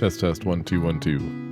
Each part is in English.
Test, test, 1, 2, 1, 2.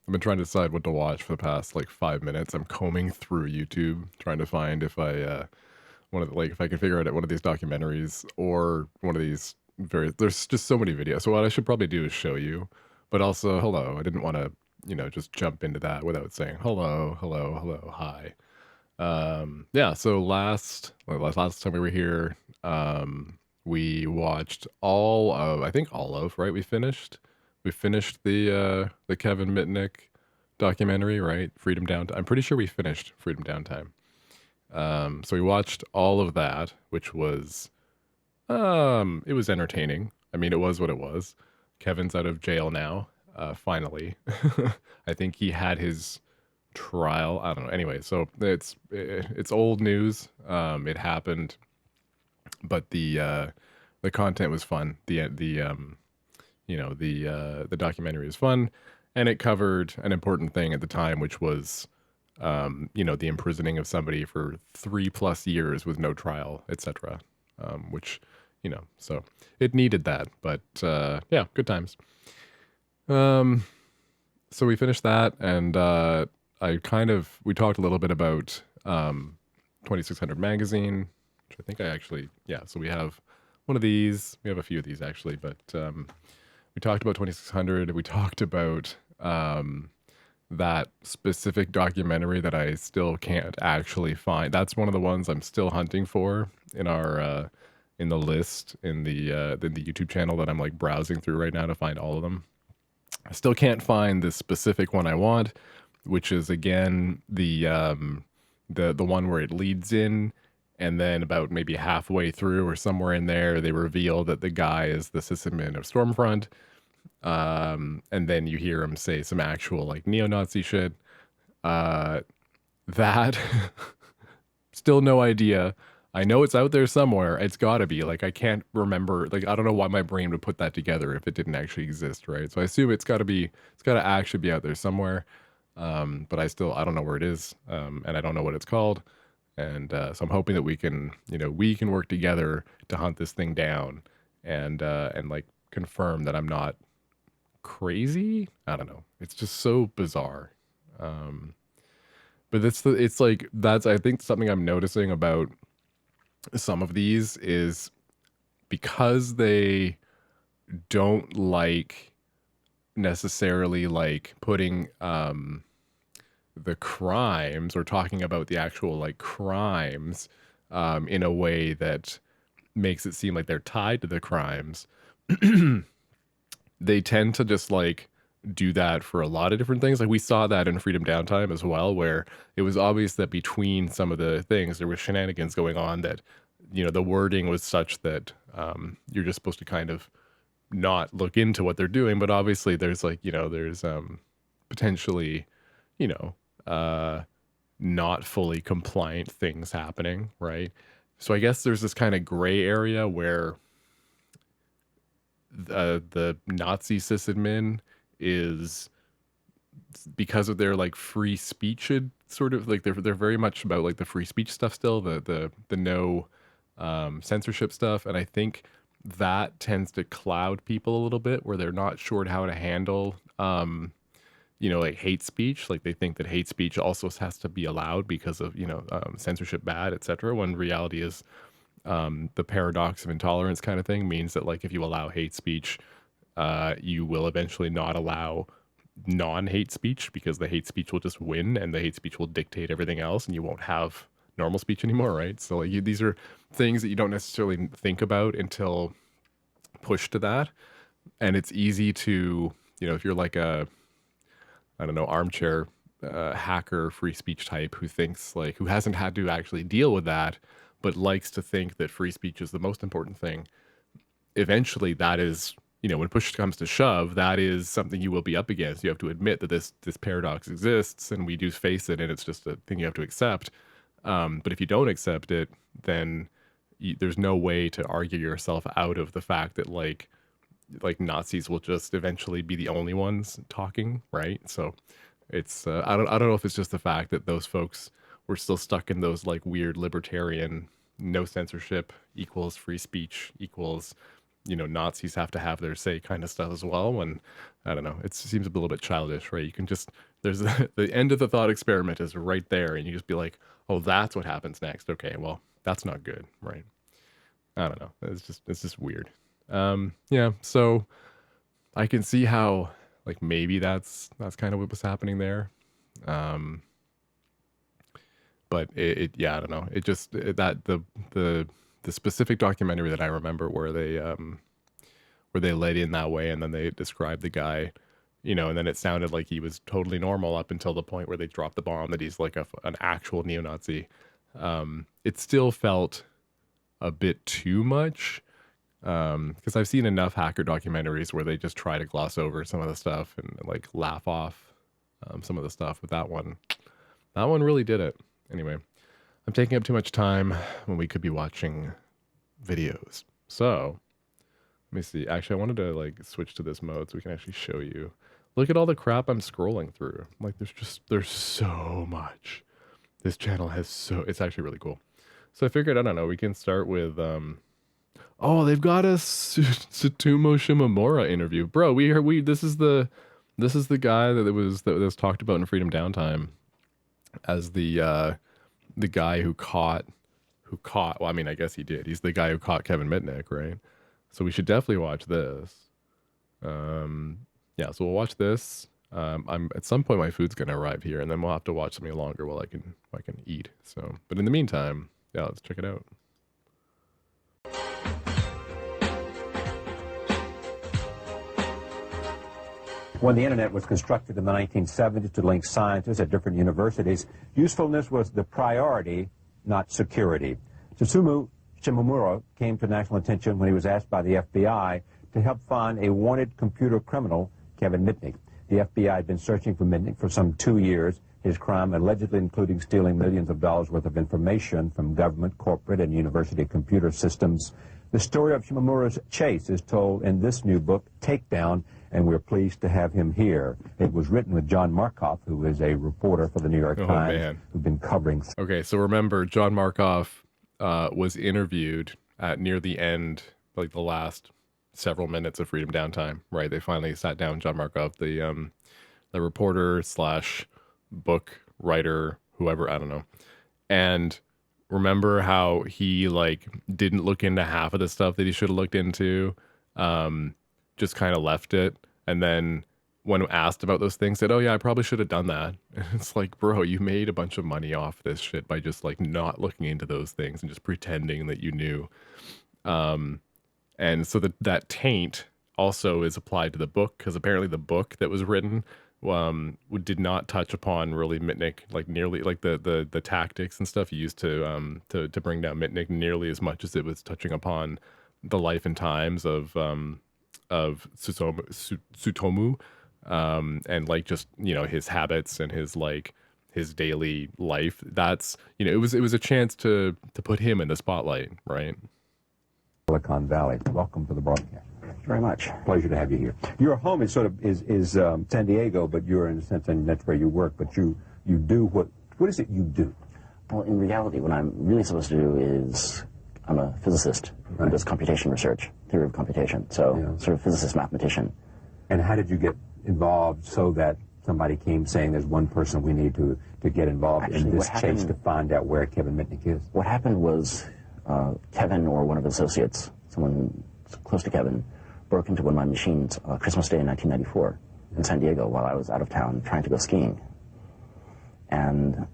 I've been trying to decide what to watch for the past like 5 minutes. I'm combing through YouTube trying to find if I one of the, like if I can figure out one of these documentaries or one of these very. There's just so many videos. So what I should probably do is show you, but also hello. I didn't want to just jump into that without saying hello, hello, hello, hi. Yeah. So last time we were here, we watched all of I think all of right. We finished the Kevin Mitnick documentary, right? Freedom Downtime. I'm pretty sure we finished Freedom Downtime. So we watched all of that, which was it was entertaining. I mean, it was what it was. Kevin's out of jail now, finally. I think he had his trial. I don't know. Anyway, so it's old news. It happened, but the content was fun. The documentary was fun, and it covered an important thing at the time, which was the imprisoning of somebody for 3+ years with no trial, etc. Which, so it needed that, but yeah, good times. Um, so we finished that, and we talked a little bit about 2600 magazine, which I think I actually, yeah. So we have one of these. We have a few of these actually, but we talked about 2600. We talked about that specific documentary that I still can't actually find. That's one of the ones I'm still hunting for in our in the list in the YouTube channel that I'm like browsing through right now to find all of them. I still can't find the specific one I want, which is again the one where it leads in, and then about maybe halfway through or somewhere in there, they reveal that the guy is the sysadmin of Stormfront. And then you hear him say some actual like neo-Nazi shit. Uh, that still no idea. I know it's out there somewhere. It's got to be like I can't remember. Like I don't know why my brain would put that together if it didn't actually exist, right? So I assume it's got to be. It's got to actually be out there somewhere. But I don't know where it is, and I don't know what it's called. And so I'm hoping that we can work together to hunt this thing down, and like confirm that I'm not crazy. I don't know. It's just so bizarre. Um, but it's like that's I think something I'm noticing about some of these is because they don't like necessarily like putting the crimes or talking about the actual like crimes in a way that makes it seem like they're tied to the crimes. They tend to just like do that for a lot of different things. Like we saw that in Freedom Downtime as well, where it was obvious that between some of the things there was shenanigans going on that the wording was such that you're just supposed to kind of not look into what they're doing, but obviously there's like there's potentially you know uh not fully compliant things happening, right? So I guess there's this kind of gray area where the Nazi sysadmin is, because of their like free speech, sort of like they're very much about like the free speech stuff still, the no censorship stuff, and I think that tends to cloud people a little bit where they're not sure how to handle like hate speech. Like they think that hate speech also has to be allowed because of censorship bad, etc., when reality is the paradox of intolerance kind of thing means that like if you allow hate speech, you will eventually not allow non-hate speech because the hate speech will just win and the hate speech will dictate everything else and you won't have normal speech anymore, right? So like these are things that you don't necessarily think about until pushed to that, and it's easy to if you're like a, I don't know, armchair hacker free speech type who thinks like who hasn't had to actually deal with that but likes to think that free speech is the most important thing. Eventually that is, when push comes to shove, that is something you will be up against. You have to admit that this paradox exists and we do face it, and it's just a thing you have to accept. But if you don't accept it, then there's no way to argue yourself out of the fact that like Nazis will just eventually be the only ones talking, right? So it's I don't know if it's just the fact that those folks were still stuck in those like weird libertarian no censorship equals free speech equals Nazis have to have their say kind of stuff as well. When I don't know, it seems a little bit childish, right? You can just there's the end of the thought experiment is right there, and you just be like, oh, that's what happens next. Okay, well, that's not good, right? I don't know. It's just weird. Yeah. So I can see how like maybe that's kind of what was happening there. Um, but yeah, I don't know. It just that the specific documentary that I remember where they led in that way and then they described the guy, and then it sounded like he was totally normal up until the point where they dropped the bomb that he's like an actual neo-Nazi. It still felt a bit too much because I've seen enough hacker documentaries where they just try to gloss over some of the stuff and like laugh off some of the stuff. But that one really did it. Anyway, I'm taking up too much time when we could be watching videos. So let me see. Actually, I wanted to like switch to this mode so we can actually show you. Look at all the crap I'm scrolling through. Like there's so much. This channel has it's actually really cool. So I figured, I don't know, we can start with oh, they've got a Tsutomu Shimomura interview. Bro, this is the guy that was talked about in Freedom Downtime as the guy who caught well, I mean, I guess he did. He's the guy who caught Kevin Mitnick, right? So we should definitely watch this. Yeah, so we'll watch this. I'm at some point my food's gonna arrive here, and then we'll have to watch something longer while I can eat. So, but in the meantime, yeah, let's check it out. When the internet was constructed in the 1970s to link scientists at different universities, usefulness was the priority, not security. Tsutomu Shimomura came to national attention when he was asked by the FBI to help find a wanted computer criminal, Kevin Mitnick. The FBI had been searching for Mitnick for some 2 years, his crime allegedly including stealing millions of dollars worth of information from government, corporate, and university computer systems. The story of Shimomura's chase is told in this new book, Takedown, and we're pleased to have him here. It was written with John Markoff, who is a reporter for the New York Times, who's been covering... Okay, so remember, John Markoff was interviewed at near the end, like the last several minutes of Freedom Downtime, right? They finally sat down John Markoff, the reporter slash book writer, whoever, I don't know. And remember how he like didn't look into half of the stuff that he should have looked into, just kind of left it. And then when asked about those things, said, oh yeah, I probably should have done that. And it's like, bro, you made a bunch of money off this shit by just like not looking into those things and just pretending that you knew. And so that taint also is applied to the book, because apparently the book that was written did not touch upon really Mitnick, like nearly like the tactics and stuff he used to bring down Mitnick nearly as much as it was touching upon the life and times of Tsutomu, and like just his habits and his daily life. That's it was a chance to put him in the spotlight, right? Silicon Valley. Welcome to the broadcast. Thank you very much. Pleasure to have you here. Your home is San Diego, but you're in a sense, and that's where you work. But you do what is it you do? Well, in reality, what I'm really supposed to do is I'm a physicist who does computation research, theory of computation. So sort of physicist, mathematician. And how did you get involved so that somebody came saying there's one person we need to get involved in this chase to find out where Kevin Mitnick is? What happened was Kevin or one of his associates, someone close to Kevin, broke into one of my machines Christmas Day in 1994 in San Diego while I was out of town trying to go skiing. And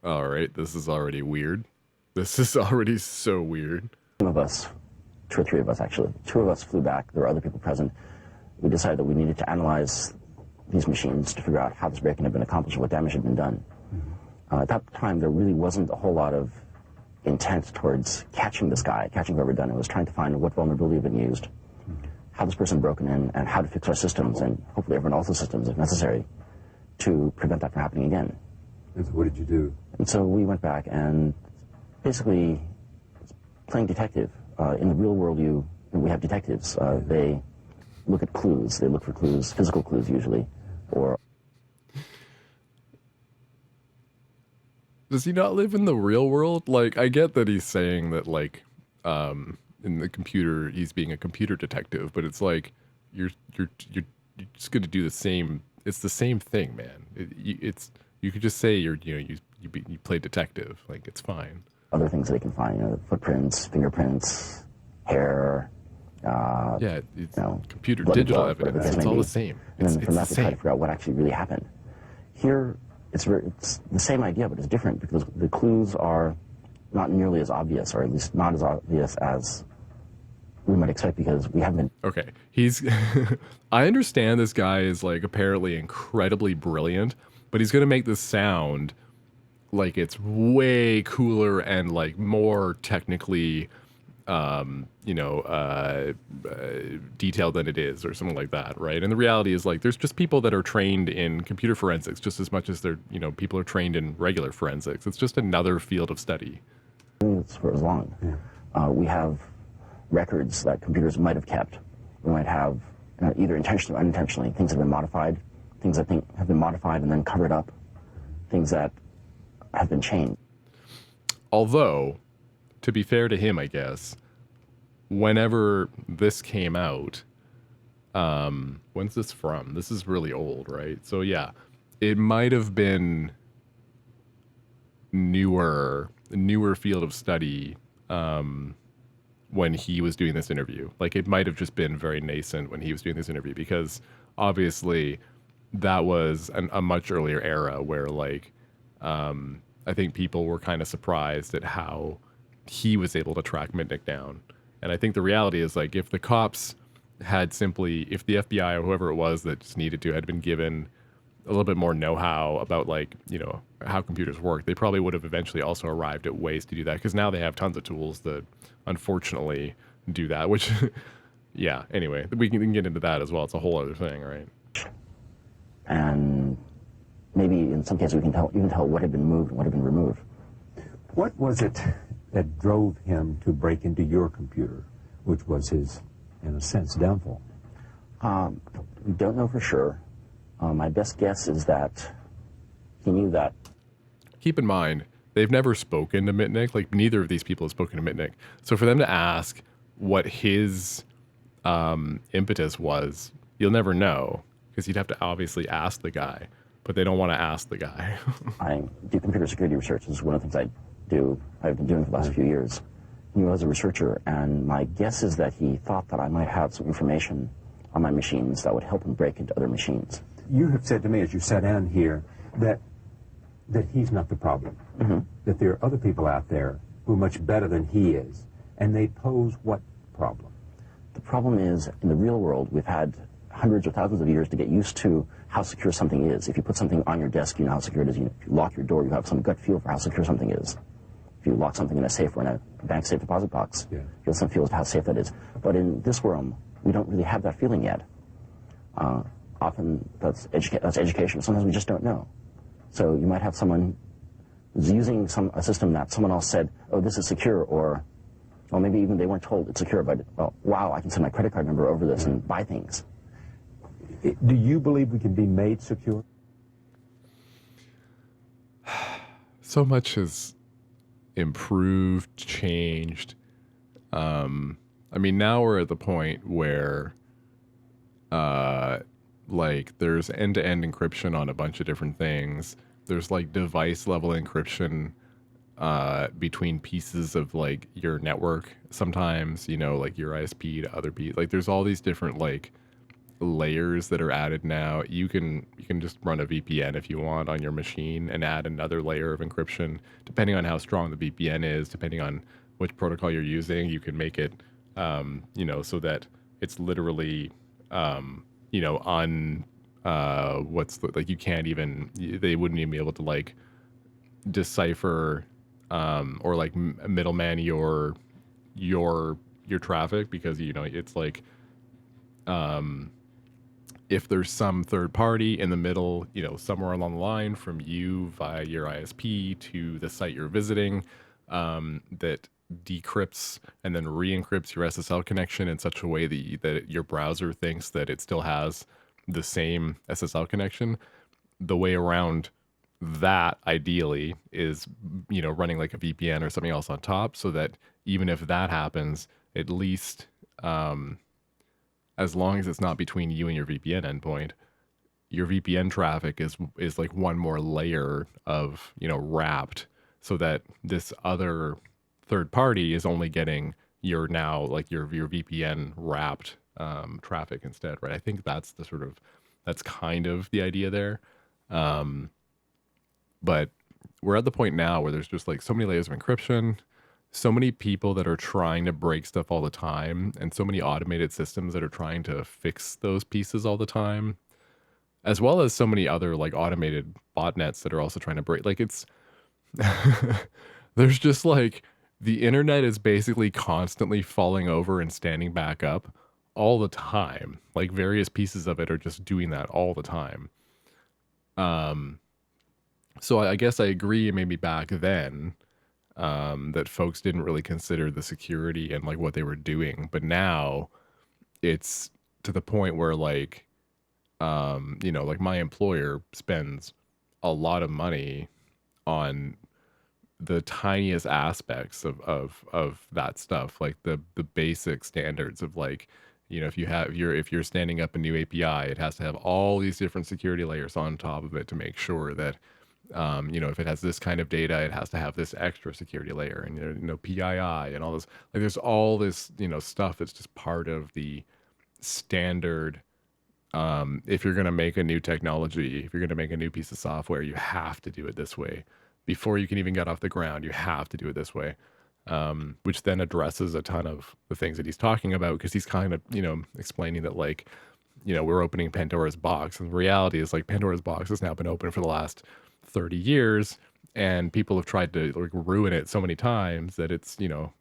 all right, this is already weird. This is already so weird. Two of us, two or three of us actually, two of us flew back. There were other people present. We decided that we needed to analyze these machines to figure out how this break-in had been accomplished and what damage had been done. At that time, there really wasn't a whole lot of intent towards catching this guy, catching whoever done it. It was trying to find what vulnerability had been used, how this person broken in, and how to fix our systems, and hopefully everyone else's systems if necessary, to prevent that from happening again. And so what did you do? And so we went back and basically playing detective. In the real world, we have detectives. They look at clues. They look for clues, physical clues usually, or... Does he not live in the real world? Like, I get that he's saying that, like, in the computer, he's being a computer detective, but it's like you're just going to do the same. It's the same thing, man. You could just say you play detective, like it's fine. Other things that they can find, footprints, fingerprints, hair, Yeah, it's computer blood and digital blood, whatever evidence. the case It's may all be. the same. And It's then from the that they try to same. figure out what actually really happened. Here, it's the same idea, but it's different because the clues are not nearly as obvious, or at least not as obvious as we might expect, because we haven't been. Okay, he's. I understand this guy is like apparently incredibly brilliant, but he's gonna make this sound like it's way cooler and like more technically, detailed than it is, or something like that, right? And the reality is like there's just people that are trained in computer forensics just as much as people are trained in regular forensics. It's just another field of study. This for as long. We have records that computers might have kept. We might have either intentionally or unintentionally things that have been modified, things that have been modified and then covered up, things that have been changed. Although, to be fair to him, I guess, whenever this came out, when's this from? This is really old, right? So yeah, it might have been newer field of study when he was doing this interview. Like it might have just been very nascent when he was doing this interview, because obviously that was a much earlier era where like I think people were kind of surprised at how he was able to track Mitnick down. And I think the reality is like if the cops had simply, if the FBI or whoever it was that just needed to had been given a little bit more know-how about like, how computers work, they probably would have eventually also arrived at ways to do that, because now they have tons of tools that unfortunately do that, which yeah, anyway, we can get into that as well. It's a whole other thing, right? And maybe in some cases we can even tell what had been moved and what had been removed. What was it that drove him to break into your computer, which was his, in a sense, downfall? We don't know for sure. My best guess is that he knew that. Keep in mind, they've never spoken to Mitnick. Like neither of these people have spoken to Mitnick. So for them to ask what his impetus was, you'll never know, because you'd have to obviously ask the guy, but they don't want to ask the guy. I do computer security research. This is one of the things I've been doing for the last few years. He was a researcher, and my guess is that he thought that I might have some information on my machines that would help him break into other machines. You have said to me as you sat down here that he's not the problem, that there are other people out there who are much better than he is, and they pose what problem? The problem is, in the real world, we've had hundreds or thousands of years to get used to how secure something is. If you put something on your desk, you know how secure it is. If you lock your door, you have some gut feel for how secure something is. If you lock something in a safe or in a bank safe deposit box, you have some feel as to how safe that is. But in this realm, we don't really have that feeling yet. Often that's education. Sometimes we just don't know. So you might have someone who's using a system that someone else said, oh, this is secure, or maybe even they weren't told it's secure, but, well, wow, I can send my credit card number over this and buy things. Do you believe we can be made secure? So much has improved, changed. I mean, now we're at the point where like there's end-to-end encryption on a bunch of different things. There's like device level encryption between pieces of like your network sometimes, like your ISP to other people. Like there's all these different like layers that are added now. You can just run a VPN if you want on your machine and add another layer of encryption depending on how strong the VPN is, depending on which protocol you're using. You can make it so that it's literally on you can't even, they wouldn't even be able to like decipher or like middleman your traffic, because it's like if there's some third party in the middle, somewhere along the line from you via your ISP to the site you're visiting, that decrypts and then re-encrypts your SSL connection in such a way that your browser thinks that it still has the same SSL connection. The way around that ideally is, running like a VPN or something else on top, so that even if that happens, at least as long as it's not between you and your VPN endpoint, your VPN traffic is like one more layer of, you know, wrapped, so that this other third party is only getting your now like your VPN wrapped traffic instead, right? I think that's that's kind of the idea there. But we're at the point now where there's just like so many layers of encryption, so many people that are trying to break stuff all the time, and so many automated systems that are trying to fix those pieces all the time, as well as so many other like automated botnets that are also trying to break. Like it's there's just like the internet is basically constantly falling over and standing back up all the time. Like various pieces of it are just doing that all the time. So I guess I agree maybe back then that folks didn't really consider the security and like what they were doing. But now it's to the point where like, you know, like my employer spends a lot of money on the tiniest aspects of that stuff, like the basic standards of like, you know, if you're standing up a new API, it has to have all these different security layers on top of it to make sure that, you know, if it has this kind of data, it has to have this extra security layer, and you know PII and all this. Like there's all this, you know, stuff that's just part of the standard. If you're going to make a new technology, if you're going to make a new piece of software, you have to do it this way. Before you can even get off the ground, you have to do it this way. Which then addresses a ton of the things that he's talking about, because he's kind of, you know, explaining that like, you know, we're opening Pandora's box, and the reality is like Pandora's box has now been open for the last 30 years, and people have tried to like ruin it so many times that it's, you know,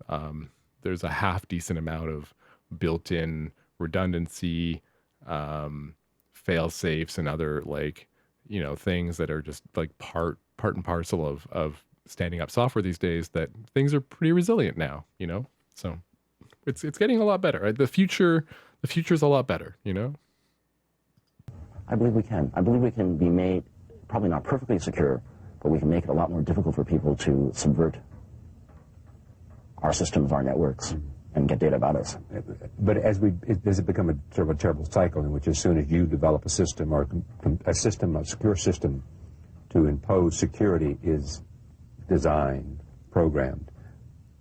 there's a half decent amount of built-in redundancy, fail safes, and other like, you know, things that are just like part and parcel of standing up software these days, that things are pretty resilient now, you know? So it's getting a lot better. Right? The future's a lot better, you know? I believe we can. I believe we can be made probably not perfectly secure, but we can make it a lot more difficult for people to subvert our systems, our networks, and get data about us. But does it become a sort of a terrible cycle in which as soon as you develop a system or a secure system to impose security is designed, programmed,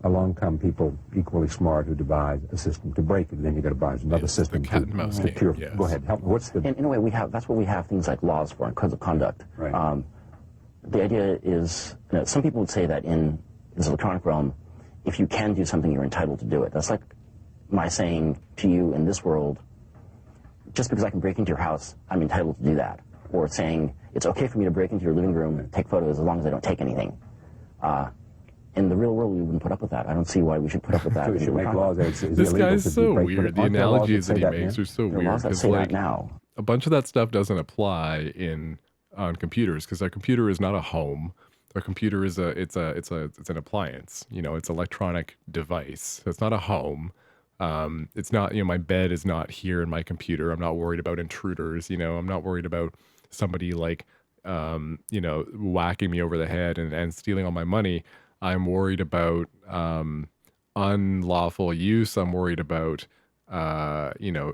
along come people equally smart who devise a system to break it, and then you got to buy another system to secure. Yes. Go ahead, help me. What's the? In a way, that's what we have things like laws for and codes of conduct. Right. The idea is, you know, some people would say that in this electronic realm, if you can do something, you're entitled to do it. That's like my saying to you in this world, just because I can break into your house, I'm entitled to do that. Or saying, it's okay for me to break into your living room and take photos as long as I don't take anything. In the real world, we wouldn't put up with that. I don't see why we should put up with that. We should make laws that it's This guy's so weird. The analogies that he makes are so There are weird. laws that 'Cause, say like, that now. a bunch of that stuff doesn't apply on computers, because a computer is not a home. A computer is it's an appliance. You know, it's an electronic device. So it's not a home. It's not, you know, my bed is not here in my computer. I'm not worried about intruders. You know, I'm not worried about somebody like, you know, whacking me over the head and stealing all my money. I'm worried about unlawful use. I'm worried about, you know,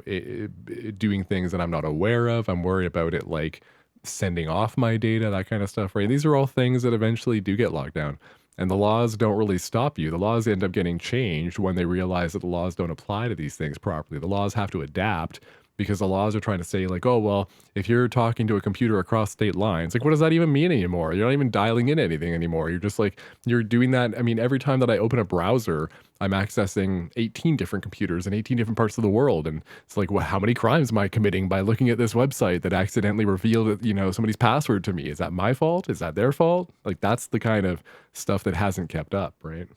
doing things that I'm not aware of. I'm worried about it like sending off my data, that kind of stuff, right? These are all things that eventually do get locked down. And the laws don't really stop you. The laws end up getting changed when they realize that the laws don't apply to these things properly. The laws have to adapt, because the laws are trying to say like, oh, well, if you're talking to a computer across state lines, like, what does that even mean anymore? You're not even dialing in anything anymore. You're just like, you're doing that. I mean, every time that I open a browser, I'm accessing 18 different computers in 18 different parts of the world. And it's like, well, how many crimes am I committing by looking at this website that accidentally revealed, you know, somebody's password to me? Is that my fault? Is that their fault? Like, that's the kind of stuff that hasn't kept up, right?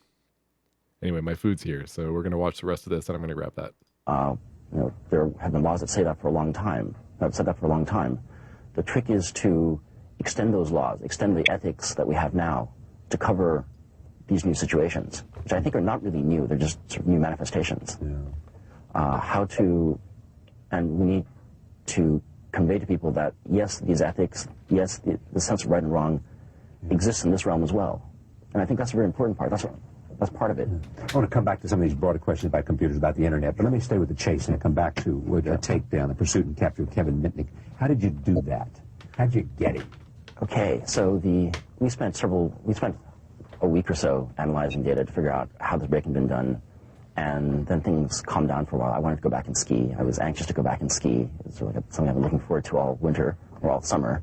Anyway, my food's here, so we're going to watch the rest of this, and I'm going to grab that. You know, there have been laws that say that for a long time. Have said that for a long time. The trick is to extend those laws, extend the ethics that we have now to cover these new situations, which I think are not really new. They're just sort of new manifestations. Yeah. And we need to convey to people that yes, these ethics, yes, the sense of right and wrong exists in this realm as well. And I think that's a very important part. That's part of it. I want to come back to some of these broader questions about computers, about the internet, but let me stay with the chase and come back to a takedown, the pursuit and capture of Kevin Mitnick. How did you do that? How did you get him? Okay, so we spent a week or so analyzing data to figure out how this break had been done, and then things calmed down for a while. I wanted to go back and ski. I was anxious to go back and ski. It's sort of like something I've been looking forward to all winter or all summer.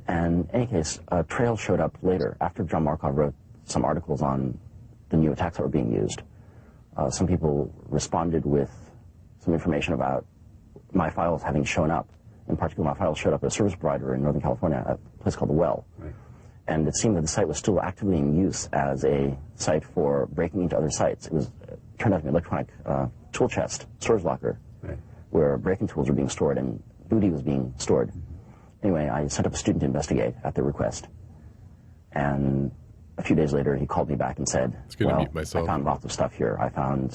And in any case, a trail showed up later after John Markov wrote some articles on the new attacks that were being used. Some people responded with some information about my files having shown up. In particular, my files showed up at a service provider in Northern California, a place called The Well. Right. And it seemed that the site was still actively in use as a site for breaking into other sites. It turned out to be an electronic tool chest, storage locker, Right. where break-in tools were being stored and booty was being stored. Anyway, I sent up a student to investigate at their request. And a few days later, he called me back and said, It's gonna well, mute myself. I found lots of stuff here. I found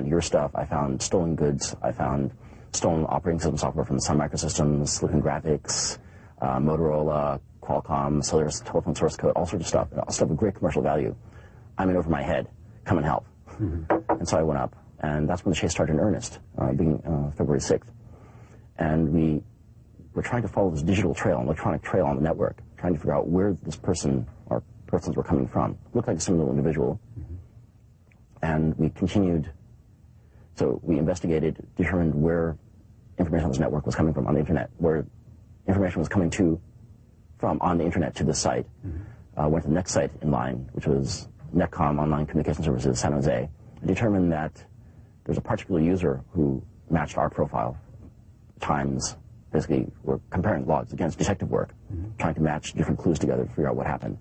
your stuff. I found stolen goods. I found stolen operating system software from Sun Microsystems, Silicon Graphics, Motorola, Qualcomm, cellular telephone source code, all sorts of stuff. Stuff of great commercial value. I'm in over my head. Come and help. And so I went up, and that's when the chase started in earnest, beginning February 6th. And we were trying to follow this digital trail, an electronic trail on the network, trying to figure out where this person or persons were coming from. It looked like a single individual. And we continued. So we investigated, determined where information on this network was coming from on the internet, where information was coming from on the internet to this site. Went to the next site in line, which was Netcom Online Communication Services, San Jose, and determined that there's a particular user who matched our profile. Times, basically, we're comparing logs against detective work, trying to match different clues together to figure out what happened.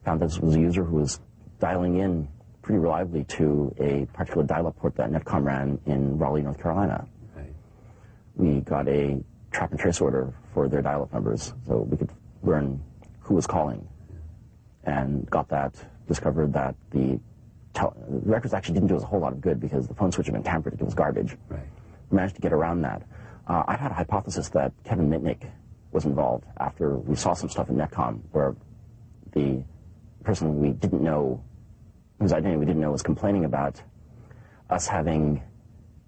Found this was a user who was dialing in pretty reliably to a particular dial-up port that Netcom ran in Raleigh, North Carolina. Right. We got a track and trace order for their dial-up numbers, so we could learn who was calling, and got that, discovered that the records actually didn't do us a whole lot of good because the phone switch had been tampered. It was garbage. Right. We managed to get around that. I had a hypothesis that Kevin Mitnick was involved after we saw some stuff in Netcom where the person we didn't know, whose identity we didn't know, was complaining about us having,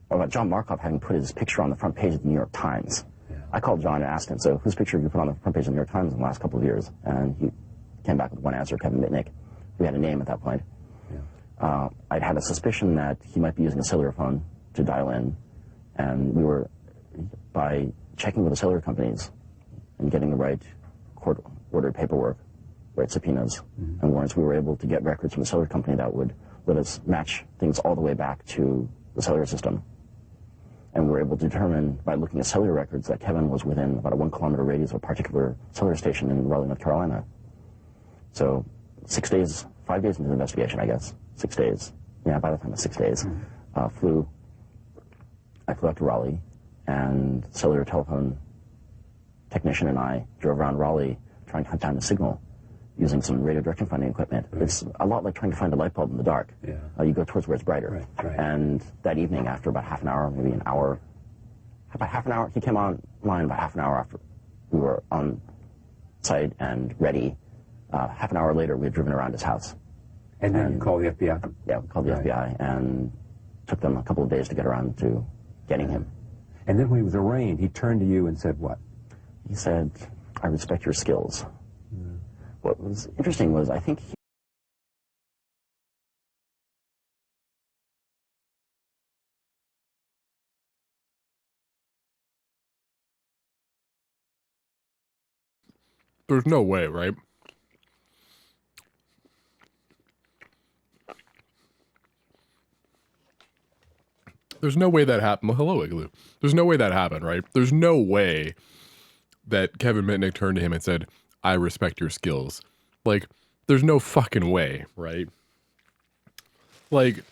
or about John Markov having put his picture on the front page of the New York Times. Yeah. I called John and asked him, so whose picture have you put on the front page of the New York Times in the last couple of years? And he came back with one answer, Kevin Mitnick. We had a name at that point. Yeah. I'd had a suspicion that he might be using a cellular phone to dial in, and we were, by checking with the cellular companies and getting the right court-ordered paperwork, right subpoenas and warrants, we were able to get records from the cellular company that would let us match things all the way back to the cellular system. And we were able to determine, by looking at cellular records, that Kevin was within about a 1 kilometer radius of a particular cellular station in Raleigh, North Carolina. So 6 days, 5 days into the investigation, I guess. 6 days. Yeah, by the time of 6 days. I flew out to Raleigh, and cellular telephone technician and I drove around Raleigh trying to hunt down the signal using some radio direction finding equipment. Right. It's a lot like trying to find a light bulb in the dark. Yeah. You go towards where it's brighter. Right. And that evening, after about half an hour, maybe an hour, about half an hour, he came online about half an hour after we were on site and ready. Half an hour later, we had driven around his house. And then you call the FBI? Yeah, we called the FBI, and took them a couple of days to get around to getting him. And then when he was arraigned, he turned to you and said what? He said, "I respect your skills." What was interesting was, I think There's no way, right? There's no way that happened. Well, hello, Igloo. There's no way that happened, right? There's no way that Kevin Mitnick turned to him and said, "I respect your skills." Like, there's no fucking way, right? Like,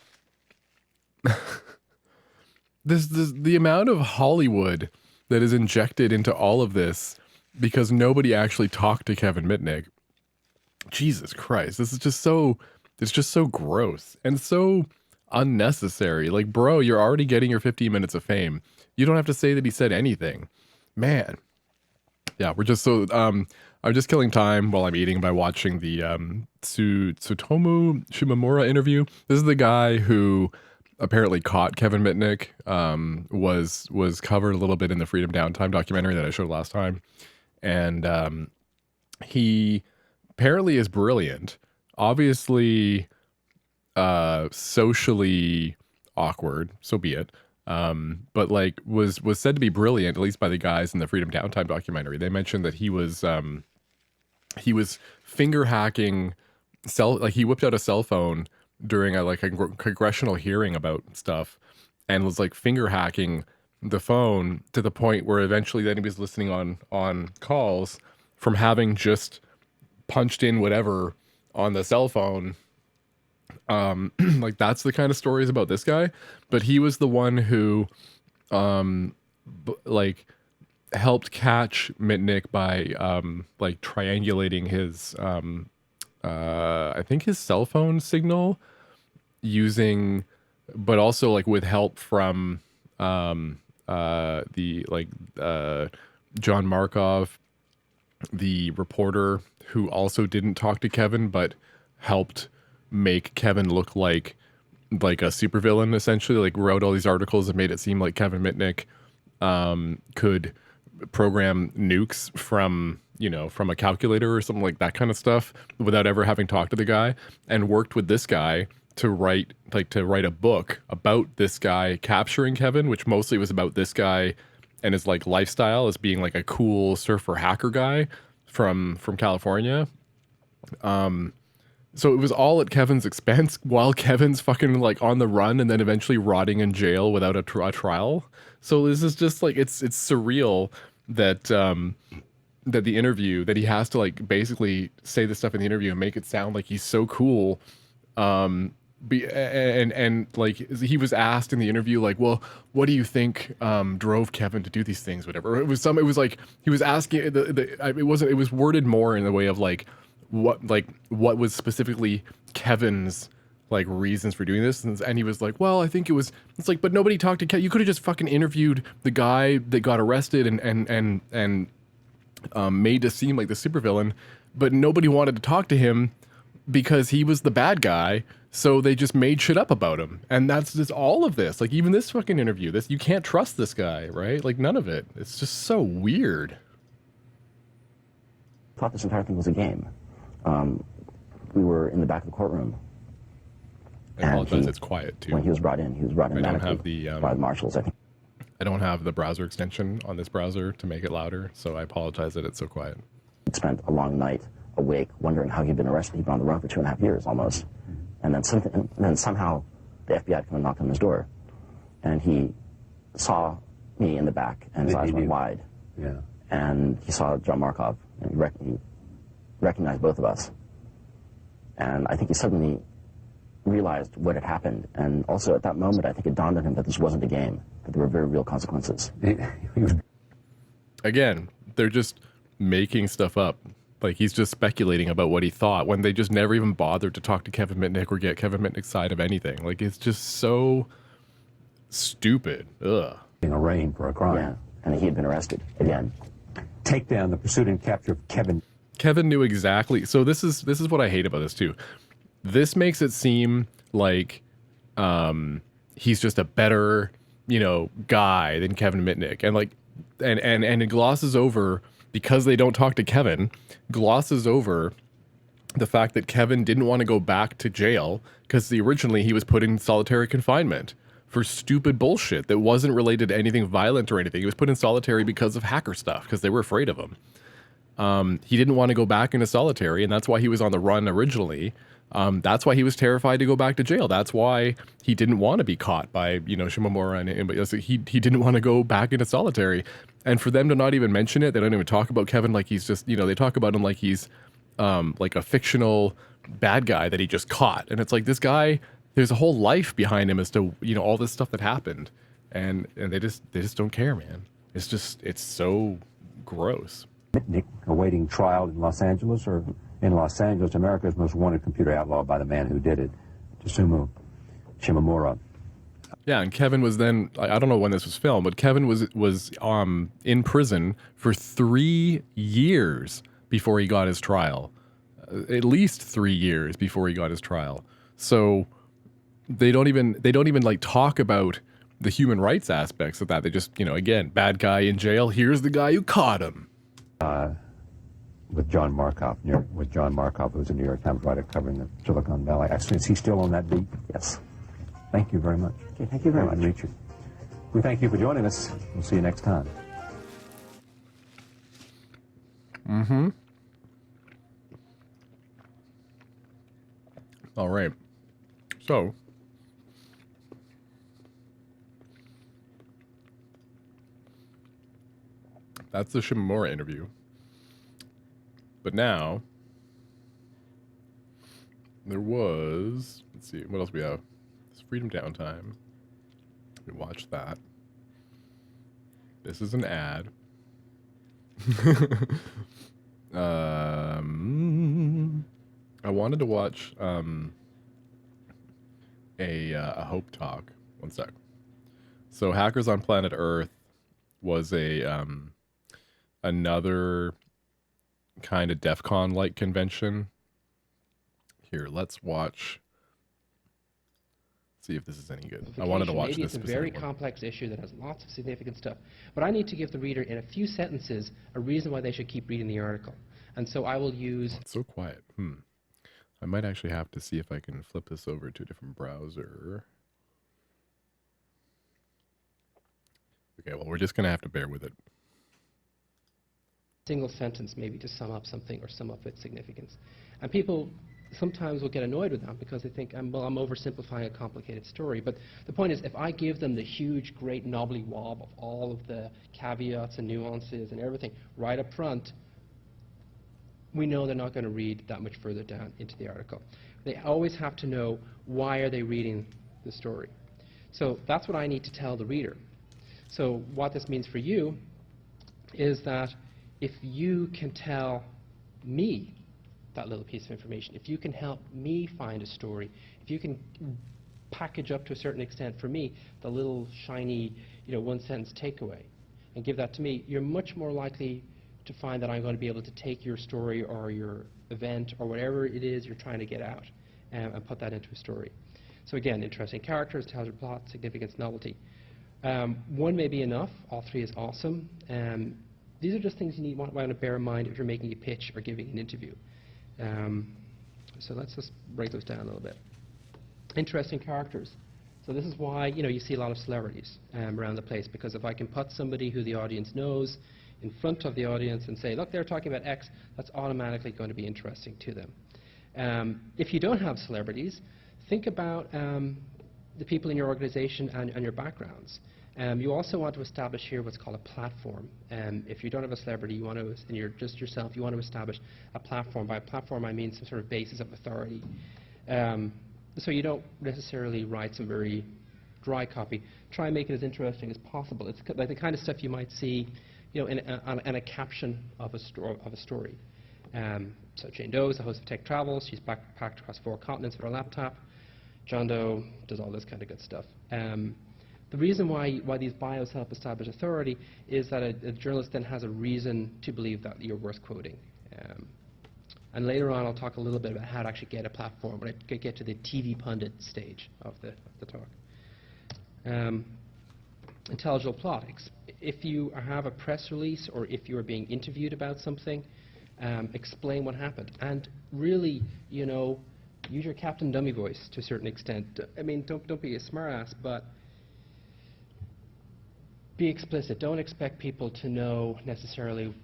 the amount of Hollywood that is injected into all of this because nobody actually talked to Kevin Mitnick. Jesus Christ, this is just so, it's just so gross and so unnecessary. Like, bro, you're already getting your 15 minutes of fame. You don't have to say that he said anything. Man, Yeah, we're just so I'm just killing time while I'm eating by watching the Tsutomu Shimomura interview. This is the guy who apparently caught Kevin Mitnick. Was covered a little bit in the Freedom Downtime documentary that I showed last time, and he apparently is brilliant. Obviously, socially awkward, so be it. But like was said to be brilliant, at least by the guys in the Freedom Downtime documentary. They mentioned that he was finger hacking he whipped out a cell phone during a congressional hearing about stuff, and was like finger hacking the phone to the point where eventually then he was listening on calls from having just punched in whatever on the cell phone. Like that's the kind of stories about this guy, but he was the one who like helped catch Mitnick by like triangulating his I think his cell phone signal using, but also like with help from the John Markov, the reporter who also didn't talk to Kevin but helped make Kevin look like a supervillain, essentially, like wrote all these articles and made it seem like Kevin Mitnick could program nukes from a calculator or something, like that kind of stuff, without ever having talked to the guy, and worked with this guy to write a book about this guy capturing Kevin, which mostly was about this guy and his like lifestyle as being like a cool surfer hacker guy from California. So it was all at Kevin's expense while Kevin's fucking like on the run and then eventually rotting in jail without a trial. So this is just like, it's surreal that that the interview, that he has to like basically say this stuff in the interview and make it sound like he's so cool. And like he was asked in the interview, like, well, what do you think drove Kevin to do these things, whatever. It was like he was asking it was worded more in the way of like what was specifically Kevin's like reasons for doing this, and he was like, well, I think it's like, but nobody talked to Kevin. You could have just fucking interviewed the guy that got arrested and made to seem like the supervillain, but nobody wanted to talk to him because he was the bad guy, so they just made shit up about him. And that's just all of this. Like, even this fucking interview, this, you can't trust this guy, right? Like, none of it. It's just so weird. I thought this entire thing was a game. We were in the back of the courtroom. I apologize, it's quiet too. When he was brought in I don't have the by the marshals, I think. I don't have the browser extension on this browser to make it louder, so I apologize that it's so quiet. He'd spent a long night awake, wondering how he'd been arrested. He'd been on the run for 2.5 years almost. And then somehow the FBI had come and knocked on his door. And he saw me in the back, and his eyes went wide. Yeah. And he saw John Markov, and he recognized both of us. And I think he suddenly realized what had happened. And also at that moment, I think it dawned on him that this wasn't a game, that there were very real consequences. Again, they're just making stuff up. Like, he's just speculating about what he thought when they just never even bothered to talk to Kevin Mitnick or get Kevin Mitnick's side of anything. Like, it's just so stupid. Ugh. Being arraigned for a crime. Yeah, and he had been arrested again. Take down the pursuit and capture of Kevin. Kevin knew exactly. So this is what I hate about this too. This makes it seem like he's just a better, guy than Kevin Mitnick, and like, and it glosses over, because they don't talk to Kevin, glosses over the fact that Kevin didn't want to go back to jail because originally he was put in solitary confinement for stupid bullshit that wasn't related to anything violent or anything. He was put in solitary because of hacker stuff, because they were afraid of him. He didn't want to go back into solitary, and that's why he was on the run originally. That's why he was terrified to go back to jail. That's why he didn't want to be caught by, Shimomura and anybody else. He didn't want to go back into solitary. And for them to not even mention it, they don't even talk about Kevin like he's just, they talk about him like he's like a fictional bad guy that he just caught. And it's like, this guy, there's a whole life behind him as to, all this stuff that happened. And they just don't care, man. It's so gross. Mitnick awaiting trial in Los Angeles, or in Los Angeles, America's most wanted computer outlaw by the man who did it, Tsutomu Shimomura. Yeah, and Kevin was then, I don't know when this was filmed, but Kevin was in prison for 3 years before he got his trial. At least 3 years before he got his trial. So they don't even like talk about the human rights aspects of that. They just, again, bad guy in jail, here's the guy who caught him. With John Markoff, who was a New York Times writer covering the Silicon Valley. Actually, is he still on that beat? Yes. Thank you very much. Okay, thank you very much. Great to meet you. We thank you for joining us. We'll see you next time. All right. So, that's the Shimomura interview. But now, there was, let's see, what else we have? It's Freedom Downtime. We watched that. This is an ad. I wanted to watch a Hope talk. One sec. So Hackers on Planet Earth was a another kind of DEF CON like convention. Here, let's watch. See if this is any good. I wanted to watch Maybe this. It's a very complex issue that has lots of significant stuff. But I need to give the reader, in a few sentences, a reason why they should keep reading the article. And so I will use... It's so quiet. I might actually have to see if I can flip this over to a different browser. Okay, well, we're just going to have to bear with it. Single sentence maybe to sum up something or sum up its significance. And people sometimes will get annoyed with that because they think, well, I'm oversimplifying a complicated story. But the point is, if I give them the huge, great knobbly wob of all of the caveats and nuances and everything right up front, we know they're not going to read that much further down into the article. They always have to know, why are they reading the story? So that's what I need to tell the reader. So what this means for you is that if you can tell me that little piece of information, if you can help me find a story, if you can package up to a certain extent for me the little shiny, one-sentence takeaway and give that to me, you're much more likely to find that I'm going to be able to take your story or your event or whatever it is you're trying to get out and put that into a story. So again, interesting characters, tells your plot, significance, novelty. One may be enough. All three is awesome. These are just things you want to bear in mind if you're making a pitch or giving an interview. So let's just break those down a little bit. Interesting characters. So this is why you see a lot of celebrities around the place, because if I can put somebody who the audience knows in front of the audience and say, look, they're talking about X, that's automatically going to be interesting to them. If you don't have celebrities, think about the people in your organization and your backgrounds. You also want to establish here what's called a platform. If you don't have a celebrity, you want to, and you're just yourself, you want to establish a platform. By platform, I mean some sort of basis of authority. So you don't necessarily write some very dry copy. Try and make it as interesting as possible. It's like the kind of stuff you might see, in a caption of a story. So Jane Doe is the host of Tech Travels. She's backpacked across 4 continents with her laptop. John Doe does all this kind of good stuff. The reason why these bios help establish authority is that a journalist then has a reason to believe that you're worth quoting. And later on, I'll talk a little bit about how to actually get a platform when I get to the TV pundit stage of the talk. Intelligible plot. If you have a press release or if you are being interviewed about something, explain what happened. And really, use your Captain Dummy voice to a certain extent. I mean, don't be a smartass, but be explicit. Don't expect people to know necessarily,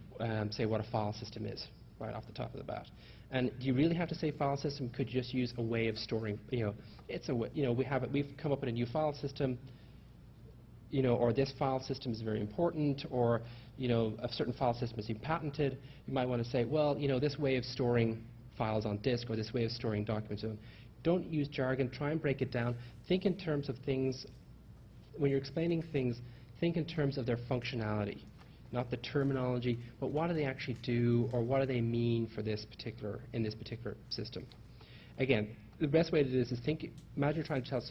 say, what a file system is right off the top of the bat. And do you really have to say file system? Could you just use a way of storing? It's a way. We've come up with a new file system. Or this file system is very important, or a certain file system is being patented. You might want to say, well, this way of storing files on disk or this way of storing documents. Don't use jargon. Try and break it down. Think in terms of things. When you're explaining things, think in terms of their functionality, not the terminology, but what do they actually do, or what do they mean for in this particular system. Again, the best way to do this is imagine you're trying to tell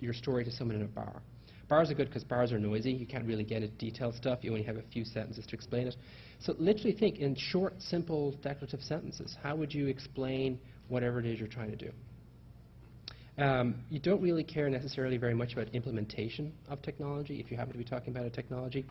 your story to someone in a bar. Bars are good because bars are noisy. You can't really get into detailed stuff. You only have a few sentences to explain it. So literally think in short, simple, declarative sentences. How would you explain whatever it is you're trying to do? You don't really care necessarily very much about implementation of technology if you happen to be talking about a technology.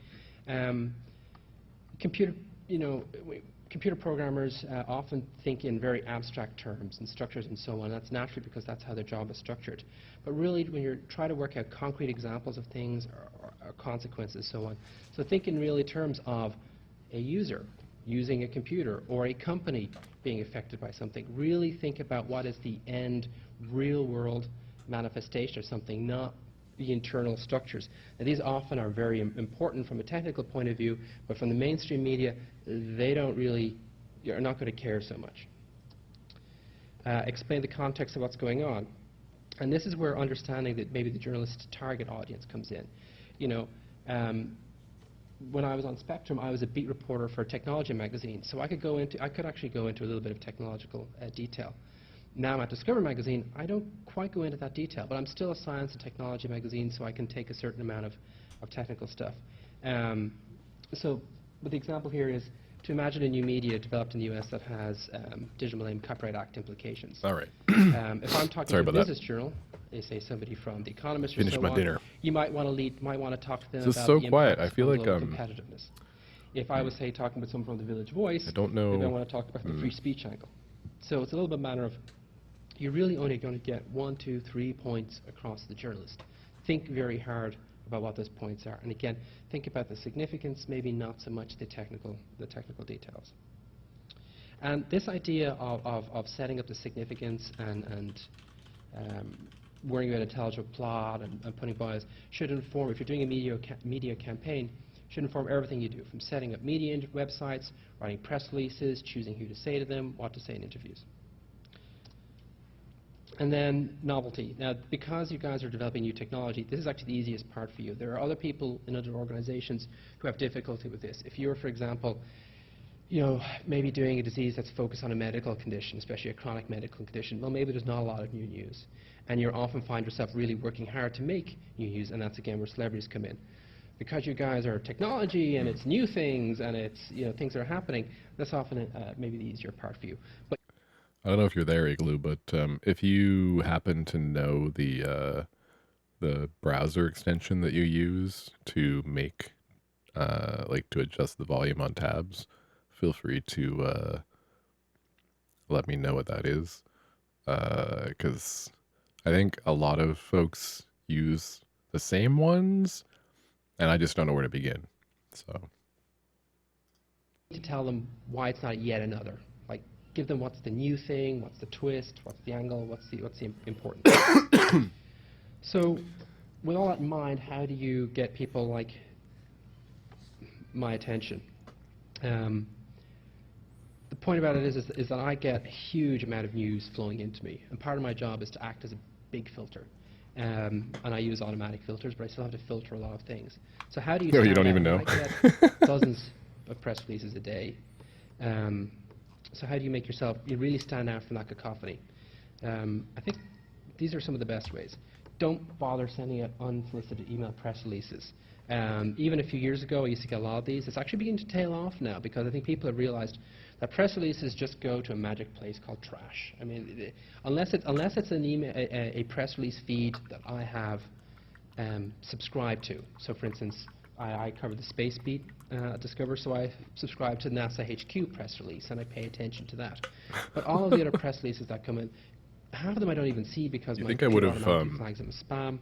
Computer programmers often think in very abstract terms and structures and so on. That's naturally because that's how their job is structured. But really, when you're trying to work out concrete examples of things or consequences, so on, so think in really terms of a user using a computer or a company being affected by something. Really think about what is the end real-world manifestation of something, not the internal structures. Now, these often are very important from a technical point of view, but from the mainstream media, they don't really, you're not going to care so much. Explain the context of what's going on. And this is where understanding that maybe the journalist's target audience comes in. You know, when I was on Spectrum, I was a beat reporter for a technology magazine, so I could actually go into a little bit of technological detail. Now I'm at Discover magazine, I don't quite go into that detail, but I'm still a science and technology magazine, so I can take a certain amount of technical stuff. So the example here is to imagine a new media developed in the US that has Digital Millennium Copyright Act implications. All right. If I'm talking to a business journal, they say somebody from The Economist or Finish so my on, dinner. you might want to talk to them This is about so the quiet. impacts I feel on like, global competitiveness. If I was, say, talking with someone from the Village Voice, I don't know. maybe I want to talk about the free speech angle. So it's a little bit matter of you're really only going to get 1, 2, 3 points across the journalist. Think very hard about what those points are. And again, think about the significance, maybe not so much the technical details. And this idea of setting up the significance and worrying about intelligible plot and putting bias should inform, if you're doing a media campaign, should inform everything you do, from setting up media websites, writing press releases, choosing who to say to them, what to say in interviews. And then novelty. Now, because you guys are developing new technology, this is actually the easiest part for you. There are other people in other organizations who have difficulty with this. If you're, for example, maybe doing a disease that's focused on a medical condition, especially a chronic medical condition, well, maybe there's not a lot of new news. And you often find yourself really working hard to make new news, and that's, again, where celebrities come in. Because you guys are technology, and it's new things, and it's, things that are happening, that's often maybe the easier part for you. But I don't know if you're there, Igloo, but if you happen to know the browser extension that you use to make, to adjust the volume on tabs, feel free to let me know what that is, because I think a lot of folks use the same ones, and I just don't know where to begin. So to tell them why it's not yet another. Like, give them what's the new thing, what's the twist, what's the angle, what's the important thing. So, with all that in mind, how do you get people like my attention? The point about it is that I get a huge amount of news flowing into me, and part of my job is to act as a big filter. And I use automatic filters, but I still have to filter a lot of things. So how do you? No, you stand don't out? even know. I get dozens of press releases a day. So how do you make yourself, you really stand out from that cacophony? I think these are some of the best ways. Don't bother sending out unsolicited email press releases. Even a few years ago, I used to get a lot of these. It's actually beginning to tail off now, because I think people have realized that press releases just go to a magic place called trash. I mean, unless it's an email, a press release feed that I have subscribed to. So, for instance, I cover the space beat at Discover, so I subscribe to NASA HQ press release, and I pay attention to that. But all of the other press releases that come in, half of them I don't even see because my computer automatically flags them as spam.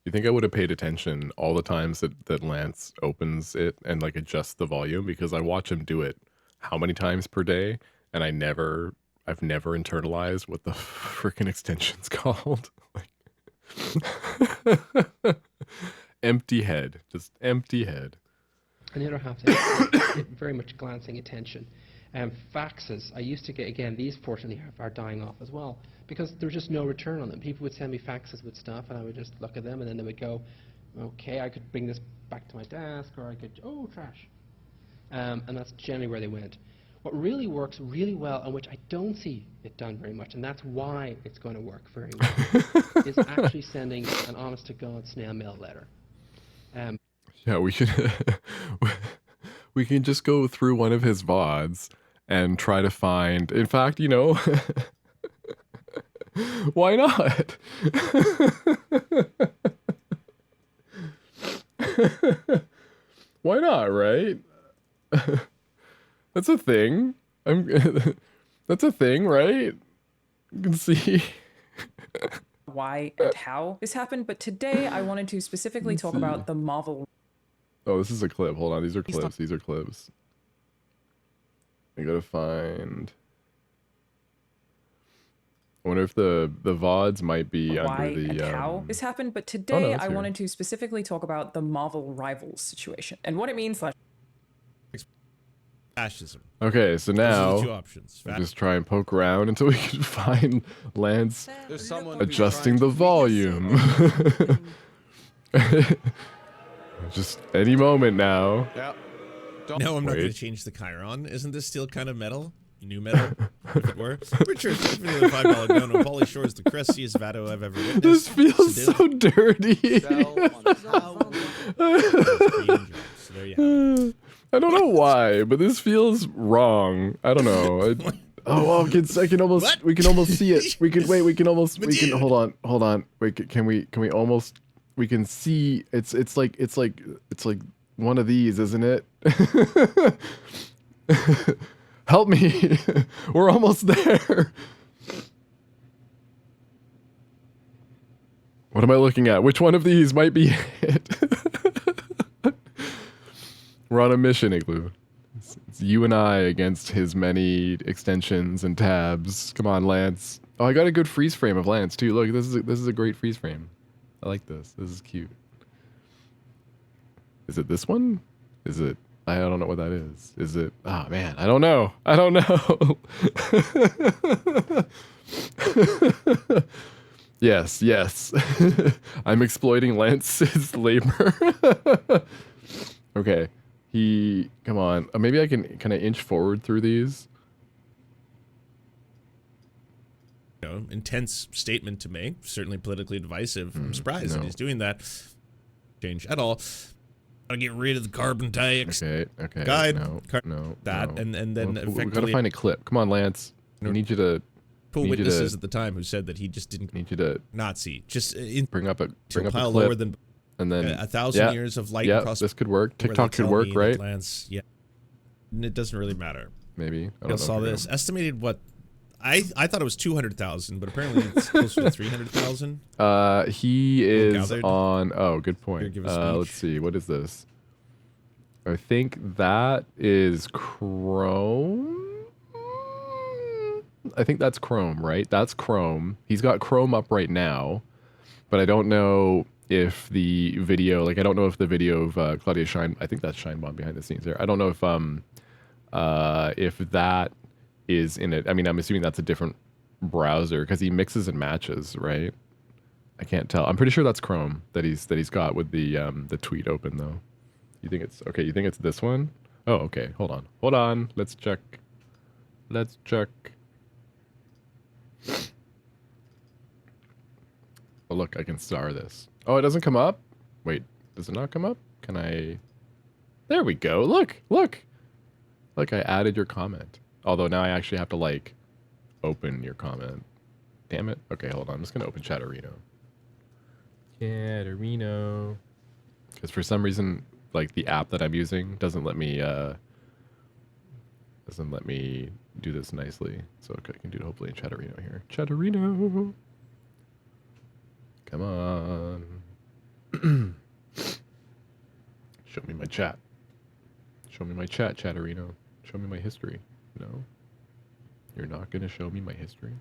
You think I would have paid attention all the times that Lance opens it and like adjusts the volume, because I watch him do it how many times per day, and I've never internalized what the frickin' extension's called. Like, empty head, just empty head. And the other half is very much glancing attention. Faxes, I used to get, again, these fortunately are dying off as well, because there was just no return on them. People would send me faxes with stuff, and I would just look at them, and then they would go, okay, I could bring this back to my desk, or I could, oh, trash. And that's generally where they went. What really works really well, and which I don't see it done very much, and that's why it's going to work very well, is actually sending an honest-to-God snail mail letter. Yeah, we can we can just go through one of his VODs and try to find. In fact, you know, why not? Why not, right? That's a thing. That's a thing, right? You can see. Why and how this happened, but today I wanted to specifically talk about the Marvel. Oh, this is a clip. Hold on, these are clips. These are clips. I gotta find. I wonder if the VODs might be Why under the. and how this happened, but today it's I here. wanted to specifically talk about the Marvel Rivals situation and what it means. Fascism. Okay, so Those are now the two options. we'll just try and poke around until we can find Lance There's someone adjusting the volume. Just any moment now. Yeah. No, I'm not going Wait. to change the Chiron. Isn't this still kind of metal? New metal, if it were. Richard, thank you for the $5 dono. Pauly Shore is the crustiest Vado I've ever witnessed. This feels so dirty. Sell on So there you have it. I don't know why, but this feels wrong. I don't know. I can almost. What? We can almost see it. We can wait. We can almost. But We can dude. hold on. Wait. Can we almost? We can see. It's like one of these, isn't it? Help me. We're almost there. What am I looking at? Which one of these might be it? We're on a mission, Igloo. It's you and I against his many extensions and tabs. Come on, Lance. Oh, I got a good freeze frame of Lance too. Look, this is a great freeze frame. I like this. This is cute. Is it this one? Is it? I don't know what that is. Is it? Oh man, I don't know. I don't know. Yes. I'm exploiting Lance's labor. Okay. Come on. Maybe I can I inch forward through these? Intense statement to make. Certainly politically divisive. I'm surprised that no. he's doing that. Change at all. Gotta get rid of the carbon tax. Okay. Guide. No. That, no. and then we gotta effectively find a clip. Come on, Lance. I need you to pull need you witnesses to- at the time who said that he just didn't need you to Nazi. Just in bring up a to a pile clip, lower than and then 1,000 yeah, years of light yeah, and prosperity. this could work. where TikTok they could tell work, me that right? Lance, yeah. And it doesn't really matter. Maybe. I I don't saw know. this. Estimated what? I thought it was 200,000, but apparently it's closer to 300,000. He is gathered. on. Oh, good Here, point. give a speech. Let's see. What is this? I think that is Chrome. I think that's Chrome, right? That's Chrome. He's got Chrome up right now, but I don't know if the video, like I don't know if the video of Claudia Shine, I think that's Shinebomb behind the scenes there. I don't know if that is in it. I mean, I'm assuming that's a different browser because he mixes and matches, right? I can't tell. I'm pretty sure that's Chrome that he's got with the tweet open though. You think it's okay? You think it's this one? Oh, okay. Hold on. Let's check. Oh, look, I can star this. Oh, it doesn't come up? Wait, does it not come up? Can I? There we go. Look. Look, I added your comment. Although now I actually have to, like, open your comment. Damn it. Okay, hold on. I'm just going to open Chatterino. Because for some reason, like, the app that I'm using doesn't let me do this nicely. So okay, I can do it hopefully in Chatterino here. Chatterino! Come on. Show me my chat. Show me my chat, Chatterino. Show me my history. No? You're not gonna show me my history?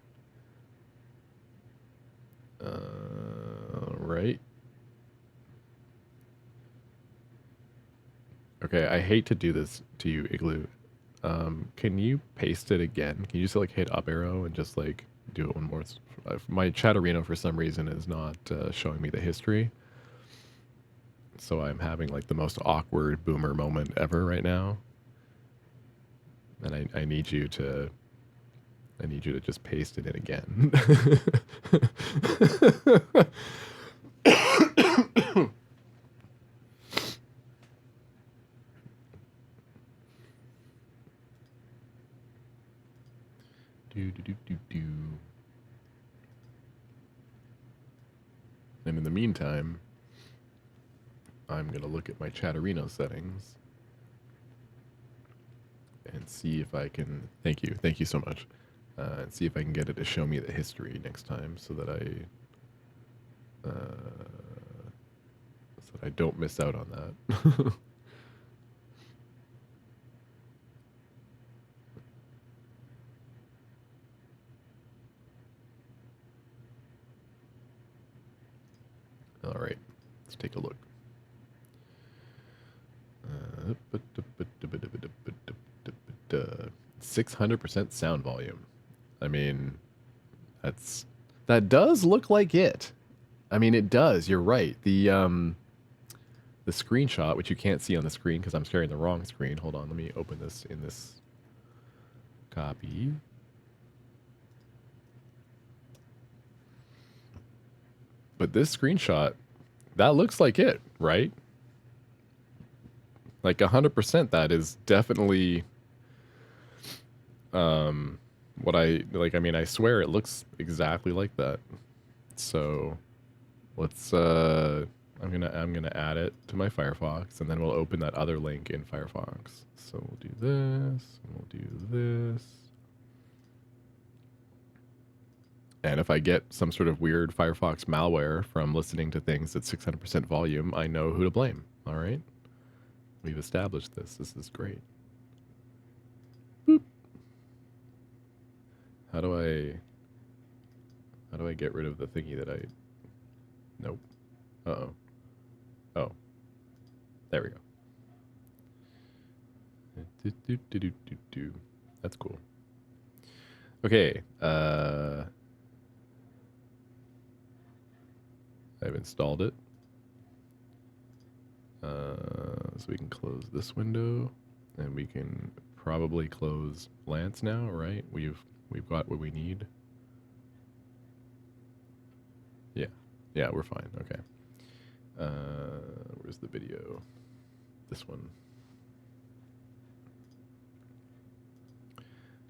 Right. Okay, I hate to do this to you, Igloo. Can you paste it again? Can you just like hit up arrow and just like do it one more? My Chatterino for some reason is not showing me the history. So I'm having like the most awkward boomer moment ever right now. And I need you to just paste it in again. Do. And in the meantime, I'm going to look at my Chatterino settings and see if I can, thank you so much, and see if I can get it to show me the history next time so that I don't miss out on that. All right, let's take a look. 600% sound volume. I mean, that does look like it. I mean, it does. You're right. The screenshot, which you can't see on the screen because I'm sharing the wrong screen. Hold on, let me open this in this copy. But this screenshot, that looks like it, right? Like 100%, that is definitely what I like. I mean, I swear it looks exactly like that. So let's I'm gonna add it to my Firefox, and then we'll open that other link in Firefox. So we'll do this, and we'll do this. And if I get some sort of weird Firefox malware from listening to things at 600% volume, I know who to blame. All right? We've established this. This is great. Boop. How do I get rid of the thingy that I... Nope. Uh-oh. Oh. There we go. That's cool. Okay. I've installed it. So we can close this window, and we can probably close Lance now, right? We've got what we need. Yeah, we're fine. Okay. Where's the video? This one.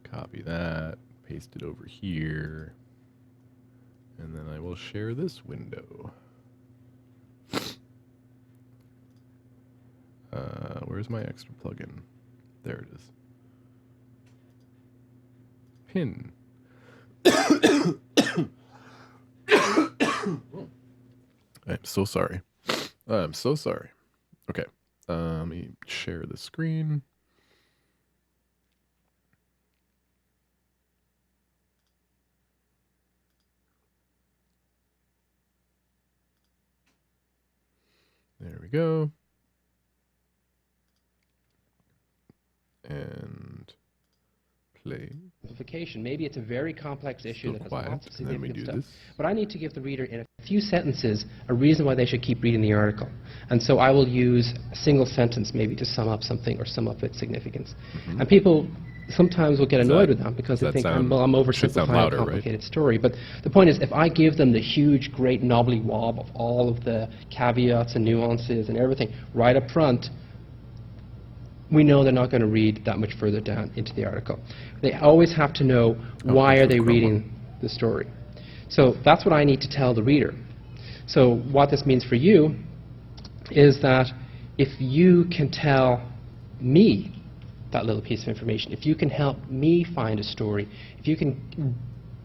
Copy that, paste it over here, and then I will share this window. Where's my extra plugin? There it is. Pin. I'm so sorry. I'm so sorry. Okay. Let me share the screen. There we go. And play. Simplification. Maybe it's a very complex issue Still that has quiet, lots of and then we significant do stuff. this. But I need to give the reader in a few sentences a reason why they should keep reading the article. And so I will use a single sentence maybe to sum up something or sum up its significance. And people sometimes will get annoyed with that because they think, I'm should sound oversimplifying louder, a right? complicated story. But the point is, if I give them the huge, great, knobbly wob of all of the caveats and nuances and everything right up front, we know they're not going to read that much further down into the article. They always have to know why are they reading the story. So that's what I need to tell the reader. So what this means for you is that if you can tell me that little piece of information, if you can help me find a story, if you can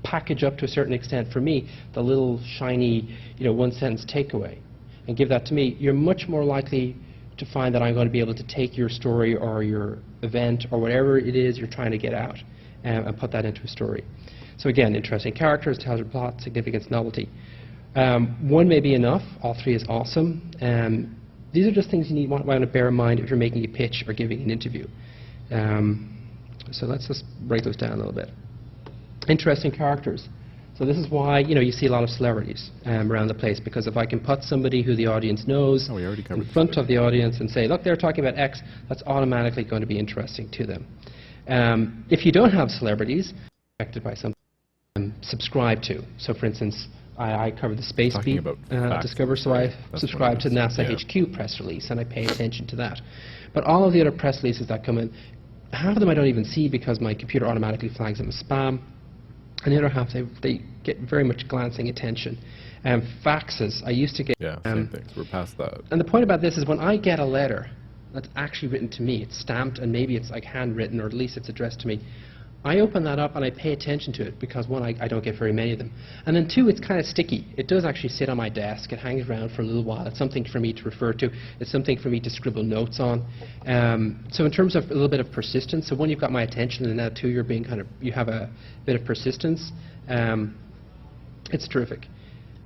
package up to a certain extent for me the little shiny, one-sentence takeaway and give that to me, you're much more likely to find that I'm going to be able to take your story or your event or whatever it is you're trying to get out and put that into a story. So again, interesting characters, intelligent plot, significance, novelty. One may be enough. All three is awesome. These are just things you want to bear in mind if you're making a pitch or giving an interview. So let's just break those down a little bit. Interesting characters. So this is why you see a lot of celebrities around the place, because if I can put somebody who the audience knows in front of the audience and say, look, they're talking about X, that's automatically going to be interesting to them. If you don't have celebrities affected by something, subscribe to. So, for instance, I cover the Space Talking Beat about facts, Discover, so I that's subscribe what to it the is. NASA Yeah. HQ press release, and I pay attention to that. But all of the other press releases that come in, half of them I don't even see because my computer automatically flags them as spam, and the other half, they get very much glancing attention. Faxes, I used to get... Yeah, same things. We're past that. And the point about this is when I get a letter that's actually written to me, it's stamped and maybe it's like handwritten, or at least it's addressed to me, I open that up and I pay attention to it because, one, I don't get very many of them. And then two, it's kind of sticky. It does actually sit on my desk. It hangs around for a little while. It's something for me to refer to. It's something for me to scribble notes on. So in terms of a little bit of persistence, so one, you've got my attention, and now two, you have a bit of persistence. It's terrific.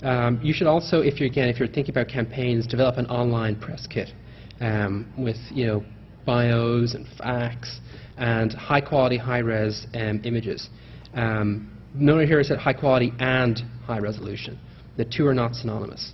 You should also, if you're thinking about campaigns, develop an online press kit with, bios and facts and high-quality, high-res images. No one here said high-quality and high-resolution. The two are not synonymous.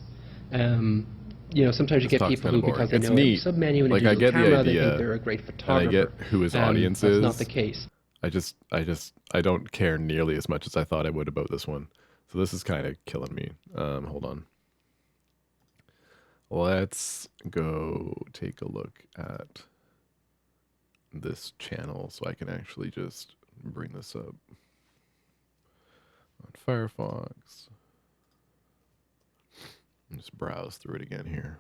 Sometimes you This get talk's people kinda who, because boring. they It's know neat. a submenu and Like, a I digital get the camera, they idea, think they're a great and I photographer. get who his audience is. That's not the case. I don't care nearly as much as I thought I would about this one. So this is kind of killing me. Hold on. Let's go take a look at this channel so I can actually just bring this up on Firefox. Just browse through it again here.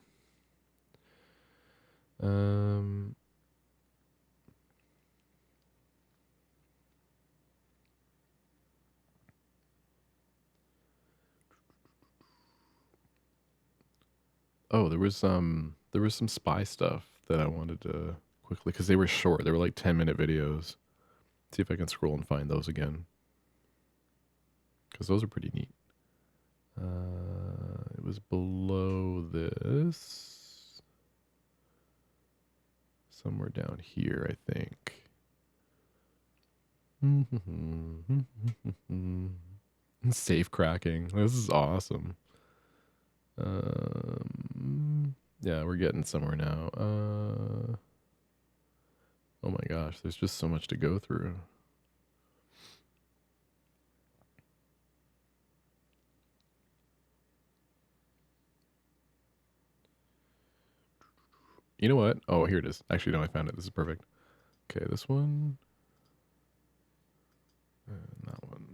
Oh, there was some spy stuff that I wanted to quickly, because they were short. They were like 10-minute videos. See if I can scroll and find those again, because those are pretty neat. It was below this, somewhere down here, I think. Safe cracking. This is awesome. Yeah, we're getting somewhere now. Oh my gosh, there's just so much to go through. You know what? Oh, here it is. Actually, no, I found it. This is perfect. Okay, this one. And that one.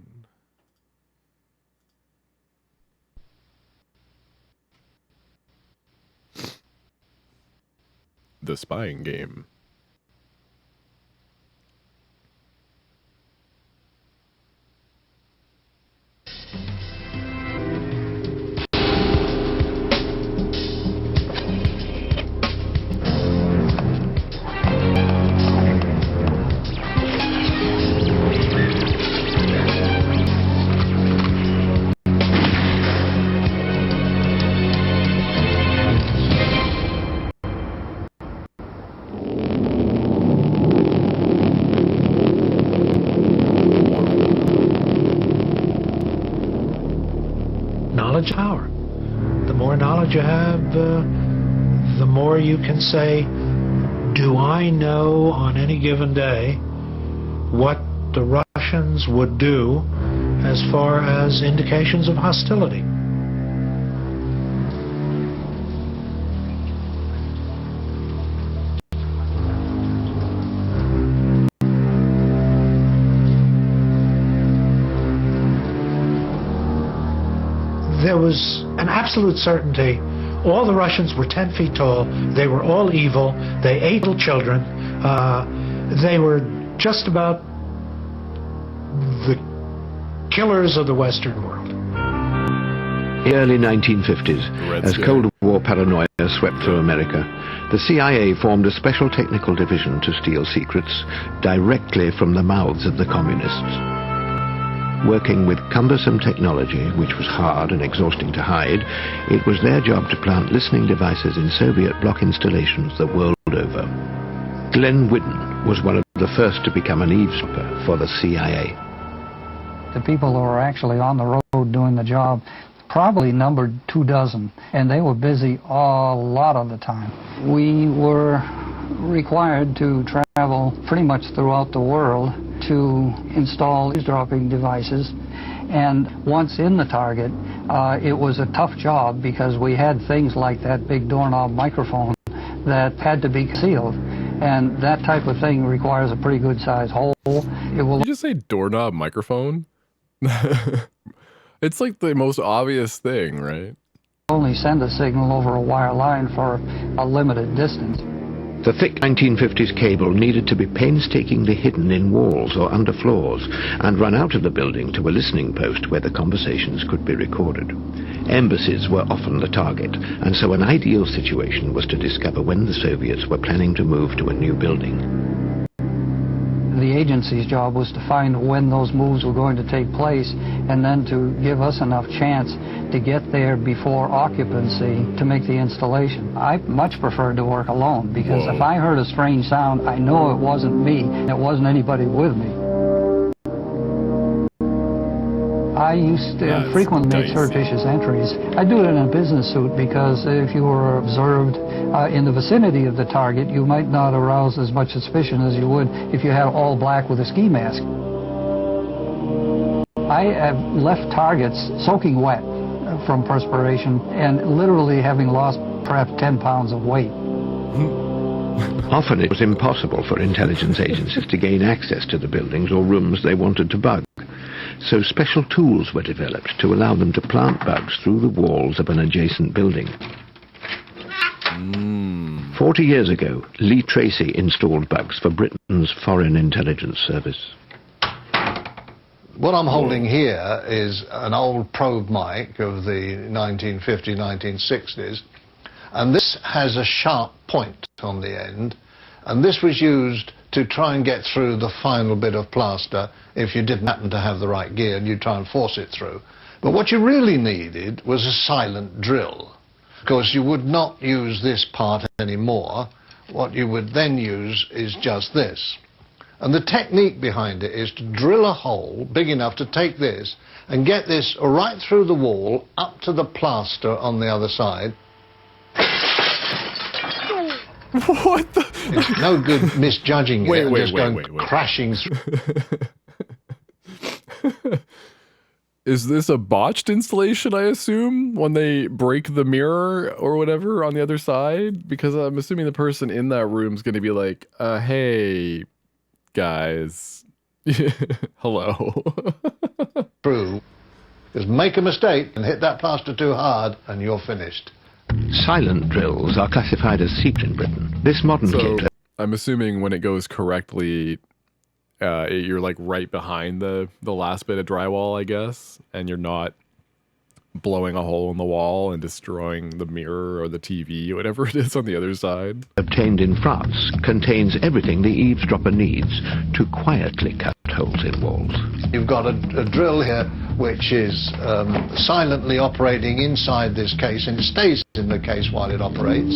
The Spying Game. Knowledge is power. The more knowledge you have, the more you can say, do I know on any given day what the Russians would do as far as indications of hostility? There was an absolute certainty. All the Russians were 10 feet tall. They were all evil. They ate little children. They were just about the killers of the Western world. The early 1950s, as Cold War paranoia swept through America, the CIA formed a special technical division to steal secrets directly from the mouths of the communists. Working with cumbersome technology, which was hard and exhausting to hide, it was their job to plant listening devices in Soviet bloc installations the world over. Glenn Whitten was one of the first to become an eavesdropper for the CIA. The people who were actually on the road doing the job probably numbered 24, and they were busy a lot of the time. We were required to travel pretty much throughout the world to install eavesdropping devices. And once in the target, it was a tough job because we had things like that big doorknob microphone that had to be concealed. And that type of thing requires a pretty good size hole. It will. Did you just say doorknob microphone? It's like the most obvious thing, right? Only send a signal over a wire line for a limited distance. The thick 1950s cable needed to be painstakingly hidden in walls or under floors and run out of the building to a listening post where the conversations could be recorded. Embassies were often the target, and so an ideal situation was to discover when the Soviets were planning to move to a new building. The agency's job was to find when those moves were going to take place and then to give us enough chance to get there before occupancy to make the installation. I much preferred to work alone because if I heard a strange sound, I know it wasn't me, it wasn't anybody with me. I used to frequently make surreptitious entries. I do it in a business suit because if you were observed in the vicinity of the target, you might not arouse as much suspicion as you would if you had all black with a ski mask. I have left targets soaking wet from perspiration and literally having lost perhaps 10 pounds of weight. Often it was impossible for intelligence agencies to gain access to the buildings or rooms they wanted to bug. So special tools were developed to allow them to plant bugs through the walls of an adjacent building. 40 years ago, Lee Tracy installed bugs for Britain's Foreign Intelligence Service. What I'm holding here is an old probe mic of the 1950s, 1960s, and this has a sharp point on the end, and this was used to try and get through the final bit of plaster if you didn't happen to have the right gear and you try and force it through. But what you really needed was a silent drill, because you would not use this part anymore. What you would then use is just this. And the technique behind it is to drill a hole big enough to take this and get this right through the wall up to the plaster on the other side. What the? It's no good misjudging it and just going crashing through. Is this a botched installation, I assume, when they break the mirror or whatever on the other side? Because I'm assuming the person in that room is going to be like, hey, guys, hello. True. Just make a mistake and hit that plaster too hard and you're finished. Silent drills are classified as secret in Britain. This modern kit... I'm assuming when it goes correctly, you're like right behind the last bit of drywall, I guess, and you're not blowing a hole in the wall and destroying the mirror or the TV, whatever it is on the other side. Obtained in France, contains everything the eavesdropper needs to quietly cut holes in walls. You've got a drill here which is silently operating inside this case, and it stays in the case while it operates.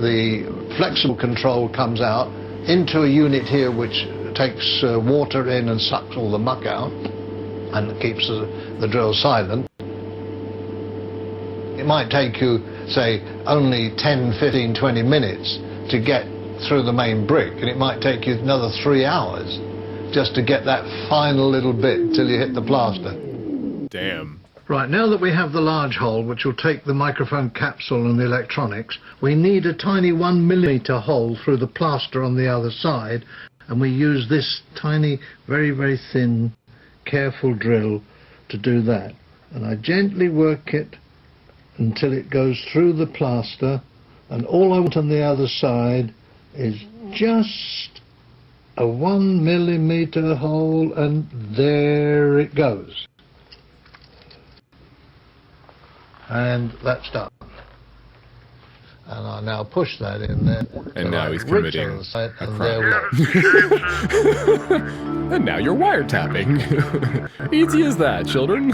The flexible control comes out into a unit here which takes water in and sucks all the muck out and keeps the drill silent. It might take you, say, only 10, 15, 20 minutes to get through the main brick, and it might take you another 3 hours just to get that final little bit till you hit the plaster. Damn. Right, now that we have the large hole, which will take the microphone capsule and the electronics, we need a tiny 1 millimeter hole through the plaster on the other side, and we use this tiny, very, very thin, careful drill to do that. And I gently work it until it goes through the plaster, and all I want on the other side is just a 1 millimeter hole, and there it goes. And that's done. And I now push that in there. And now he's committing a crime. And now you're wiretapping. Easy as that, children.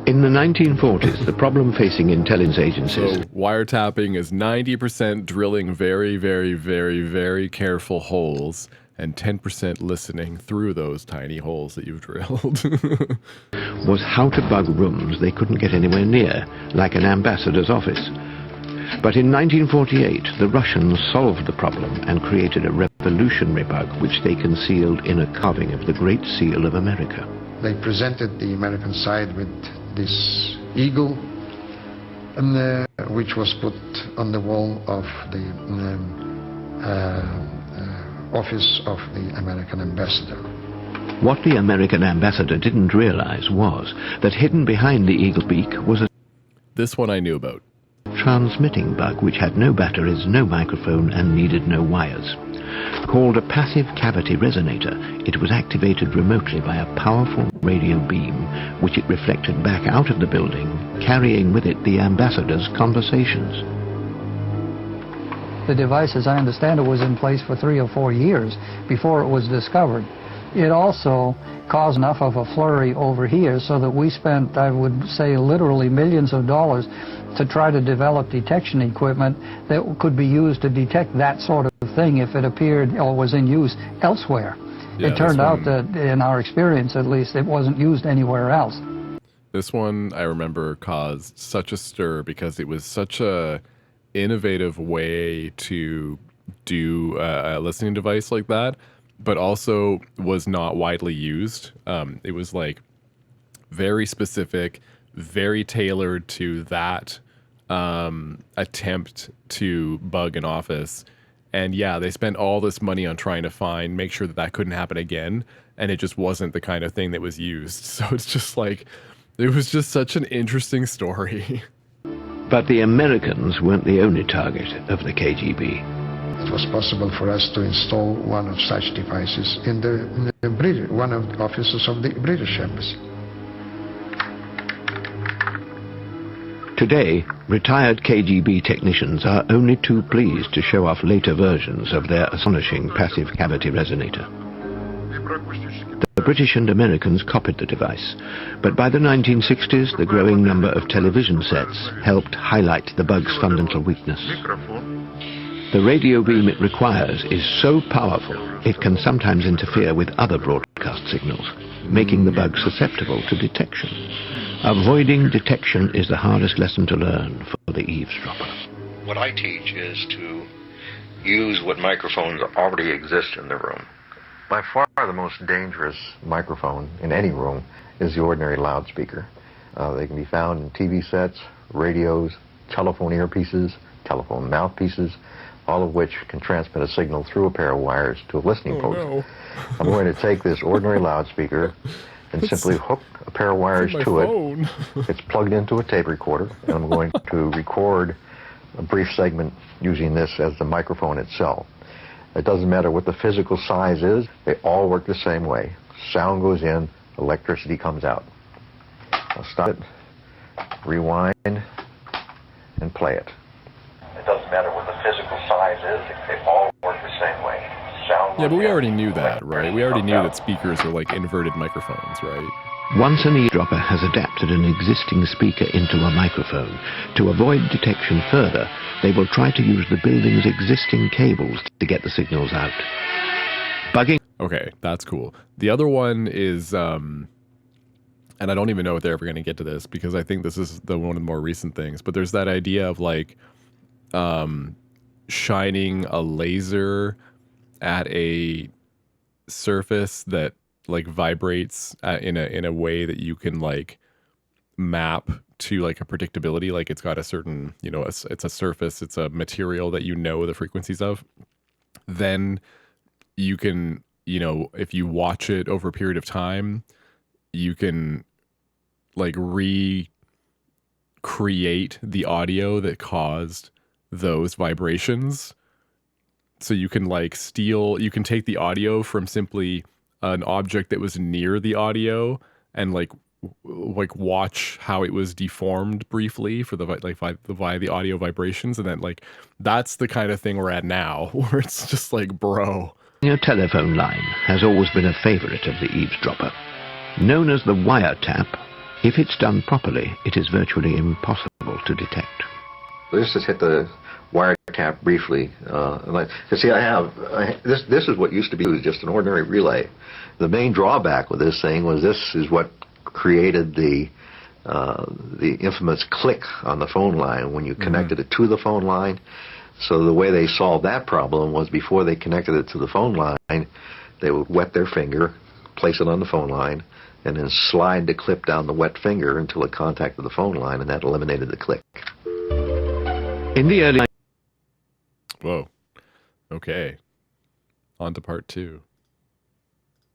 In the 1940s, the problem facing intelligence agencies... So wiretapping is 90% drilling very, very, very, very careful holes, and 10% listening through those tiny holes that you've drilled. Was how to bug rooms they couldn't get anywhere near, like an ambassador's office. But in 1948, the Russians solved the problem and created a revolutionary bug which they concealed in a carving of the Great Seal of America. They presented the American side with this eagle, which was put on the wall of the office of the American ambassador. What the American ambassador didn't realize was that hidden behind the eagle beak was a This one I knew about. Transmitting bug which had no batteries, no microphone, and needed no wires. Called a passive cavity resonator, it was activated remotely by a powerful radio beam which it reflected back out of the building, carrying with it the ambassador's conversations. The device, as I understand it, was in place for 3 or 4 years before it was discovered. It also caused enough of a flurry over here so that we spent, I would say, literally millions of dollars to try to develop detection equipment that could be used to detect that sort of thing if it appeared or was in use elsewhere. Yeah, it turned out that, in our experience at least, it wasn't used anywhere else. This one, I remember, caused such a stir because it was such a innovative way to do a listening device like that, but also was not widely used. It was like very specific, very tailored to that attempt to bug an office. And yeah, they spent all this money on trying to make sure that that couldn't happen again. And it just wasn't the kind of thing that was used. So it's just like, it was just such an interesting story. But the Americans weren't the only target of the KGB. It was possible for us to install one of such devices in one of the offices of the British Embassy. Today, retired KGB technicians are only too pleased to show off later versions of their astonishing passive cavity resonator. The British and Americans copied the device, but by the 1960s, the growing number of television sets helped highlight the bug's fundamental weakness. The radio beam it requires is so powerful, it can sometimes interfere with other broadcast signals, making the bug susceptible to detection. Avoiding detection is the hardest lesson to learn for the eavesdropper. What I teach is to use what microphones already exist in the room. By far the most dangerous microphone in any room is the ordinary loudspeaker. They can be found in TV sets, radios, telephone earpieces, telephone mouthpieces, all of which can transmit a signal through a pair of wires to a listening post. No. I'm going to take this ordinary loudspeaker and simply hook a pair of wires to it. It's plugged into a tape recorder, and I'm going to record a brief segment using this as the microphone itself. It doesn't matter what the physical size is, they all work the same way. Sound goes in, electricity comes out. I'll stop it, rewind, and play it. It doesn't matter what the physical size is, they all work the same way. Sound Yeah, but we already knew that, right? We already knew that speakers are like inverted microphones, right? Once an eavesdropper has adapted an existing speaker into a microphone, to avoid detection further, they will try to use the building's existing cables to get the signals out. Bugging. Okay, that's cool. The other one is, and I don't even know if they're ever going to get to this because I think this is one of the more recent things, but there's that idea of like shining a laser at a surface that like vibrates in a way that you can like map to like a predictability, like it's got a certain, you know, it's a surface, it's a material that you know the frequencies of. Then you can, you know, if you watch it over a period of time, you can like recreate the audio that caused those vibrations. So you can like you can take the audio from simply an object that was near the audio and like watch how it was deformed briefly for via the audio vibrations, and then like that's the kind of thing we're at now, where it's just like, bro. Your telephone line has always been a favorite of the eavesdropper. Known as the wiretap, if it's done properly, it is virtually impossible to detect. This has hit the wiretap briefly. See, this is what used to be just an ordinary relay. The main drawback with this thing was this is what created the infamous click on the phone line when you connected it to the phone line. So the way they solved that problem was before they connected it to the phone line, they would wet their finger, place it on the phone line, and then slide the clip down the wet finger until it contacted the phone line, and that eliminated the click. In the early... Whoa. Okay. On to part 2.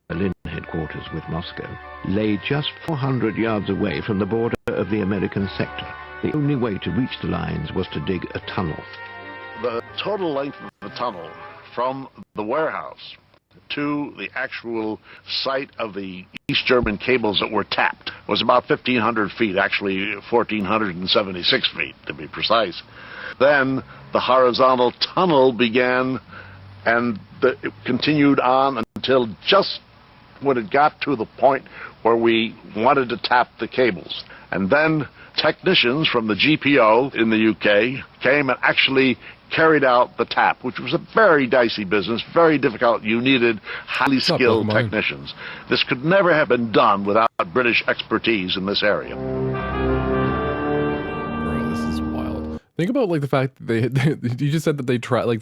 Berlin headquarters with Moscow lay just 400 yards away from the border of the American sector. The only way to reach the lines was to dig a tunnel. The total length of the tunnel from the warehouse to the actual site of the East German cables that were tapped was about 1,500 feet, actually 1,476 feet to be precise. Then the horizontal tunnel began, and it continued on until just when it got to the point where we wanted to tap the cables. And then technicians from the GPO in the UK came and actually carried out the tap, which was a very dicey business, very difficult. You needed highly skilled technicians. This could never have been done without British expertise in this area. Bro, this is wild. Think about like the fact that you just said that they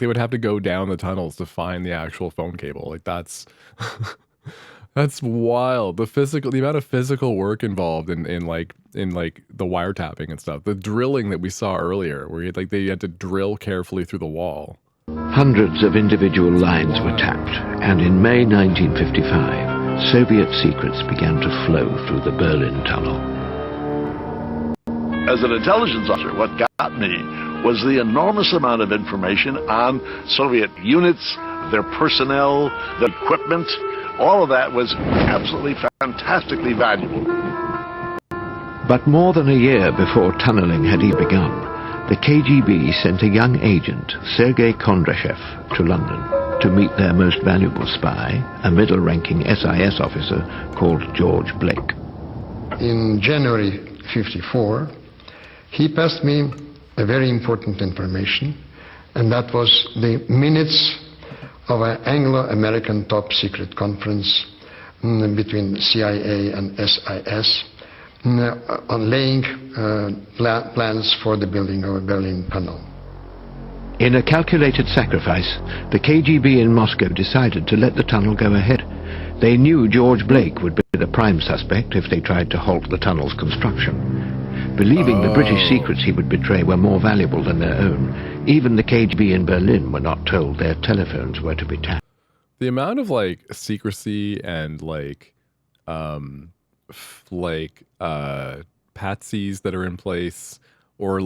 would have to go down the tunnels to find the actual phone cable. Like that's that's wild. The amount of physical work involved in the wiretapping and stuff. The drilling that we saw earlier, where they had to drill carefully through the wall. Hundreds of individual lines were tapped, and in May 1955, Soviet secrets began to flow through the Berlin Tunnel. As an intelligence officer, what got me was the enormous amount of information on Soviet units, their personnel, their equipment. All of that was absolutely fantastically valuable. But more than a year before tunneling had even begun, the KGB sent a young agent, Sergei Kondrashev, to London to meet their most valuable spy, a middle-ranking SIS officer called George Blake. In January '54, he passed me a very important information, and that was the minutes of an Anglo-American top-secret conference between CIA and SIS on laying plans for the building of a Berlin Tunnel. In a calculated sacrifice, the KGB in Moscow decided to let the tunnel go ahead. They knew George Blake would be the prime suspect if they tried to halt the tunnel's construction. Believing the British secrets he would betray were more valuable than their own, even the KGB in Berlin were not told their telephones were to be tapped. The amount of secrecy and patsies that are in place, or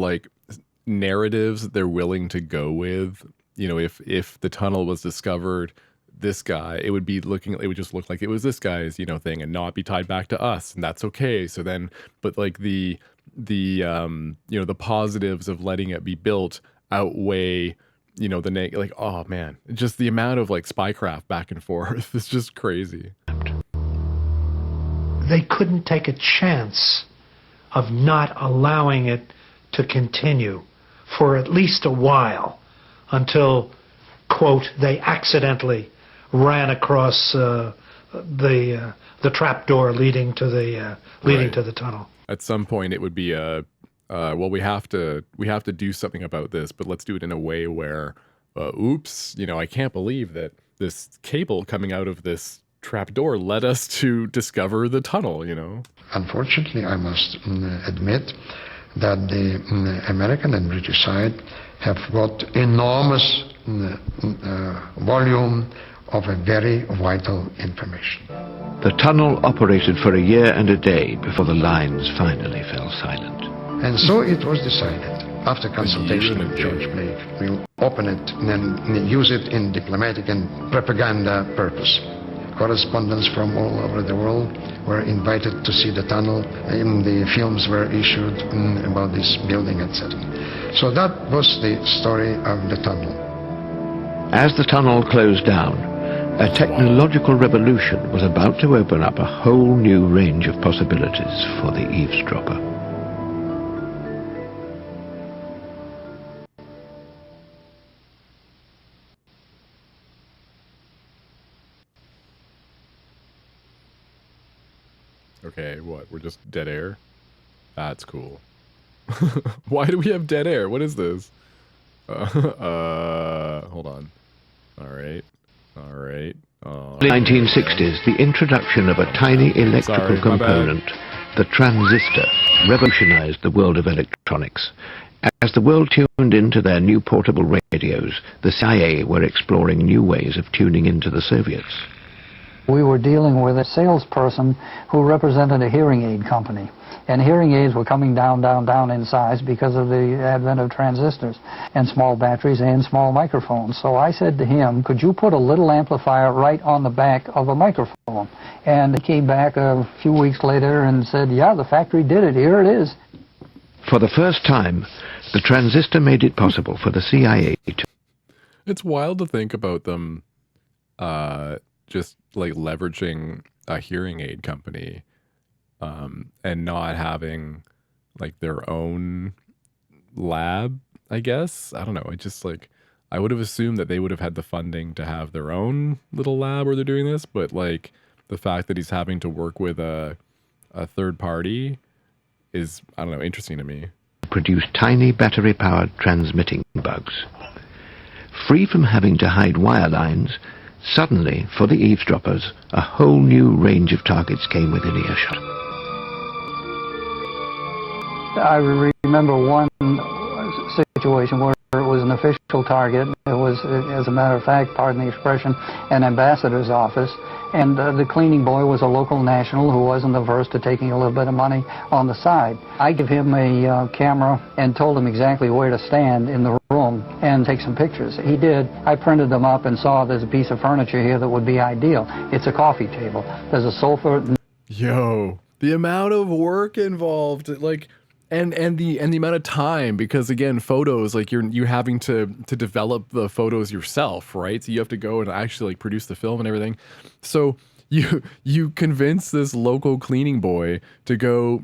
narratives they're willing to go with. You know, if the tunnel was discovered, this guy, it would just look like it was this guy's, thing, and not be tied back to us, and that's okay. So then, but the positives of letting it be built outweigh, oh man, just the amount of spycraft back and forth is just crazy. They couldn't take a chance of not allowing it to continue for at least a while until, quote, they accidentally ran across the trapdoor leading to the tunnel. At some point, it would be well, we have to do something about this, but let's do it in a way where, oops, I can't believe that this cable coming out of this trapdoor led us to discover the tunnel. Unfortunately, I must admit that the American and British side have got enormous volume of a very vital information. The tunnel operated for a year and a day before the lines finally fell silent. And so it was decided, after consultation with George Blake, we'll open it and use it in diplomatic and propaganda purpose. Correspondents from all over the world were invited to see the tunnel, and the films were issued about this building, etc. So that was the story of the tunnel. As the tunnel closed down, a technological revolution was about to open up a whole new range of possibilities for the eavesdropper. Okay, what? We're just dead air? That's cool. Why do we have dead air? What is this? Hold on. All right. 1960s, the introduction of a tiny electrical component, the transistor, revolutionized the world of electronics. As the world tuned into their new portable radios, the CIA were exploring new ways of tuning into the Soviets. We were dealing with a salesperson who represented a hearing aid company. And hearing aids were coming down in size because of the advent of transistors and small batteries and small microphones. So I said to him, could you put a little amplifier right on the back of a microphone? And he came back a few weeks later and said, yeah, the factory did it. Here it is. For the first time, the transistor made it possible for the CIA to... It's wild to think about them just like leveraging a hearing aid company and not having like their own lab, I guess. I don't know. It just like, I would have assumed that they would have had the funding to have their own little lab where they're doing this, but like the fact that he's having to work with a third party is, I don't know, interesting to me. Produce tiny battery-powered transmitting bugs. Free from having to hide wire lines, suddenly, for the eavesdroppers, a whole new range of targets came within earshot. I remember one situation where it was an official target. It was, as a matter of fact, pardon the expression, an ambassador's office. And the cleaning boy was a local national who wasn't averse to taking a little bit of money on the side. I gave him a camera and told him exactly where to stand in the room and take some pictures. He did. I printed them up and saw there's a piece of furniture here that would be ideal. It's a coffee table. There's a sofa. Yo, the amount of work involved, like, and the amount of time, because again, photos, like you're having to develop the photos yourself, right? So you have to go and actually like produce the film and everything. So you convince this local cleaning boy to go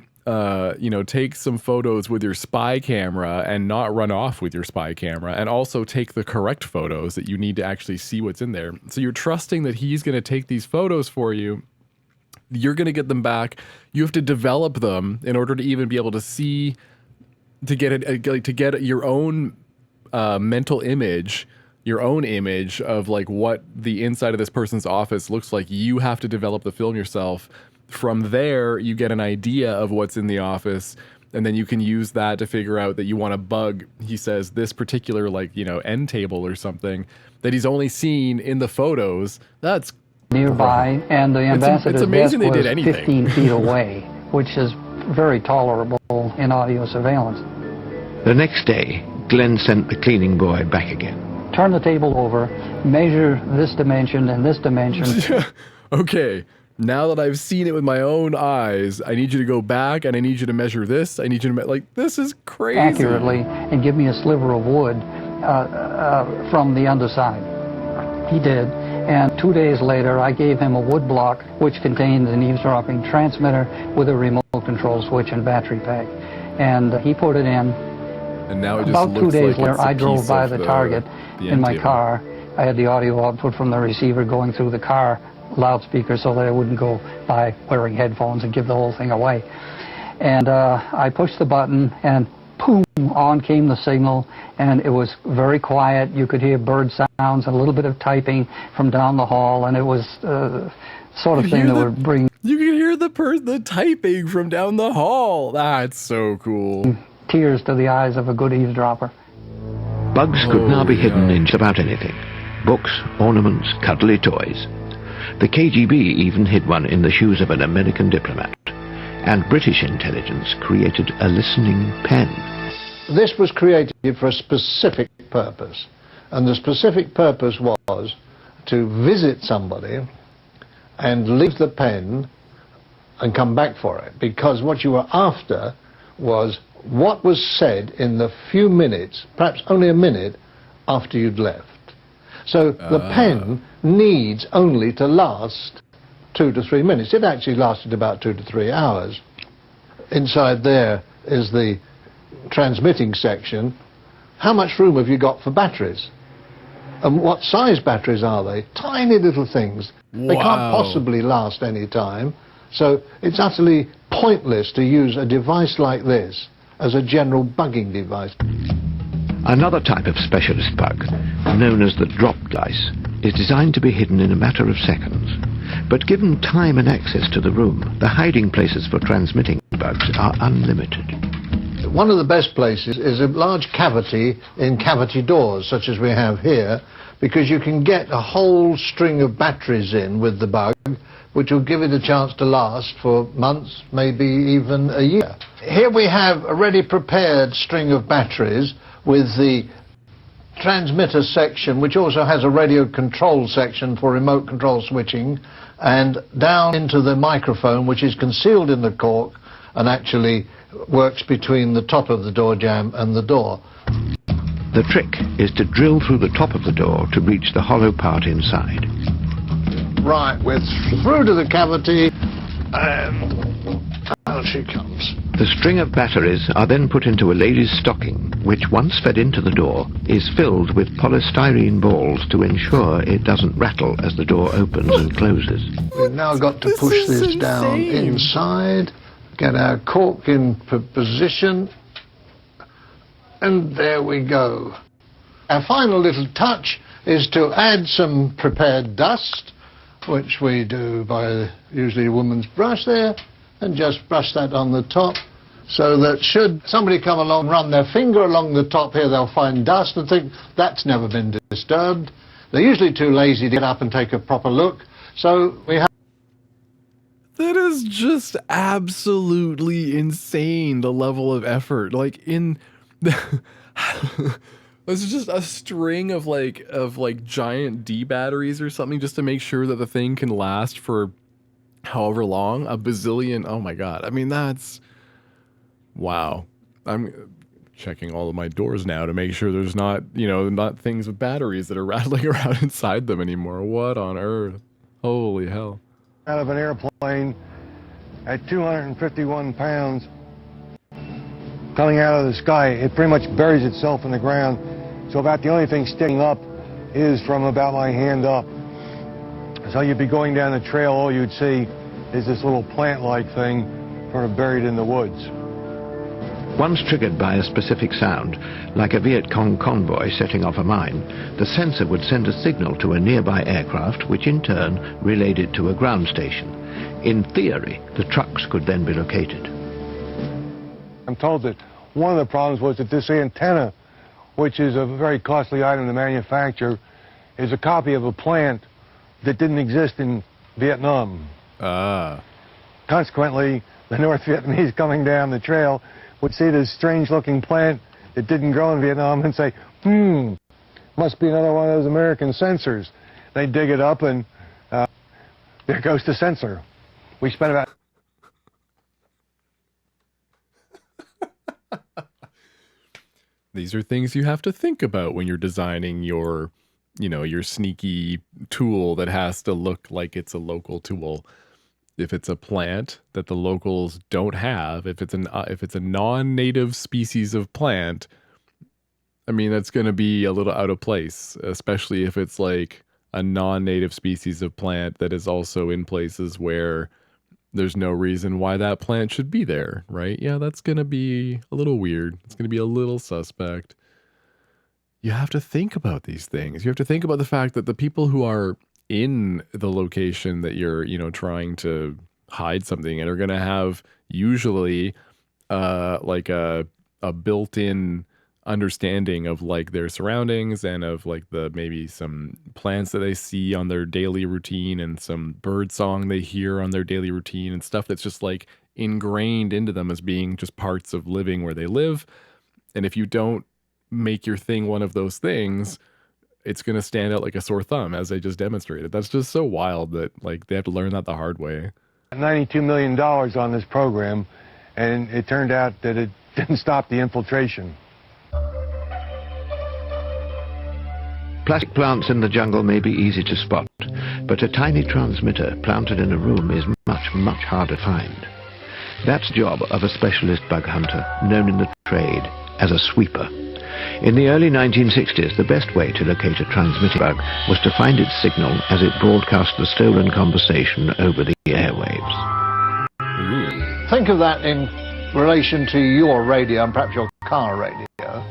take some photos with your spy camera and not run off with your spy camera, and also take the correct photos that you need to actually see what's in there. So you're trusting that he's going to take these photos for you. You're going to get them back. You have to develop them in order to even be able to see, to get your own mental image, your own image of like what the inside of this person's office looks like. You have to develop the film yourself. From there, you get an idea of what's in the office, and then you can use that to figure out that you want to bug, he says, this particular end table or something that he's only seen in the photos. That's nearby, and the ambassador's desk was 15 feet away, which is very tolerable in audio surveillance. The next day, Glenn sent the cleaning boy back again. Turn the table over, measure this dimension and this dimension. Okay, now that I've seen it with my own eyes, I need you to go back and I need you to measure this. I need you to, this is crazy. Accurately, and give me a sliver of wood from the underside. He did. And 2 days later, I gave him a wood block which contains an eavesdropping transmitter with a remote control switch and battery pack. And he put it in. And now it just about 2 days like later, I drove by the target in my car. I had the audio output from the receiver going through the car loudspeaker so that I wouldn't go by wearing headphones and give the whole thing away. And I pushed the button, and boom, on came the signal, and it was very quiet. You could hear bird sounds and a little bit of typing from down the hall, and it was sort of thing that would bring... You can hear the typing from down the hall. That's so cool. Tears to the eyes of a good eavesdropper. Bugs could now be hidden in just about anything. Books, ornaments, cuddly toys. The KGB even hid one in the shoes of an American diplomat. And British intelligence created a listening pen. This was created for a specific purpose, and the specific purpose was to visit somebody and leave the pen and come back for it, because what you were after was what was said in the few minutes, perhaps only a minute, after you'd left. So the pen needs only to last 2 to 3 minutes. It actually lasted about 2 to 3 hours. Inside there is the transmitting section. How much room have you got for batteries? And what size batteries are they? Tiny little things. They can't possibly last any time. So it's utterly pointless to use a device like this as a general bugging device. Another type of specialist bug, known as the drop dice, is designed to be hidden in a matter of seconds. But given time and access to the room, the hiding places for transmitting bugs are unlimited. One of the best places is a large cavity in cavity doors, such as we have here, because you can get a whole string of batteries in with the bug, which will give it a chance to last for months, maybe even a year. Here we have a ready prepared string of batteries with the transmitter section, which also has a radio control section for remote control switching, and down into the microphone, which is concealed in the cork and actually works between the top of the door jamb and the door. The trick is to drill through the top of the door to reach the hollow part inside. Right, we're through to the cavity, and out she comes. The string of batteries are then put into a lady's stocking, which once fed into the door is filled with polystyrene balls to ensure it doesn't rattle as the door opens and closes. We've now got to push this down inside, get our cork in position, and there we go. Our final little touch is to add some prepared dust, which we do by usually a woman's brush there, and just brush that on the top, so that should somebody come along, run their finger along the top here, they'll find dust and think that's never been disturbed. They're usually too lazy to get up and take a proper look, so we have... That is just absolutely insane, the level of effort. Like, in... This is just a string of like giant D batteries or something just to make sure that the thing can last for however long, a bazillion. Oh my god. I mean, that's wow. I'm checking all of my doors now to make sure there's not, you know, not things with batteries that are rattling around inside them anymore. What on earth? Holy hell. Out of an airplane at 251 pounds coming out of the sky, it pretty much buries itself in the ground. So about the only thing sticking up is from about my hand up. So you'd be going down the trail, all you'd see is this little plant-like thing sort of buried in the woods. Once triggered by a specific sound, like a Viet Cong convoy setting off a mine, the sensor would send a signal to a nearby aircraft, which in turn relayed it to a ground station. In theory, the trucks could then be located. I'm told that one of the problems was that this antenna, which is a very costly item to manufacture, is a copy of a plant that didn't exist in Vietnam. Consequently, the North Vietnamese coming down the trail would see this strange-looking plant that didn't grow in Vietnam and say, must be another one of those American sensors. They dig it up and there goes the sensor. We spent about... These are things you have to think about when you're designing your, you know, your sneaky tool that has to look like it's a local tool. If it's a plant that the locals don't have, if it's a non-native species of plant, I mean, that's going to be a little out of place, especially if it's like a non-native species of plant that is also in places where there's no reason why that plant should be there, right? Yeah, that's going to be a little weird. It's going to be a little suspect. You have to think about these things. You have to think about the fact that the people who are in the location that you're, you know, trying to hide something in are going to have usually like a built-in understanding of like their surroundings and of like the maybe some plants that they see on their daily routine and some bird song they hear on their daily routine and stuff that's just like ingrained into them as being just parts of living where they live. And if you don't make your thing one of those things, it's going to stand out like a sore thumb, as I just demonstrated. That's just so wild that like they have to learn that the hard way. $92 million on this program, and it turned out that it didn't stop the infiltration. Plastic plants in the jungle may be easy to spot, but a tiny transmitter planted in a room is much, much harder to find. That's the job of a specialist bug hunter, known in the trade as a sweeper. In the early 1960s, the best way to locate a transmitting bug was to find its signal as it broadcast the stolen conversation over the airwaves. think of that in relation to your radio and perhaps your car radio,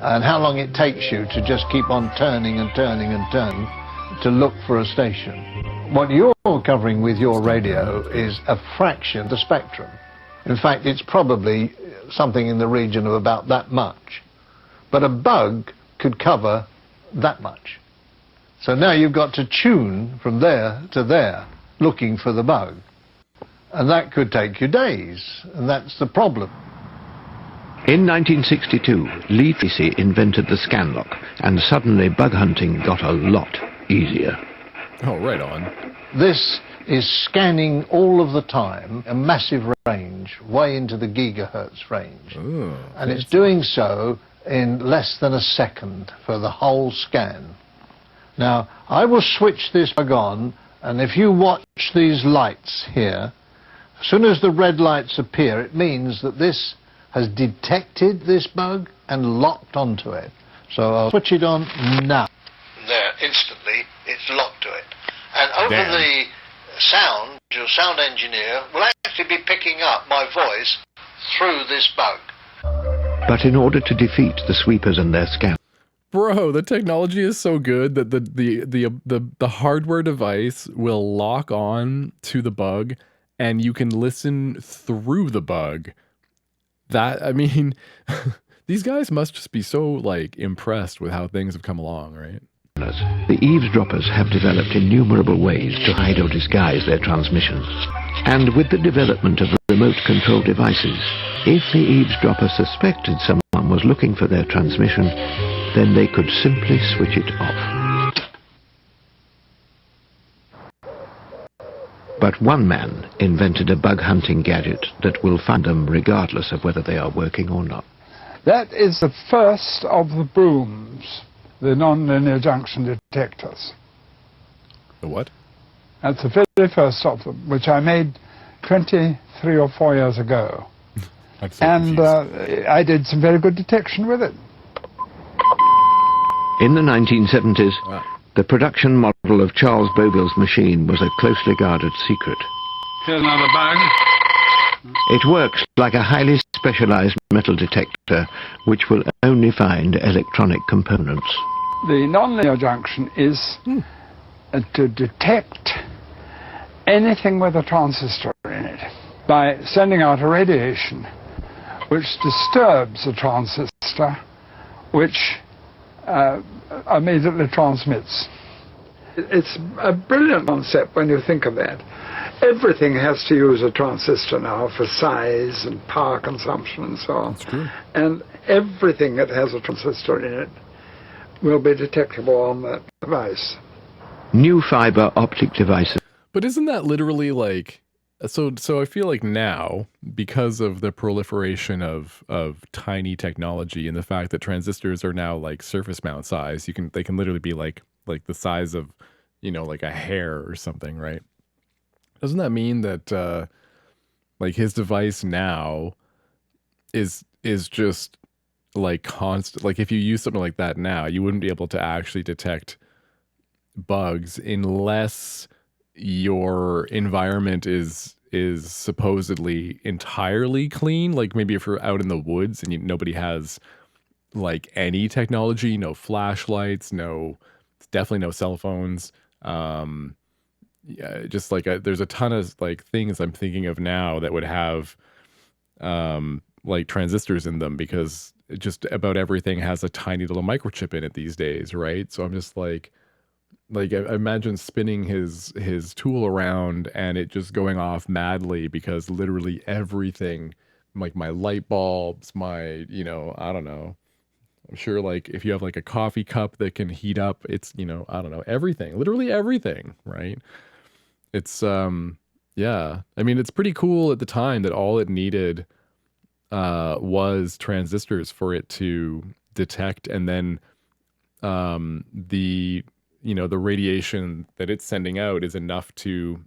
and how long it takes you to just keep on turning and turning and turning to look for a station. What you're covering with your radio is a fraction of the spectrum. In fact, it's probably something in the region of about that much. But a bug could cover that much. So now you've got to tune from there to there, looking for the bug. And that could take you days, and that's the problem. In 1962, Lee Tracy invented the Scanlock, and suddenly bug hunting got a lot easier. Oh, right on. This is scanning all of the time, a massive range, way into the gigahertz range. Ooh, and it's doing so in less than a second for the whole scan. Now, I will switch this bug on, and if you watch these lights here, as soon as the red lights appear, it means that this has detected this bug and locked onto it. So I'll switch it on now. There, instantly, it's locked to it. And over the sound, your sound engineer will actually be picking up my voice through this bug. But in order to defeat the sweepers and their scam... Bro, the technology is so good that the hardware device will lock on to the bug and you can listen through the bug. That, I mean, these guys must just be so, like, impressed with how things have come along, right? The eavesdroppers have developed innumerable ways to hide or disguise their transmissions. And with the development of remote control devices, if the eavesdropper suspected someone was looking for their transmission, then they could simply switch it off. But one man invented a bug hunting gadget that will find them regardless of whether they are working or not. That is the first of the brooms, the non-linear junction detectors. The what? That's the very first of them, which I made 23 or 4 years ago. And I did some very good detection with it. In the 1970s, the production model of Charles Boville's machine was a closely guarded secret. Here's another bug. It works like a highly specialized metal detector, which will only find electronic components. The nonlinear junction is to detect anything with a transistor in it by sending out a radiation which disturbs the transistor, which immediately transmits. It's a brilliant concept when you think of that. Everything has to use a transistor now for size and power consumption and so on. That's true. And everything that has a transistor in it will be detectable on that device. New fiber optic devices. But isn't that literally like, so I feel like now, because of the proliferation of tiny technology and the fact that transistors are now like surface mount size, they can literally be like the size of, you know, like a hair or something, right? Doesn't that mean that like his device now is just like constant? Like if you use something like that now, you wouldn't be able to actually detect bugs unless your environment is supposedly entirely clean. Like maybe if you're out in the woods and nobody has like any technology, no flashlights, definitely no cell phones. Yeah, just like there's a ton of like things I'm thinking of now that would have like transistors in them, because just about everything has a tiny little microchip in it these days, right? So I'm just like I imagine spinning his tool around and it just going off madly, because literally everything, like my light bulbs, my, you know, I don't know. I'm sure like if you have like a coffee cup that can heat up, it's, you know, I don't know, everything, literally everything, right? It's, yeah, I mean, it's pretty cool at the time that all it needed was transistors for it to detect, and then the radiation that it's sending out is enough to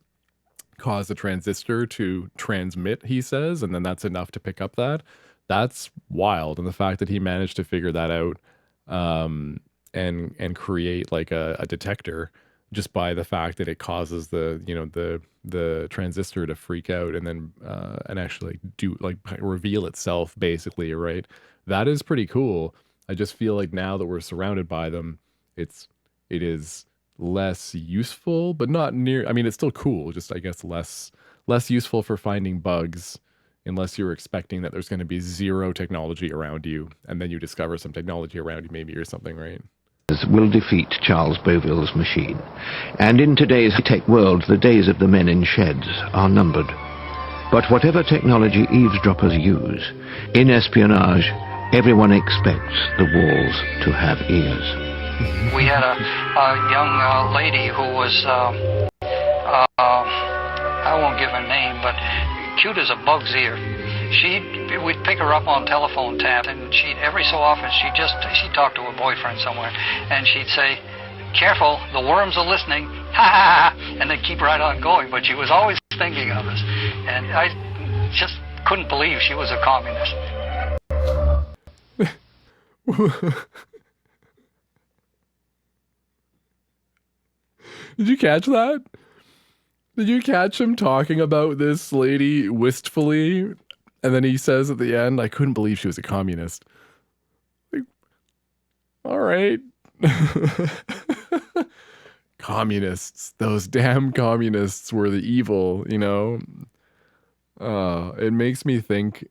cause the transistor to transmit, he says, and then that's enough to pick up that. That's wild. And the fact that he managed to figure that out and create like a detector just by the fact that it causes the transistor to freak out and then and actually reveal itself basically, right? That is pretty cool. I just feel like now that we're surrounded by them, it is less useful, but not near. I mean, it's still cool, just I guess less useful for finding bugs, unless you're expecting that there's going to be zero technology around you, and then you discover some technology around you maybe or something, right? Will defeat Charles Beauville's machine. And in today's high-tech world, the days of the men in sheds are numbered. But whatever technology eavesdroppers use, in espionage, everyone expects the walls to have ears. We had a young lady who was, I won't give her name, but cute as a bug's ear. We'd pick her up on telephone tap, and every so often she'd talk to her boyfriend somewhere, and she'd say, "Careful, the worms are listening," ha ha, and then keep right on going. But she was always thinking of us, and I just couldn't believe she was a communist. Did you catch that? Did you catch him talking about this lady wistfully? And then he says at the end, "I couldn't believe she was a communist." Like, all right. Communists. Those damn communists were the evil, you know? It makes me think,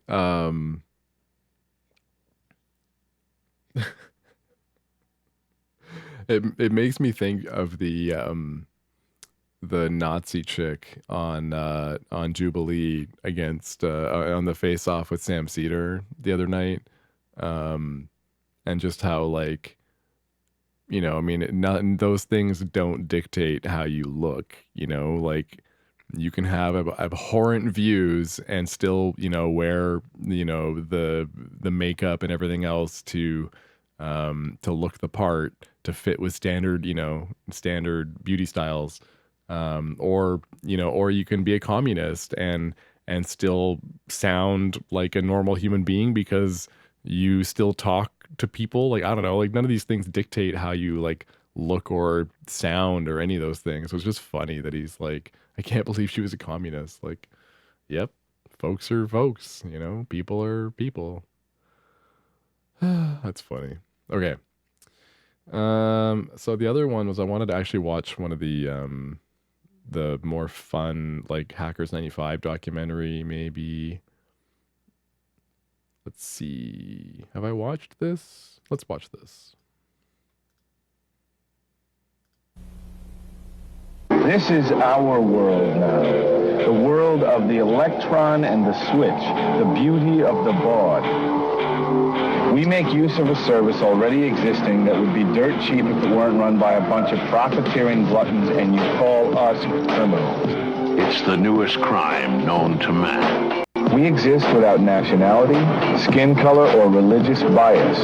it makes me think of the Nazi chick on Jubilee against on the Face Off with Sam Cedar the other night, and just how, like, you know, I mean, those things don't dictate how you look, you know, like you can have abhorrent views and still, you know, wear, you know, the makeup and everything else to look the part, to fit with standard, you know, standard beauty styles. Or, you know, or you can be a communist and still sound like a normal human being because you still talk to people. Like, I don't know, like none of these things dictate how you like look or sound or any of those things. So it's just funny that he's like, "I can't believe she was a communist." Like, yep, folks are folks, you know, people are people. That's funny. Okay. So the other one was I wanted to actually watch one of the more fun, like, Hackers 95 documentary, maybe. Let's see. Have I watched this? Let's watch this. This is our world now. The world of the electron and the switch. The beauty of the baud. We make use of a service already existing that would be dirt cheap if it weren't run by a bunch of profiteering gluttons, and you call us criminals. It's the newest crime known to man. We exist without nationality, skin color, or religious bias.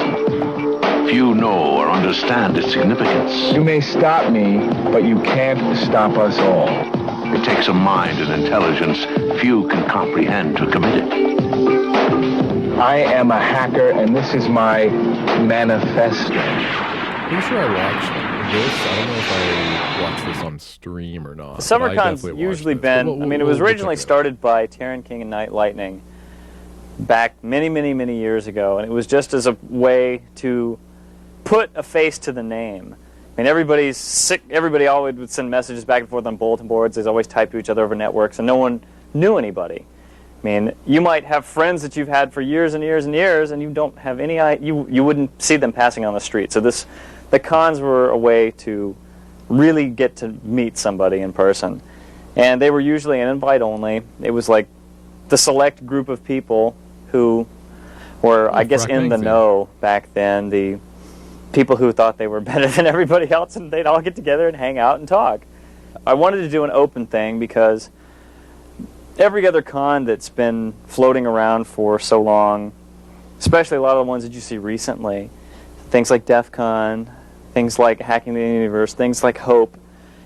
Few know or understand its significance. You may stop me, but you can't stop us all. It takes a mind and intelligence few can comprehend to commit it. I am a hacker, and this is my manifesto. I'm sure I watched this. I don't know if I watched this on stream or not. SummerCon's usually been, I mean, it was originally started by Taran King and Night Lightning back many, many, many years ago, and it was just as a way to put a face to the name. I mean, everybody's sick. Everybody always would send messages back and forth on bulletin boards. They'd always type to each other over networks, and no one knew anybody. I mean, you might have friends that you've had for years and years and years, and you don't have any. You wouldn't see them passing on the street. So the cons were a way to really get to meet somebody in person, and they were usually an invite only. It was like the select group of people who were, I guess, in the know back then. The people who thought they were better than everybody else, and they'd all get together and hang out and talk. I wanted to do an open thing because every other con that's been floating around for so long, especially a lot of the ones that you see recently, things like DEF CON, things like Hacking the Universe, things like Hope,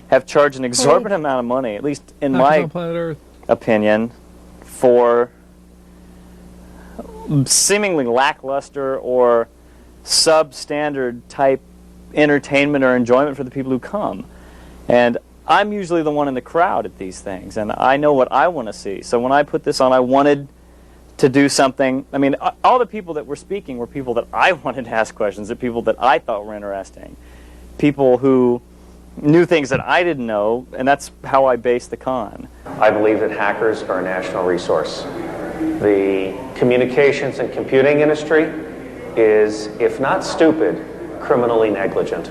have charged an exorbitant amount of money, at least in my opinion, for seemingly lackluster or substandard type entertainment or enjoyment for the people who come. And I'm usually the one in the crowd at these things, and I know what I want to see. So when I put this on, I wanted to do something. I mean, all the people that were speaking were people that I wanted to ask questions, the people that I thought were interesting, people who knew things that I didn't know, and that's how I based the con. I believe that hackers are a national resource. The communications and computing industry is, if not stupid, criminally negligent.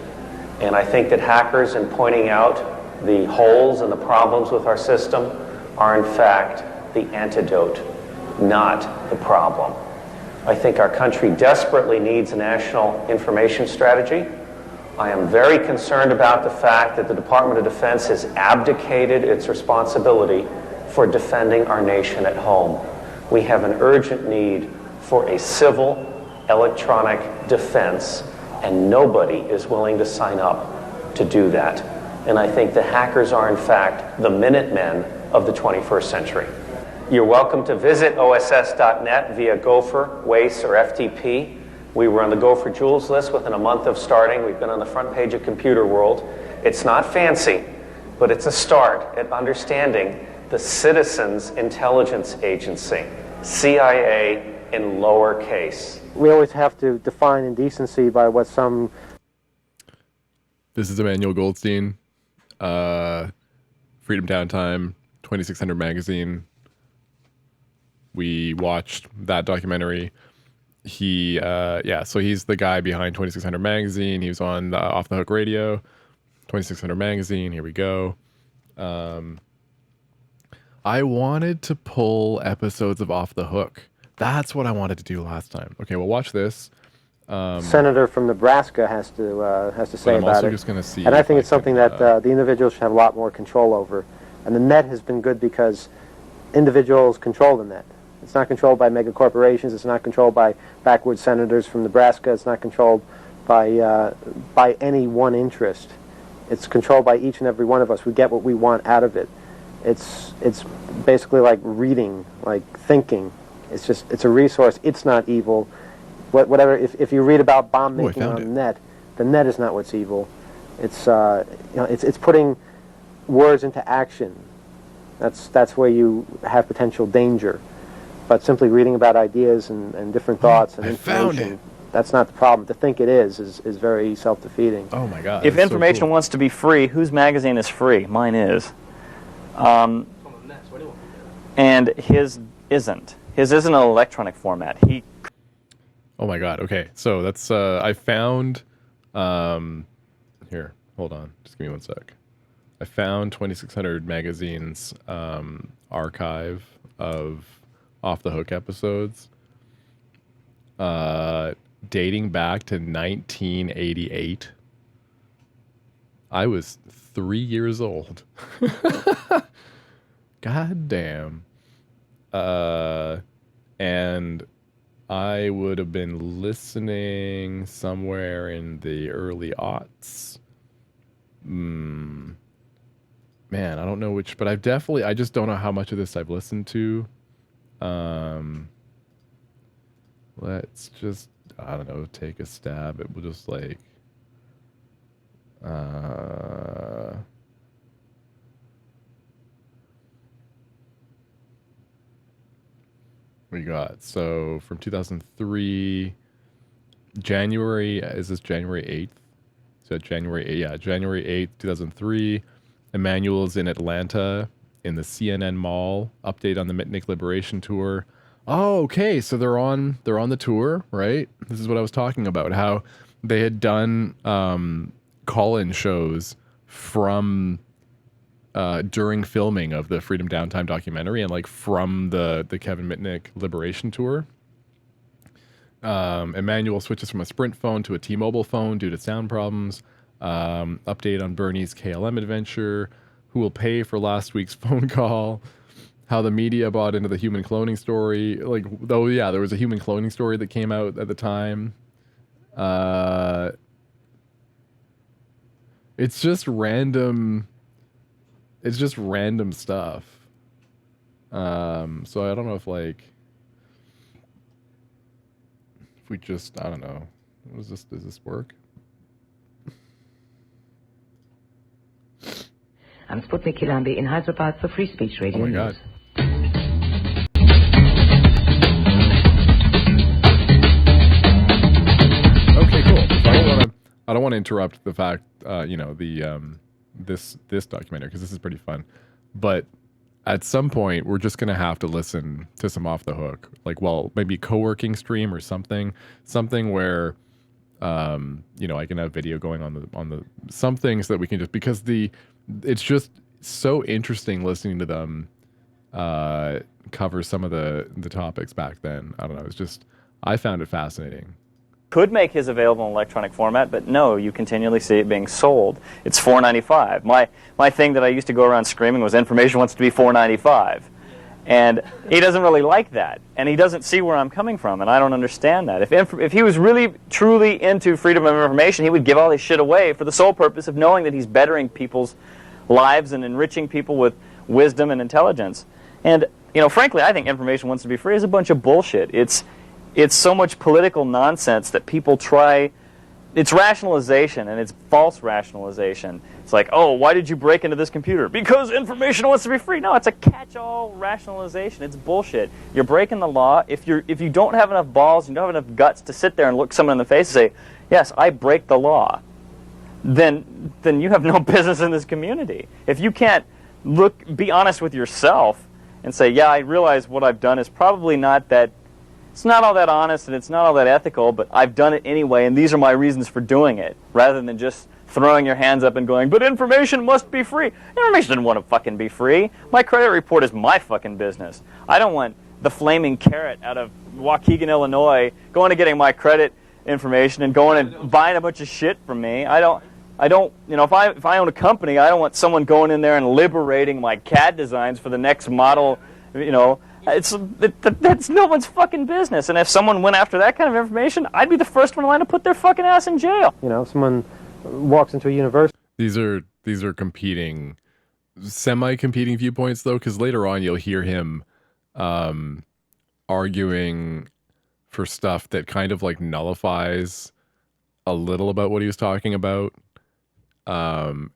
And I think that hackers, in pointing out the holes and the problems with our system, are in fact the antidote, not the problem. I think our country desperately needs a national information strategy. I am very concerned about the fact that the Department of Defense has abdicated its responsibility for defending our nation at home. We have an urgent need for a civil electronic defense, and nobody is willing to sign up to do that. And I think the hackers are, in fact, the Minutemen of the 21st century. You're welcome to visit OSS.net via Gopher, Waze, or FTP. We were on the Gopher Jewels list within a month of starting. We've been on the front page of Computer World. It's not fancy, but it's a start at understanding the Citizens Intelligence Agency, CIA in lowercase. We always have to define indecency by what some... This is Emmanuel Goldstein, Freedom Downtime, 2600 Magazine. We watched that documentary. So he's the guy behind 2600 Magazine. He was on the Off the Hook Radio, 2600 Magazine. Here we go. I wanted to pull episodes of Off the Hook. That's what I wanted to do last time. Okay, well, watch this. Senator from Nebraska has to say I'm about also it. just gonna see and I if think I it's something can, that the individuals should have a lot more control over. And the net has been good because individuals control the net. It's not controlled by mega corporations. It's not controlled by backwoods senators from Nebraska. It's not controlled by any one interest. It's controlled by each and every one of us. We get what we want out of it. It's basically like reading, like thinking. It's a resource. It's not evil. Whatever. If you read about bomb making on the net is not what's evil. It's it's putting words into action. That's where you have potential danger. But simply reading about ideas and different thoughts and information, that's not the problem. To think it is very self-defeating. Oh my God. If information wants to be free, whose magazine is free? Mine is. And his isn't. His isn't an electronic format. Oh my God. Okay, so that's I found. Here, hold on. Just give me one sec. I found 2600 Magazine's archive of Off the Hook episodes, dating back to 1988. I was 3 years old. God damn. And I would have been listening somewhere in the early aughts. Man, I don't know which, but I just don't know how much of this I've listened to. Let's just, I don't know, take a stab. It will just like, we got, so from 2003, January, is this January 8th? So January 8th, yeah, January 8th, 2003. Emmanuel's in Atlanta in the CNN Mall. Update on the Mitnick Liberation Tour. Oh, okay, so they're on the tour, right? This is what I was talking about, how they had done call-in shows from during filming of the Freedom Downtime documentary and like from the Kevin Mitnick Liberation Tour. Emmanuel switches from a Sprint phone to a T-Mobile phone due to sound problems. Update on Bernie's KLM adventure. Who will pay for last week's phone call? How the media bought into the human cloning story. Like, though, yeah, there was a human cloning story that came out at the time. It's just random. It's just random stuff. So I don't know if like, if we just, I don't know. What is this? Does this work? I'm Sputnik Kilambi in Hyderabad for Free Speech Radio Oh my News. God. Okay, cool. So I don't want to interrupt the fact, this documentary, because this is pretty fun. But at some point, we're just gonna have to listen to some Off the Hook, like, maybe co-working stream or something where, I can have video going on the some things that we can just, because it's just so interesting listening to them cover some of the topics back then. I don't know. I found it fascinating. Could make his available in electronic format, but no, you continually see it being sold. It's $4.95. My thing that I used to go around screaming was information wants to be $4.95. And he doesn't really like that. And he doesn't see where I'm coming from, and I don't understand that. If he was really, truly into freedom of information, he would give all his shit away for the sole purpose of knowing that he's bettering people's lives and enriching people with wisdom and intelligence. And, frankly, I think information wants to be free is a bunch of bullshit. It's so much political nonsense that people try. It's rationalization, and it's false rationalization. It's like, oh, why did you break into this computer? Because information wants to be free. No, it's a catch-all rationalization. It's bullshit. You're breaking the law. If you don't have enough balls, you don't have enough guts to sit there and look someone in the face and say, yes, I break the law, then you have no business in this community. If you can't be honest with yourself and say, yeah, I realize what I've done is probably not that. It's not all that honest and it's not all that ethical, but I've done it anyway, and these are my reasons for doing it, rather than just throwing your hands up and going, but information must be free. Information doesn't want to fucking be free. My credit report is my fucking business. I don't want the flaming carrot out of Waukegan, Illinois, going and getting my credit information and going and buying a bunch of shit from me. I don't, if I own a company, I don't want someone going in there and liberating my CAD designs for the next model, That's no one's fucking business. And if someone went after that kind of information, I'd be the first one in line to put their fucking ass in jail. Someone walks into a university. These are competing, semi-competing viewpoints, though, because later on you'll hear him arguing for stuff that kind of like nullifies a little about what he was talking about.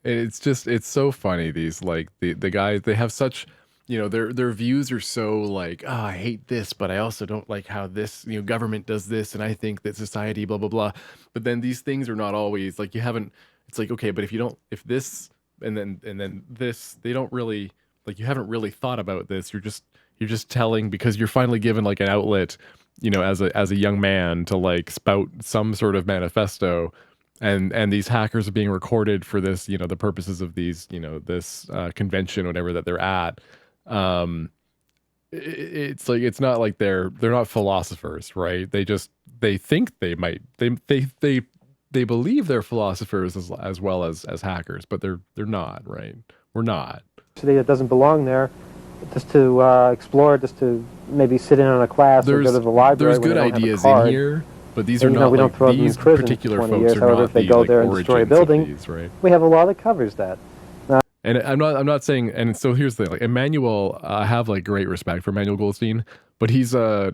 It's so funny. These, like, the guys, they have such, their views are so like, oh, I hate this, but I also don't like how this, government does this, and I think that society, blah, blah, blah. But then these things are not always like, it's like, okay, but if this, and then this, they don't really, like, you haven't really thought about this. You're just telling, because you're finally given like an outlet, as a young man to like spout some sort of manifesto. And these hackers are being recorded for this, the purposes of these, this convention, whatever that they're at. It's like, it's not like they're not philosophers, right? They think they might, they believe they're philosophers as well as hackers, but they're not, right? We're not. That doesn't belong there, just to explore, just to maybe sit in on a class or go to the library. There's good ideas in here, but these are not, we don't like, throw them these in prison particular for 20 folks years. are However, not if they the, go like, there and destroy a origins of building, these, right? we have a law that covers that. And I'm not saying, and so here's the thing, like, Emmanuel, I have like great respect for Emmanuel Goldstein, but he's a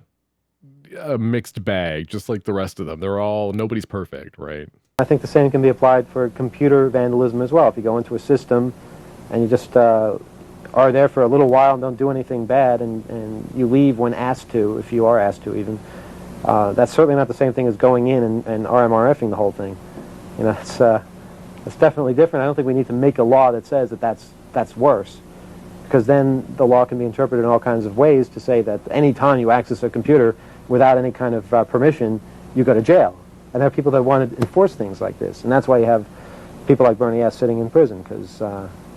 mixed bag, just like the rest of them. Nobody's perfect, right? I think the same can be applied for computer vandalism as well. If you go into a system and you just are there for a little while and don't do anything bad, and you leave when asked to, if you are asked to even, that's certainly not the same thing as going in and RMRFing the whole thing. It's definitely different. I don't think we need to make a law that says that that's worse, because then the law can be interpreted in all kinds of ways to say that any time you access a computer without any kind of permission, you go to jail. And there are people that want to enforce things like this, and that's why you have people like Bernie S. sitting in prison, because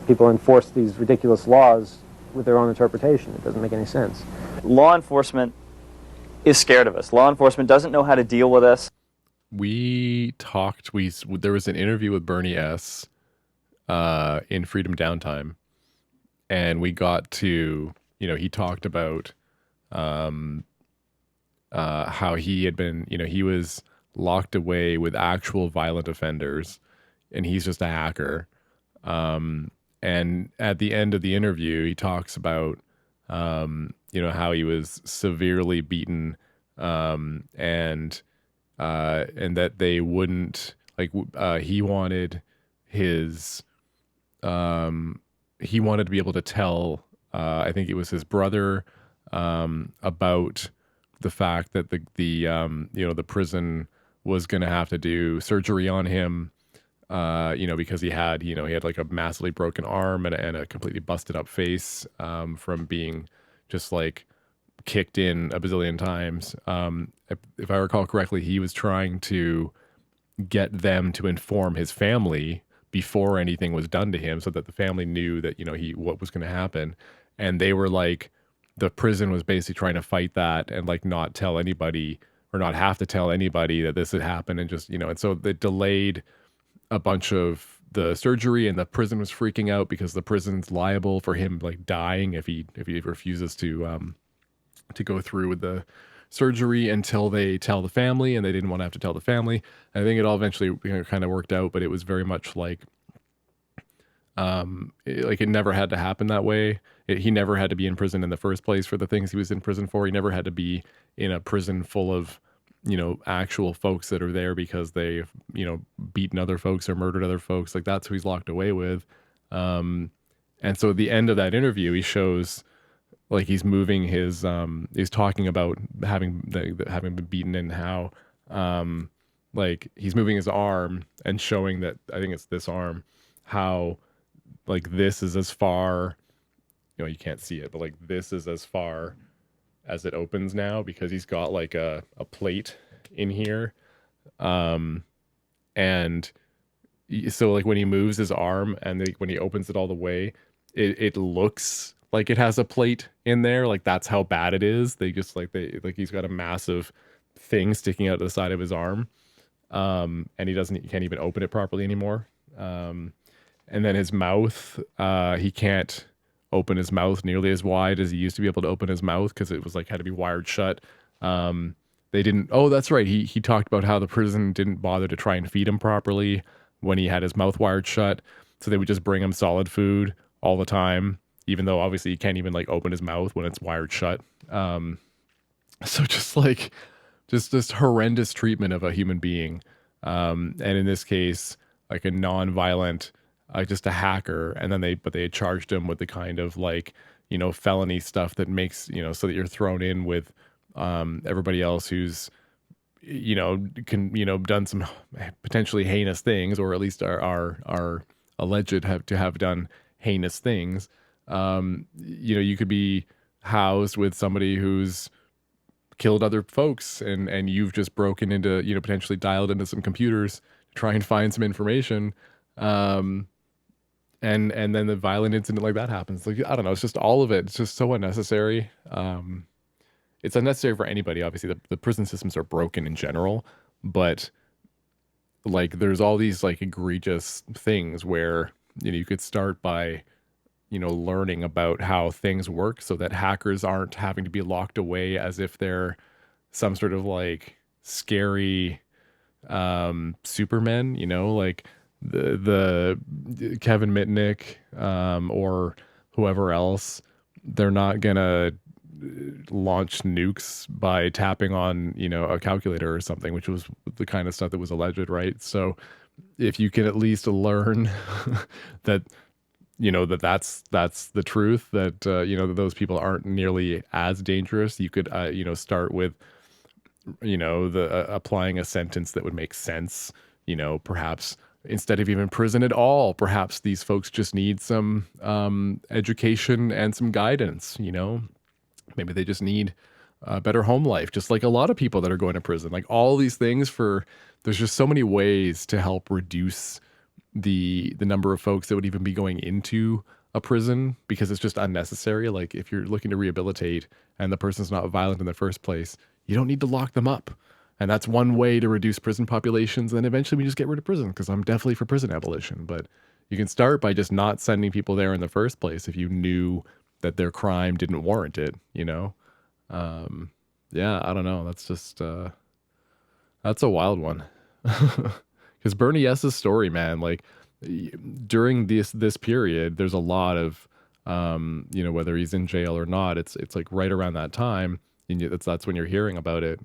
people enforce these ridiculous laws with their own interpretation. It doesn't make any sense. Law enforcement is scared of us. Law enforcement doesn't know how to deal with us. There was an interview with Bernie S. In Freedom Downtime, and we got to, he talked about how he had been, he was locked away with actual violent offenders, and he's just a hacker. And at the end of the interview, he talks about, how he was severely beaten, and that they wouldn't, like, he wanted his he wanted to be able to tell, I think it was his brother, about the fact that the prison was going to have to do surgery on him, because he had like a massively broken arm and a completely busted up face, from being just like kicked in a bazillion times. If I recall correctly, he was trying to get them to inform his family before anything was done to him, so that the family knew that what was going to happen. And they were like, the prison was basically trying to fight that and like not tell anybody, or not have to tell anybody that this had happened, and just and so they delayed a bunch of the surgery, and the prison was freaking out because the prison's liable for him like dying if he refuses to go through with the surgery until they tell the family, and they didn't want to have to tell the family. I think it all eventually kind of worked out, but it was very much like it never had to happen that way. He never had to be in prison in the first place for the things he was in prison for. He never had to be in a prison full of actual folks that are there because they've beaten other folks or murdered other folks. Like, that's who he's locked away with. And so at the end of that interview, he shows like he's moving his he's talking about having been beaten, and how like he's moving his arm and showing that, I think it's this arm, how like this is as far, you can't see it, but like this is as far as it opens now, because he's got like a plate in here. And so like when he moves his arm and when he opens it all the way, it looks like it has a plate in there. Like, that's how bad it is. They just he's got a massive thing sticking out to the side of his arm. And he can't even open it properly anymore. And then his mouth, he can't open his mouth nearly as wide as he used to be able to open his mouth, because it was like had to be wired shut. They didn't. Oh, that's right. He talked about how the prison didn't bother to try and feed him properly when he had his mouth wired shut. So they would just bring him solid food all the time, even though obviously he can't even like open his mouth when it's wired shut. So just like just horrendous treatment of a human being. And in this case, like a non-violent, just a hacker. And then they had charged him with the kind of like, felony stuff that makes, so that you're thrown in with everybody else who's, done some potentially heinous things, or at least are alleged to have done heinous things. You could be housed with somebody who's killed other folks, and you've just broken into, potentially dialed into some computers to try and find some information. And then the violent incident like that happens. Like, I don't know, it's just all of it. It's just so unnecessary. It's unnecessary for anybody. Obviously the prison systems are broken in general, but like there's all these like egregious things where, you could start by, learning about how things work, so that hackers aren't having to be locked away as if they're some sort of like scary Superman, like the Kevin Mitnick or whoever else. They're not gonna launch nukes by tapping on a calculator or something, which was the kind of stuff that was alleged, right? So if you can at least learn that that's the truth, that that those people aren't nearly as dangerous, you could start with applying a sentence that would make sense. Perhaps instead of even prison at all, perhaps these folks just need some education and some guidance. Maybe they just need a better home life, just like a lot of people that are going to prison. Like, all these things, there's just so many ways to help reduce the number of folks that would even be going into a prison, because it's just unnecessary. Like, if you're looking to rehabilitate and the person's not violent in the first place, you don't need to lock them up. And that's one way to reduce prison populations. And then eventually we just get rid of prison, because I'm definitely for prison abolition. But you can start by just not sending people there in the first place if you knew that their crime didn't warrant it, Yeah, I don't know. That's just, that's a wild one. Because Bernie S.'s story, man, like during this period, there's a lot of, whether he's in jail or not, it's like right around that time, and that's when you're hearing about it.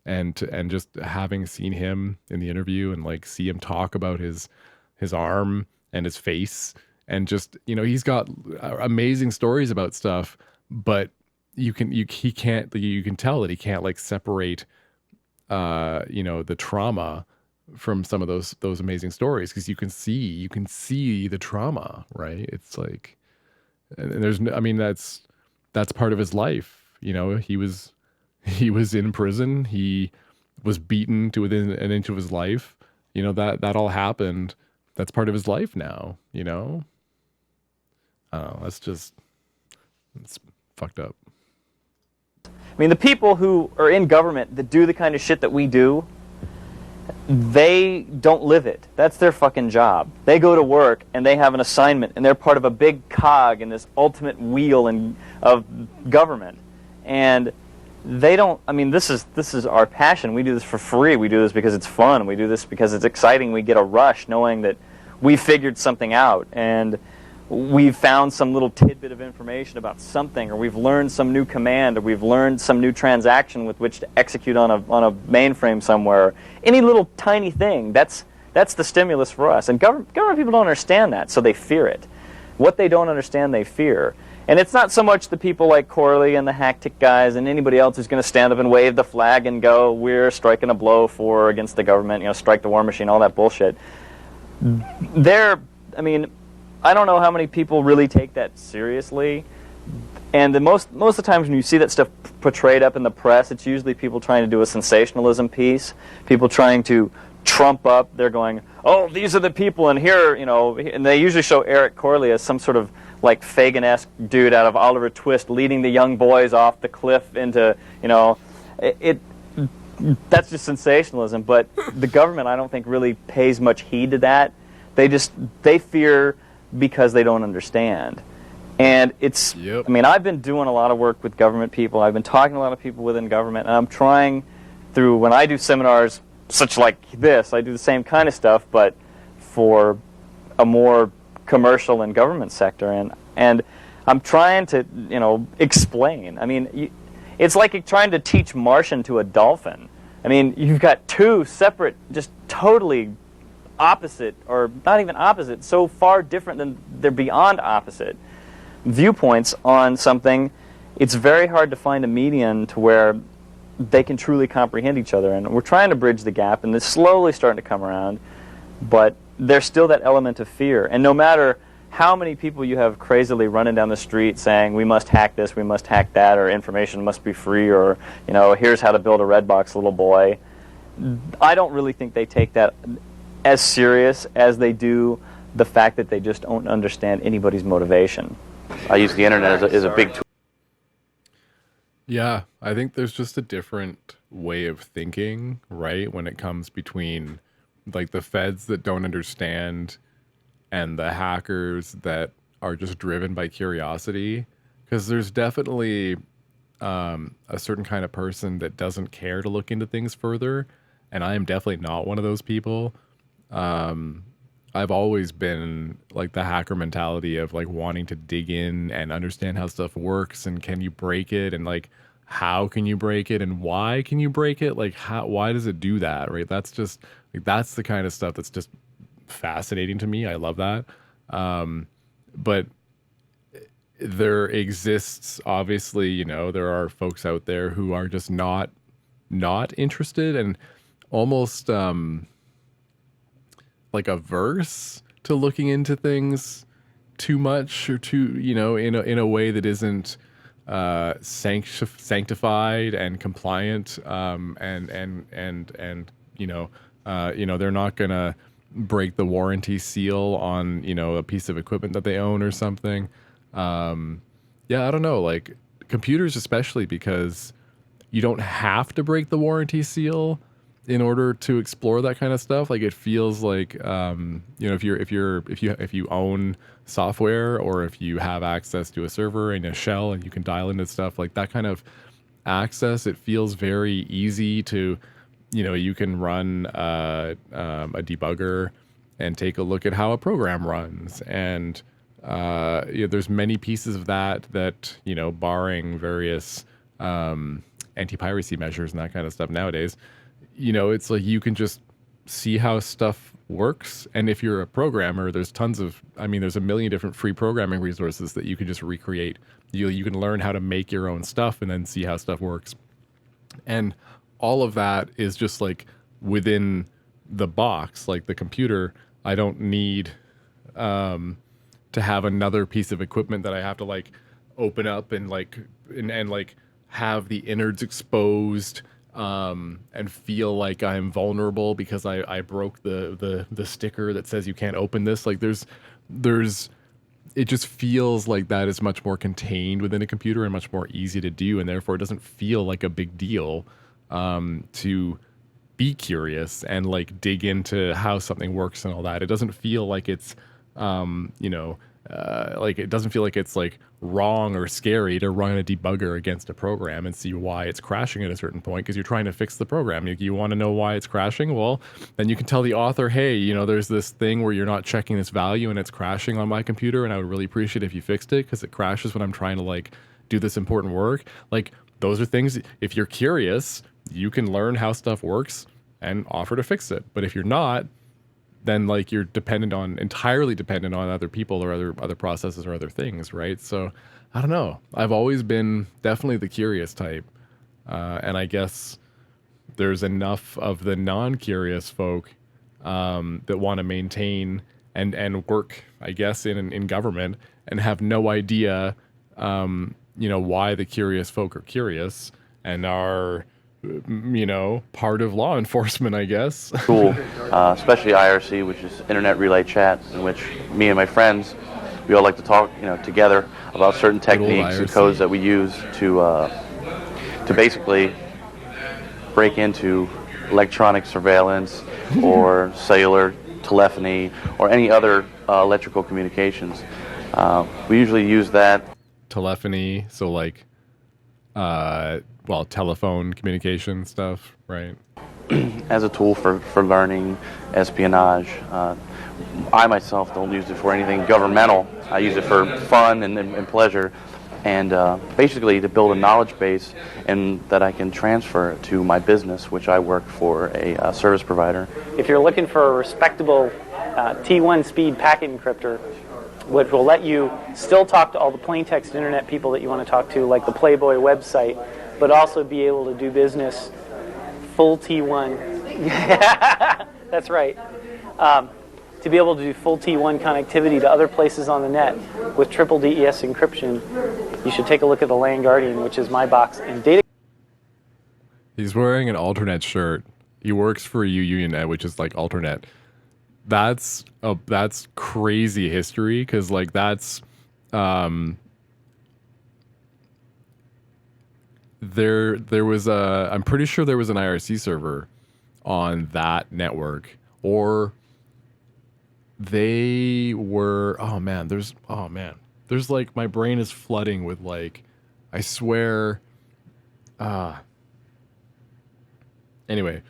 And just having seen him in the interview and like see him talk about his arm and his face and just, you know, he's got amazing stories about stuff, but you can tell that he can't like separate, you know, the trauma from some of those amazing stories, because you can see the trauma, right? It's like, and there's I mean, that's part of his life. You know, he was in prison. He was beaten to within an inch of his life. You know, that all happened. That's part of his life now, you know? I don't know, it's fucked up. I mean, the people who are in government that do the kind of shit that we do, they don't live it. That's their fucking job. They go to work and they have an assignment and they're part of a big cog in this ultimate wheel of government. And they don't, I mean, this is our passion. We do this for free. We do this because it's fun. We do this because it's exciting. We get a rush knowing that we figured something out and we've found some little tidbit of information about something, or we've learned some new command, or we've learned some new transaction with which to execute on a mainframe somewhere. Any little tiny thing, that's the stimulus for us. And government people don't understand that, so they fear it. What they don't understand, they fear. And it's not so much the people like Corley and the Hacktick guys and anybody else who's going to stand up and wave the flag and go, we're striking a blow for or against the government, you know, strike the war machine, all that bullshit. I mean, I don't know how many people really take that seriously. And most of the times when you see that stuff portrayed up in the press, it's usually people trying to do a sensationalism piece, people trying to trump up. They're going, oh, these are the people, and here, you know, and they usually show Eric Corley as some sort of like Fagin-esque dude out of Oliver Twist leading the young boys off the cliff into, you know, that's just sensationalism. But the government, I don't think, really pays much heed to that. They fear because they don't understand. And it's, I mean, I've been doing a lot of work with government people. I've been talking to a lot of people within government, and I'm trying through, when I do seminars such like this, I do the same kind of stuff, but for a more commercial and government sector. And I'm trying to, you know, explain. I mean, it's like trying to teach Martian to a dolphin. I mean, you've got two separate, just totally opposite, or not even opposite, so far different than they're beyond opposite viewpoints on something. It's very hard to find a median to where they can truly comprehend each other, and we're trying to bridge the gap, and it's slowly starting to come around, but there's still that element of fear. And no matter how many people you have crazily running down the street saying we must hack this, we must hack that, or information must be free, or, you know, here's how to build a Redbox, little boy, I don't really think they take that as serious as they do the fact that they just don't understand anybody's motivation. I use the internet as a big tool. Yeah, I think there's just a different way of thinking, right? When it comes between like the feds that don't understand and the hackers that are just driven by curiosity. Because there's definitely a certain kind of person that doesn't care to look into things further. And I am definitely not one of those people. I've always been like the hacker mentality of like wanting to dig in and understand how stuff works, and can you break it, and like how can you break it, and why can you break it, like why does it do that, right? That's just like, that's the kind of stuff that's just fascinating to me. I love that. But there exists, obviously, you know, there are folks out there who are just not interested and almost like averse to looking into things too much, or too, you know, in a way that isn't sanctified and compliant, and you know, they're not gonna break the warranty seal on, you know, a piece of equipment that they own or something. Yeah, I don't know, like computers especially, because you don't have to break the warranty seal in order to explore that kind of stuff. Like it feels like, you know, if you own software, or if you have access to a server and a shell and you can dial into stuff, like that kind of access, it feels very easy to, you know, you can run a debugger and take a look at how a program runs. And you know, there's many pieces of that, you know, barring various anti-piracy measures and that kind of stuff nowadays, you know, it's like you can just see how stuff works. And if you're a programmer, there's there's a million different free programming resources that you can just recreate. You can learn how to make your own stuff and then see how stuff works. And all of that is just like within the box, like the computer. I don't need to have another piece of equipment that I have to like open up and have the innards exposed and feel like I'm vulnerable because I broke the sticker that says you can't open this. Like there's it just feels like that is much more contained within a computer and much more easy to do, and therefore it doesn't feel like a big deal to be curious and like dig into how something works and all that. It doesn't feel like it's like it doesn't feel like it's like wrong or scary to run a debugger against a program and see why it's crashing at a certain point because you're trying to fix the program. You want to know why it's crashing? Well, then you can tell the author, hey, there's this thing where you're not checking this value and it's crashing on my computer, and I would really appreciate if you fixed it because it crashes when I'm trying to like do this important work. Like those are things, if you're curious, you can learn how stuff works and offer to fix it. But if you're not, then like you're entirely dependent on other people or other processes or other things, right? So I don't know. I've always been definitely the curious type, and I guess there's enough of the non-curious folk that want to maintain and work, I guess, in government and have no idea, why the curious folk are curious and are part of law enforcement, I guess. Tool, especially IRC, which is Internet Relay Chat, in which me and my friends, we all like to talk, together about certain techniques and codes that we use to basically break into electronic surveillance or cellular telephony or any other electrical communications. We usually use that. Telephony, so like telephone communication stuff, right? As a tool for learning, espionage. I myself don't use it for anything governmental. I use it for fun and pleasure, and basically to build a knowledge base and that I can transfer to my business, which I work for a service provider. If you're looking for a respectable T1 speed packet encryptor, which will let you still talk to all the plain text internet people that you want to talk to, like the Playboy website, but also be able to do business full T1. That's right. To be able to do full T1 connectivity to other places on the net with triple DES encryption, you should take a look at the LAN Guardian, which is my box. And data. He's wearing an Alternet shirt. He works for UUNet, which is like Alternet. That's crazy history, because like that's there was I'm pretty sure there was an IRC server on that network, or they were there's like, my brain is flooding with like, I swear anyway,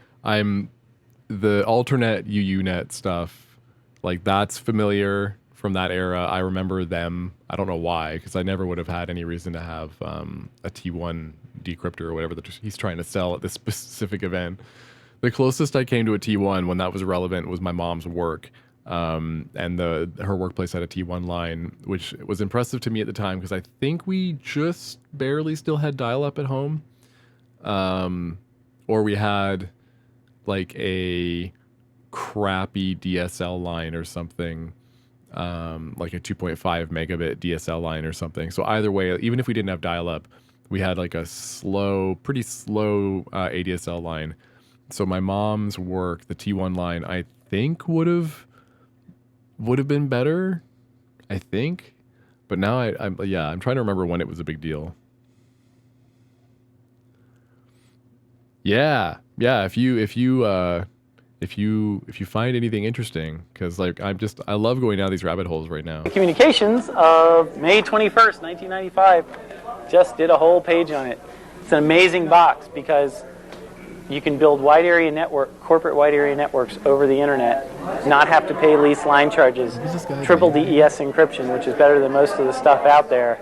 the Alternet UUNet stuff, like that's familiar from that era. I remember them. I don't know why, because I never would have had any reason to have a T1 decryptor or whatever that he's trying to sell at this specific event. The closest I came to a T1 when that was relevant was my mom's work, and her workplace had a T1 line, which was impressive to me at the time because I think we just barely still had dial-up at home, or we had like a crappy DSL line or something, like a 2.5 megabit DSL line or something. So either way, even if we didn't have dial-up, we had like a pretty slow ADSL line. So my mom's work, the T1 line, I think would have been better, I think. But now I'm trying to remember when it was a big deal. Yeah. If you find anything interesting, because like I love going down these rabbit holes right now. Communications of May 21st, 1995, just did a whole page on it. It's an amazing box because you can build corporate wide area networks over the internet, not have to pay lease line charges, triple DES encryption, which is better than most of the stuff out there,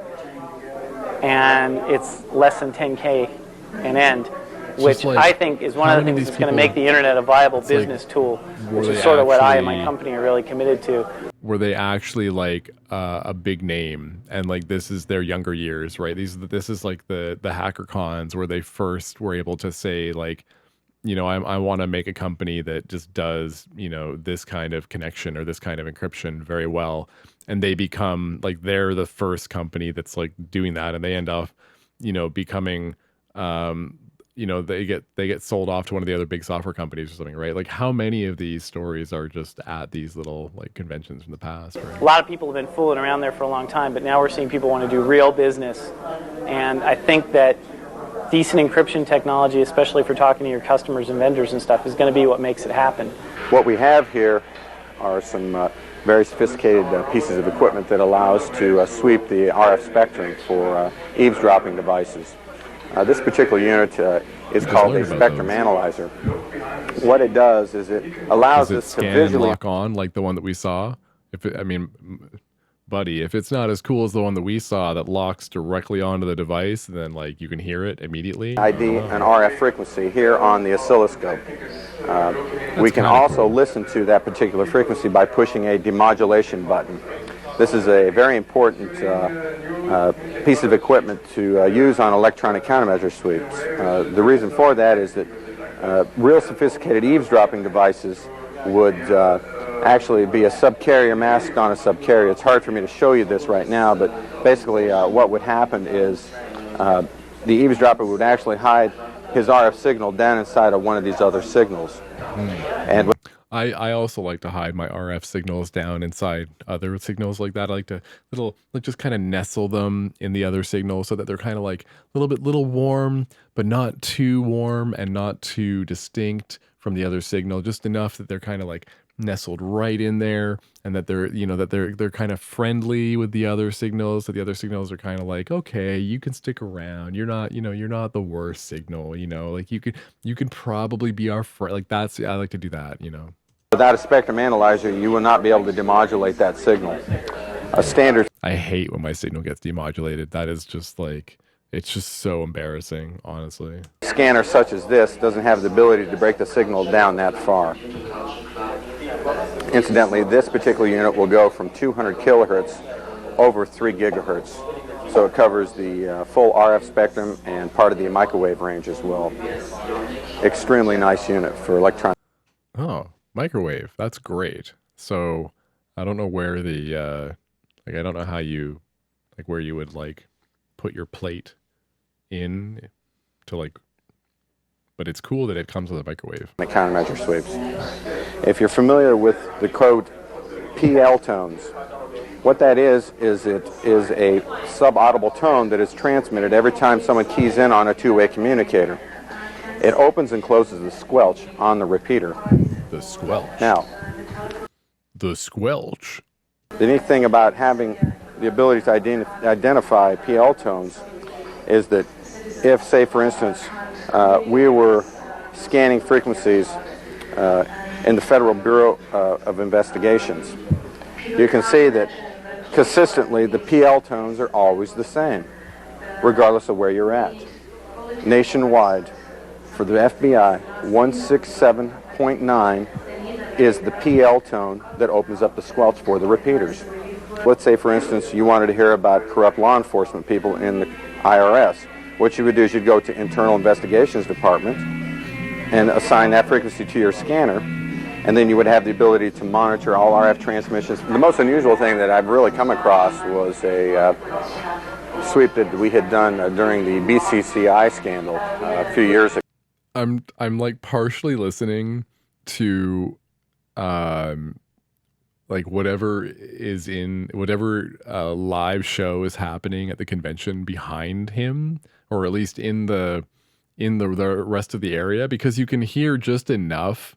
and it's less than 10K an end. which like, I think is one of the things that's going to make the internet a viable business tool, which is sort of what I and my company are really committed to. Were they actually like a big name, and like this is their younger years, right? This is like the hacker cons where they first were able to say like, you know, I want to make a company that just does, you know, this kind of connection or this kind of encryption very well, and they become like they're the first company that's like doing that, and they end up, you know, becoming you know, they get sold off to one of the other big software companies or something, right? Like how many of these stories are just at these little like conventions from the past, right? A lot of people have been fooling around there for a long time, but now we're seeing people want to do real business. And I think that decent encryption technology, especially for talking to your customers and vendors and stuff, is going to be what makes it happen. What we have here are some very sophisticated pieces of equipment that allow us to sweep the RF spectrum for eavesdropping devices. This particular unit is called a spectrum analyzer. What it does is it allows us to visually lock on like the one that we saw. I mean, buddy, if it's not as cool as the one that we saw that locks directly onto the device, then like you can hear it immediately. ID an RF frequency here on the oscilloscope. We can also listen to that particular frequency by pushing a demodulation button. This is a very important piece of equipment to use on electronic countermeasure sweeps. The reason for that is that real sophisticated eavesdropping devices would actually be a subcarrier masked on a subcarrier. It's hard for me to show you this right now, but basically what would happen is the eavesdropper would actually hide his RF signal down inside of one of these other signals. And I also like to hide my RF signals down inside other signals like that. I like to just kind of nestle them in the other signals so that they're kind of like little warm, but not too warm and not too distinct from the other signal. Just enough that they're kind of like nestled right in there, and that they're, you know, that they're kind of friendly with the other signals. So the other signals are kind of like, okay, you can stick around. You're not, you know, you're not the worst signal. You know, like you can probably be our friend. Like I like to do that. You know. Without a spectrum analyzer, you will not be able to demodulate that signal. A standard. I hate when my signal gets demodulated. That is just like, it's just so embarrassing, honestly. Scanner such as this doesn't have the ability to break the signal down that far. Incidentally, this particular unit will go from 200 kilohertz over 3 gigahertz. So it covers the full RF spectrum and part of the microwave range as well. Extremely nice unit for electronic. Oh. Microwave, that's great. So I don't know where the like I don't know how you like where you would like put your plate in to like, but it's cool that it comes with a microwave. The countermeasure sweeps. If you're familiar with the code PL tones, what that is it is a sub-audible tone that is transmitted every time someone keys in on a two-way communicator. It opens and closes the squelch on the repeater. The squelch. Now, the squelch. The neat thing about having the ability to identify PL tones is that if, say, for instance, we were scanning frequencies in the Federal Bureau of Investigations, you can see that consistently the PL tones are always the same, regardless of where you're at. Nationwide, for the FBI, 167.9 is the PL tone that opens up the squelch for the repeaters. Let's say, for instance, you wanted to hear about corrupt law enforcement people in the IRS. What you would do is you'd go to Internal Investigations Department and assign that frequency to your scanner, and then you would have the ability to monitor all RF transmissions. The most unusual thing that I've really come across was a sweep that we had done during the BCCI scandal a few years ago. I'm like partially listening to like whatever live show is happening at the convention behind him, or at least in the rest of the area, because you can hear just enough,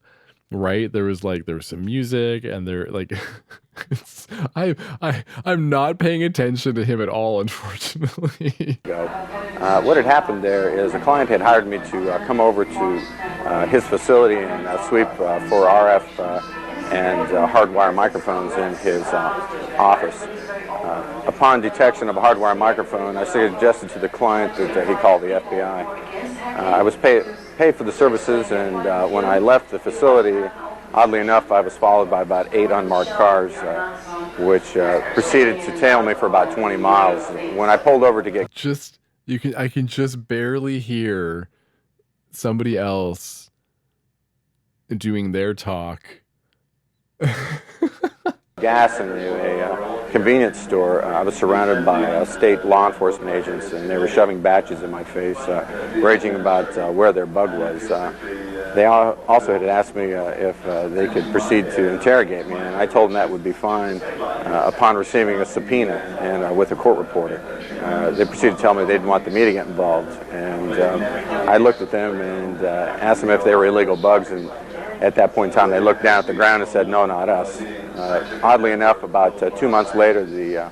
right? There was some music, and there like I'm not paying attention to him at all, unfortunately. What had happened there is a client had hired me to come over to his facility and sweep for RF and hardwire microphones in his office. Upon detection of a hardwire microphone, I suggested to the client that he call the FBI. I was paid for the services, and when I left the facility, oddly enough, I was followed by about 8 unmarked cars, which proceeded to tail me for about 20 miles. When I pulled over to get... I can just barely hear somebody else doing their talk. Gas in a convenience store. I was surrounded by state law enforcement agents, and they were shoving batches in my face, raging about where their bug was. They also had asked me if they could proceed to interrogate me, and I told them that would be fine upon receiving a subpoena and with a court reporter. They proceeded to tell me they didn't want the media to get involved, and I looked at them and asked them if they were illegal bugs, and at that point in time they looked down at the ground and said, no, not us. Oddly enough, about 2 months later, the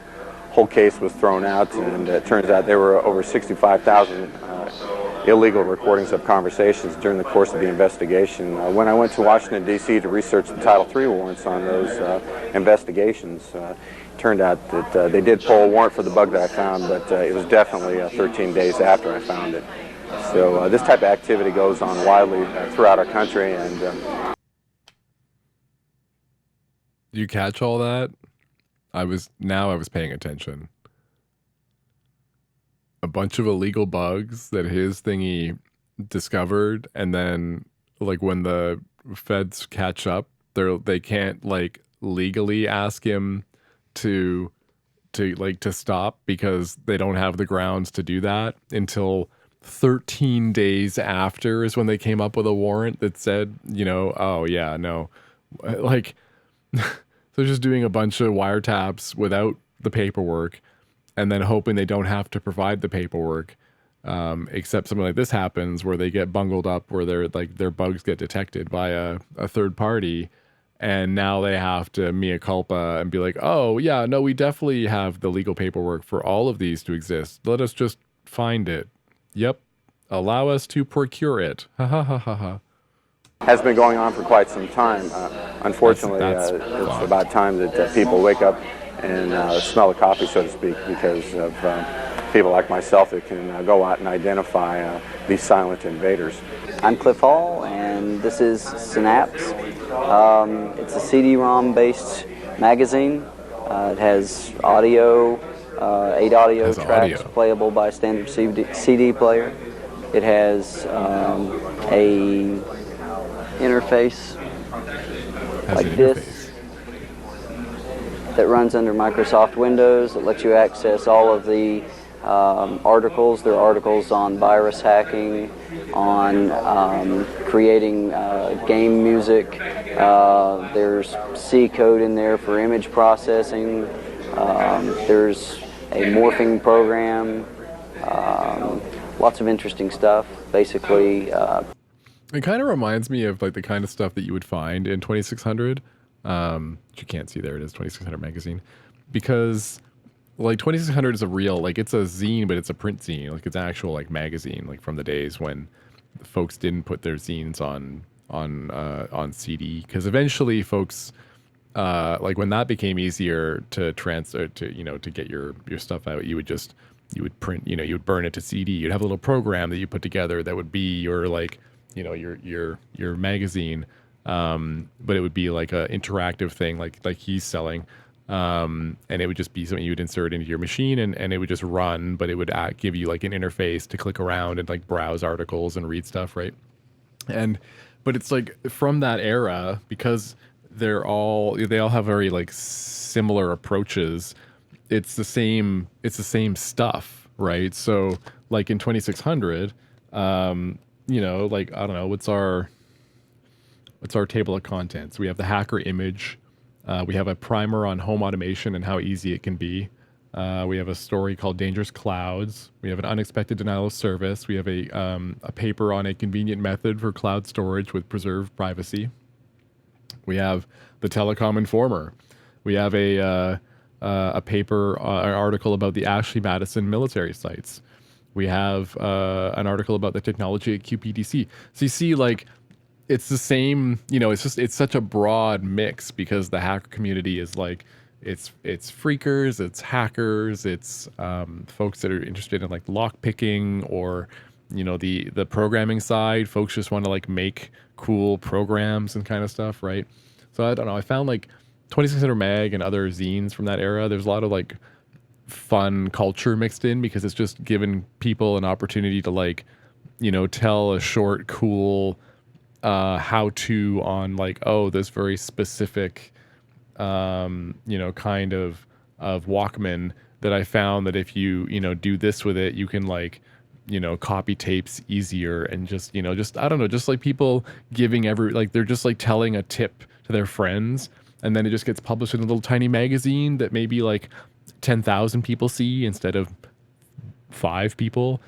whole case was thrown out, and it turns out there were over 65,000 illegal recordings of conversations during the course of the investigation. When I went to Washington, D.C. to research the Title III warrants on those investigations, it turned out that they did pull a warrant for the bug that I found, but it was definitely 13 days after I found it. So this type of activity goes on widely throughout our country. And Do you catch all that? I was paying attention. A bunch of illegal bugs that his thingy discovered, and then like when the feds catch up, they can't like legally ask him to stop because they don't have the grounds to do that until 13 days after is when they came up with a warrant that said, oh yeah, no, like they're just doing a bunch of wiretaps without the paperwork, and then hoping they don't have to provide the paperwork, except something like this happens where they get bungled up, where their bugs get detected by a third party, and now they have to mea culpa and be like, oh yeah, no, we definitely have the legal paperwork for all of these to exist. Let us just find it. Yep, allow us to procure it. Ha ha ha ha ha. Has been going on for quite some time. Unfortunately, it's about time that people wake up and smell the coffee, so to speak, because of people like myself that can go out and identify these silent invaders. I'm Cliff Hall, and this is Synapse. It's a CD-ROM-based magazine. It has audio, 8 audio tracks playable by a standard CD player. It has a interface like this that runs under Microsoft Windows that lets you access all of the articles. There are articles on virus hacking, on creating game music. There's C code in there for image processing. There's a morphing program. Lots of interesting stuff. Basically, it kind of reminds me of like the kind of stuff that you would find in 2600. Which you can't see, there it is, 2600 magazine, because like 2600 is a real, like it's a zine, but it's a print zine, like it's an actual like magazine, like from the days when folks didn't put their zines on CD, because eventually folks like when that became easier to transfer to get your stuff out, you would print, you would burn it to CD. You'd have a little program that you put together that would be your like your magazine, but it would be like a interactive thing like he's selling, and it would just be something you would insert into your machine, and it would just run, but it would give you like an interface to click around and like browse articles and read stuff, right? But it's like from that era, because they all have very like similar approaches. It's the same stuff, right? So like in 2600, like, I don't know, what's our table of contents? We have the hacker image. We have a primer on home automation and how easy it can be. We have a story called Dangerous Clouds. We have an unexpected denial of service. We have a paper on a convenient method for cloud storage with preserved privacy. We have the Telecom Informer. We have a paper, an article about the Ashley Madison military sites. We have an article about the technology at QPDC. So you see, like, it's the same, it's such a broad mix, because the hacker community is like, it's freakers, it's hackers, it's folks that are interested in like lock picking, or you know, the programming side. Folks just want to like make cool programs and kind of stuff, right? So I don't know. I found like 2600 Mag and other zines from that era. There's a lot of like fun culture mixed in because it's just given people an opportunity to like, you know, tell a short, cool how-to on like, oh, this very specific, you know, kind of Walkman that I found that if you, you know, do this with it, you can like, you know, copy tapes easier and just, you know, just, I don't know, just like people giving like they're just like telling a tip to their friends, and then it just gets published in a little tiny magazine that maybe like 10,000 people see instead of 5 people.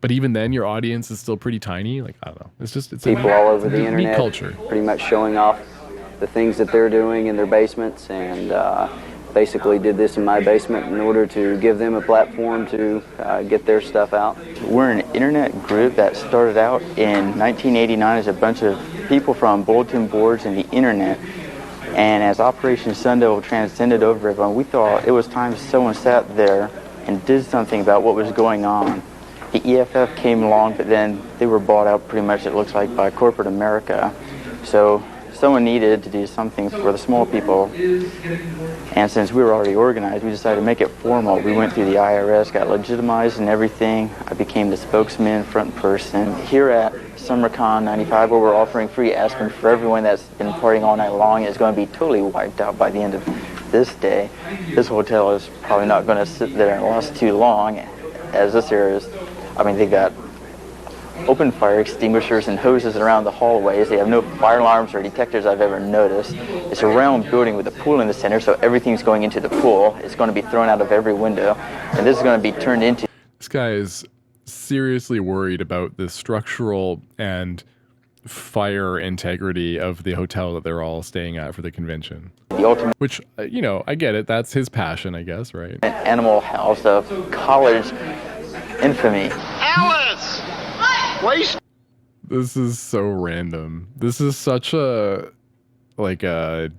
But even then, your audience is still pretty tiny. Like, I don't know. It's just, it's people all over the neat internet, culture. pretty much showing off the things that they're doing in their basements, and basically did this in my basement in order to give them a platform to get their stuff out. We're an internet group that started out in 1989 as a bunch of people from bulletin boards and the internet. And as Operation Sun Devil transcended over everyone, we thought it was time someone sat there and did something about what was going on. The EFF came along, but then they were bought out pretty much, it looks like, by corporate America. So someone needed to do something for the small people. And since we were already organized, we decided to make it formal. We went through the IRS, got legitimized and everything. I became the spokesman, front person. Here at SummerCon 95, where we're offering free aspirin for everyone that's been partying all night long, is going to be totally wiped out by the end of this day. This hotel is probably not going to sit there and last too long, as this area is. I mean, they got open fire extinguishers and hoses around the hallways. They have no fire alarms or detectors I've ever noticed. It's a round building with a pool in the center, so everything's going into the pool. It's going to be thrown out of every window, and this is going to be turned into... This guy is seriously worried about the structural and fire integrity of the hotel that they're all staying at for the convention. The ultimate... Which, you know, I get it. That's his passion, I guess, right? Animal house of college infamy. Alice! Waste. This is so random. This is such a, like a,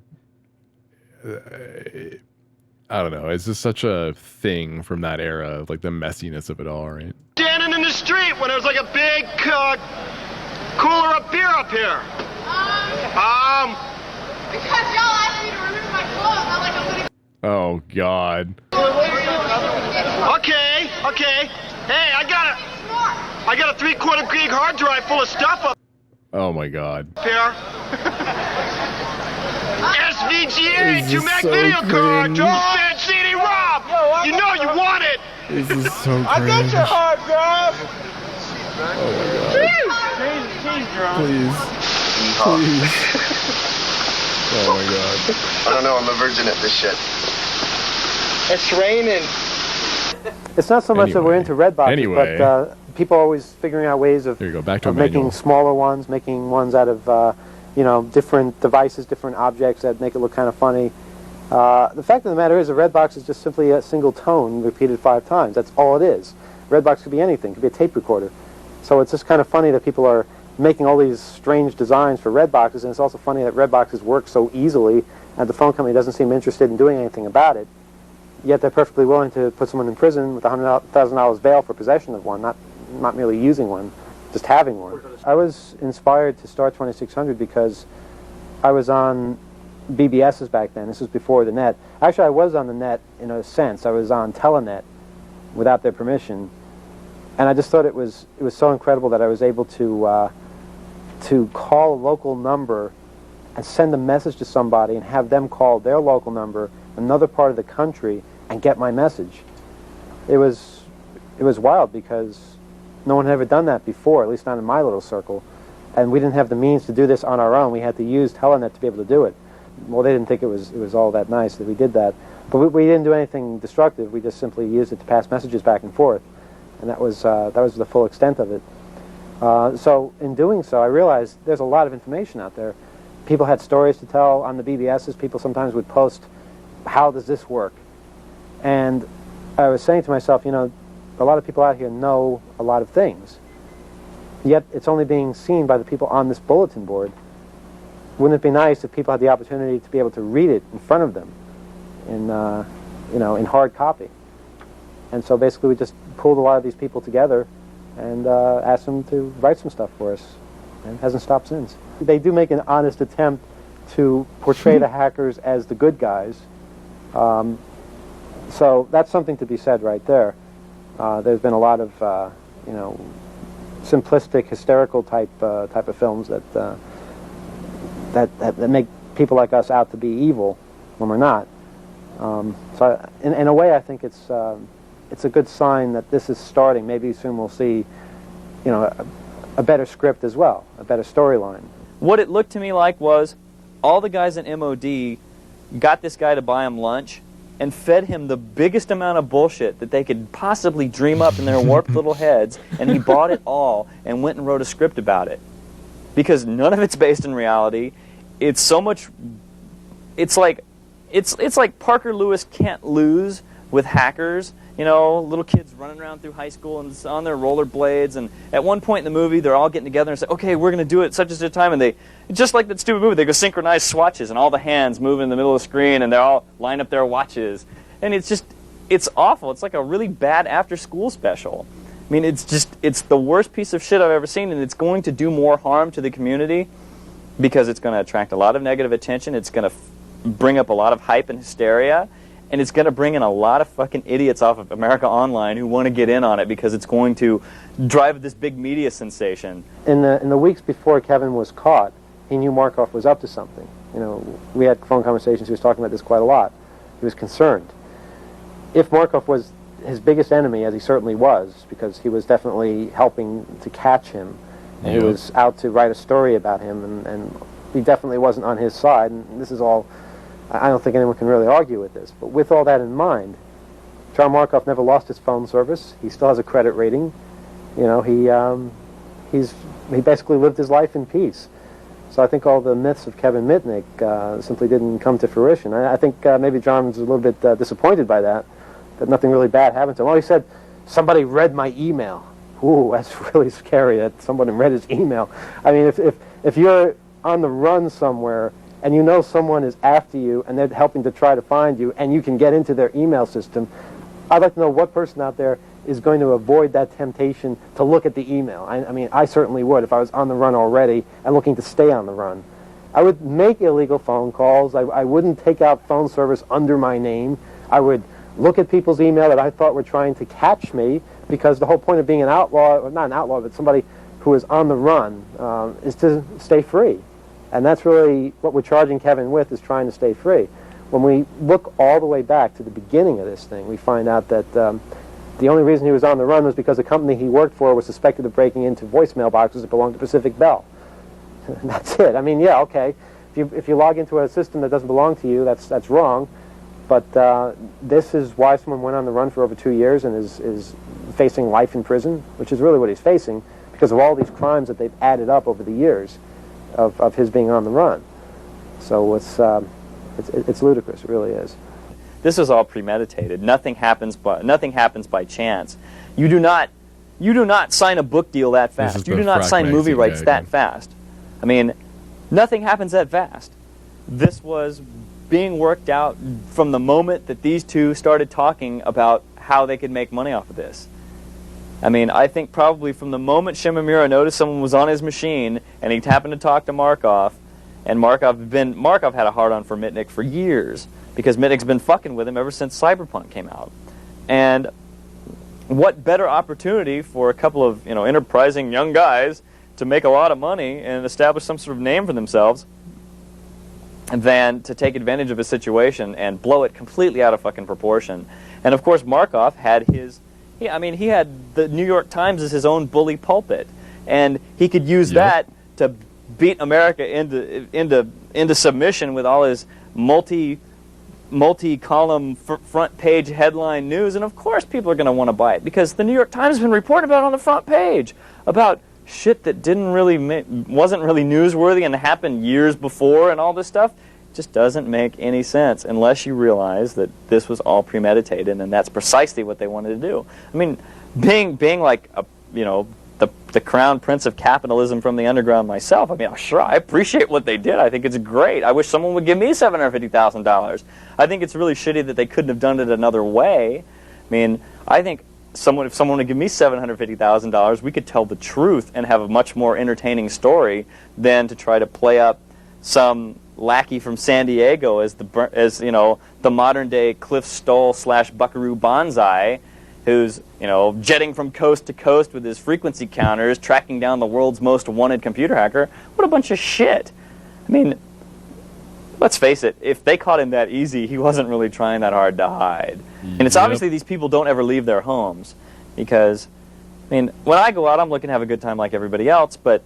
I don't know. It's just such a thing from that era, like the messiness of it all, right? Standing in the street when there was like a big cooler of beer up here. Because y'all asked me to remove my clothes, I'm like, I'm gonna... Oh, God. Okay. Hey, I got a 3/4 gig hard drive full of stuff up Oh, my God. here. SVGA, This is 2 meg so video card, cringe. 12-bit CD-ROM. You know you want it. This is so cringe. I got your hard drive. Oh, my God. Please. Oh, my God. I don't know, I'm a virgin at this shit. It's raining. It's not so much that we're into red boxes, Anyway. but people are always figuring out ways of, There you go. Back to a of making manual. smaller ones, making ones out of you know, different devices, different objects that make it look kind of funny. The fact of the matter is a red box is just simply a single tone repeated 5 times. That's all it is. Red box could be anything. It could be a tape recorder. So it's just kind of funny that people are making all these strange designs for red boxes, and it's also funny that red boxes work so easily and the phone company doesn't seem interested in doing anything about it. Yet they're perfectly willing to put someone in prison with $100,000 bail for possession of one, not merely using one, just having one. I was inspired to start 2600 because I was on BBSs back then. This was before the net. Actually, I was on the net in a sense. I was on Telenet without their permission, and I just thought it was so incredible that I was able to call a local number and send a message to somebody and have them call their local number, another part of the country, and get my message. It was wild because no one had ever done that before, at least not in my little circle, and we didn't have the means to do this on our own. We had to use Telenet to be able to do it. Well, they didn't think it was all that nice that we did that, but we didn't do anything destructive. We just simply used it to pass messages back and forth, and that was the full extent of it. So in doing so, I realized there's a lot of information out there. People had stories to tell on the BBSs. People sometimes would post, how does this work? And I was saying to myself, you know, a lot of people out here know a lot of things, yet it's only being seen by the people on this bulletin board. Wouldn't it be nice if people had the opportunity to be able to read it in front of them in, you know, in hard copy? And so basically we just pulled a lot of these people together and asked him to write some stuff for us, and hasn't stopped since. They do make an honest attempt to portray the hackers as the good guys, so that's something to be said right there. There's been a lot of you know, simplistic, hysterical type of films that make people like us out to be evil when we're not. So in a way, I think it's a good sign that this is starting. Maybe soon we'll see, you know, a better script as well, a better storyline. What it looked to me like was all the guys in MOD got this guy to buy him lunch and fed him the biggest amount of bullshit that they could possibly dream up in their warped little heads, and he bought it all and went and wrote a script about it. Because none of it's based in reality. It's so much, it's like Parker Lewis Can't Lose with hackers. You know, little kids running around through high school and on their rollerblades, and at one point in the movie, they're all getting together and say, okay, we're going to do it such and such a time, and they, just like that stupid movie, they go synchronize swatches, and all the hands move in the middle of the screen, and they all line up their watches, and it's just, it's awful. It's like a really bad after-school special. I mean, it's the worst piece of shit I've ever seen, and it's going to do more harm to the community because it's going to attract a lot of negative attention, it's going to bring up a lot of hype and hysteria, and it's going to bring in a lot of fucking idiots off of America Online who want to get in on it because it's going to drive this big media sensation. In the weeks before Kevin was caught, he knew Markoff was up to something. You know, we had phone conversations. He was talking about this quite a lot. He was concerned. If Markoff was his biggest enemy, as he certainly was, because he was definitely helping to catch him, and he was out to write a story about him, and he definitely wasn't on his side. And this is all. I don't think anyone can really argue with this. But with all that in mind, John Markoff never lost his phone service. He still has a credit rating. You know, he basically lived his life in peace. So I think all the myths of Kevin Mitnick simply didn't come to fruition. I think maybe John was a little bit disappointed by that nothing really bad happened to him. Oh, he said, somebody read my email. Ooh, that's really scary that somebody read his email. I mean, if you're on the run somewhere, and you know someone is after you, and they're helping to try to find you, and you can get into their email system, I'd like to know what person out there is going to avoid that temptation to look at the email. I mean, I certainly would if I was on the run already and looking to stay on the run. I would make illegal phone calls. I wouldn't take out phone service under my name. I would look at people's email that I thought were trying to catch me, because the whole point of being an outlaw, or not an outlaw, but somebody who is on the run, is to stay free. And that's really what we're charging Kevin with, is trying to stay free. When we look all the way back to the beginning of this thing, we find out that the only reason he was on the run was because the company he worked for was suspected of breaking into voicemail boxes that belonged to Pacific Bell. That's it. I mean, yeah, okay. If you log into a system that doesn't belong to you, that's wrong. But this is why someone went on the run for over 2 years and is facing life in prison, which is really what he's facing, because of all these crimes that they've added up over the years of his being on the run. So it's ludicrous. It really is. This is all premeditated. Nothing happens by chance. You do not sign a book deal that fast. You do not sign movie rights that fast. I mean, nothing happens that fast. This was being worked out from the moment that these two started talking about how they could make money off of this. I mean, I think probably from the moment Shimomura noticed someone was on his machine and he happened to talk to Markoff, and Markoff had a hard-on for Mitnick for years, because Mitnick's been fucking with him ever since Cyberpunk came out. And what better opportunity for a couple of, enterprising young guys to make a lot of money and establish some sort of name for themselves than to take advantage of a situation and blow it completely out of fucking proportion. And of course, Markoff had he had the New York Times as his own bully pulpit, and he could use that to beat America into submission with all his multi-column front page headline news. And of course, people are going to want to buy it, because the New York Times has been reporting about it on the front page about shit that wasn't really newsworthy and happened years before, and all this stuff just doesn't make any sense unless you realize that this was all premeditated, and that's precisely what they wanted to do. I mean, being like the crown prince of capitalism from the underground myself, I mean, sure, I appreciate what they did. I think it's great. I wish someone would give me $750,000. I think it's really shitty that they couldn't have done it another way. I mean, I think if someone would give me $750,000, we could tell the truth and have a much more entertaining story than to try to play up some lackey from San Diego as the modern day Cliff Stoll / Buckaroo Banzai, who's jetting from coast to coast with his frequency counters, tracking down the world's most wanted computer hacker. What a bunch of shit! I mean, let's face it. If they caught him that easy, he wasn't really trying that hard to hide. And it's obviously these people don't ever leave their homes, because, I mean, when I go out, I'm looking to have a good time like everybody else, but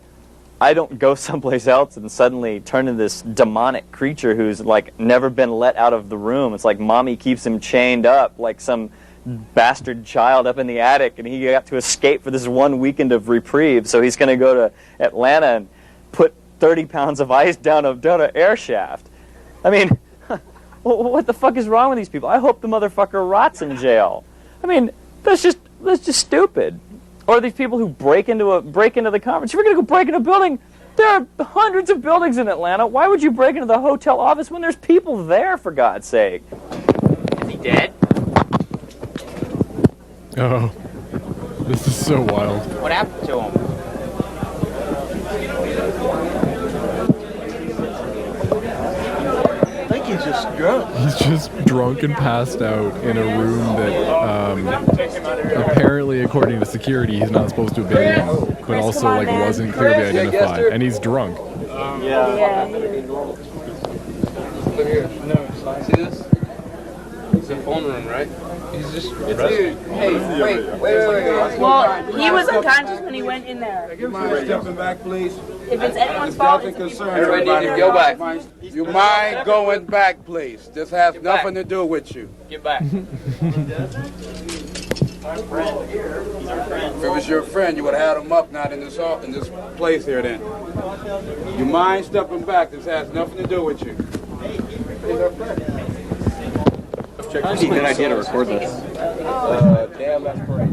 I don't go someplace else and suddenly turn into this demonic creature who's like never been let out of the room. It's like mommy keeps him chained up like some bastard child up in the attic, and he got to escape for this one weekend of reprieve, so he's going to go to Atlanta and put 30 pounds of ice down an air shaft. I mean, what the fuck is wrong with these people? I hope the motherfucker rots in jail. I mean, that's just stupid. Or these people who break into the conference. If you're going to go break into a building, there are hundreds of buildings in Atlanta. Why would you break into the hotel office when there's people there, for God's sake? Is he dead? Oh, this is so wild. What happened to him? I think he's just drunk. He's just drunk and passed out in a room that apparently, according to security, he's not supposed to have been in, but also like wasn't clearly identified, and he's drunk. Yeah. Look here. No, see this? It's a phone room, right? He's just. Dude, hey, wait. Well, he was unconscious when he went in there. Stepping back, please. If it's anyone's fault, it's Everybody need to go back. You mind going back, please? This has nothing to do with you. Get back. If it was your friend, you would have had him up, not in this place here then. You mind stepping back? This has nothing to do with you. It'd be a good idea to record this. Damn, that's great.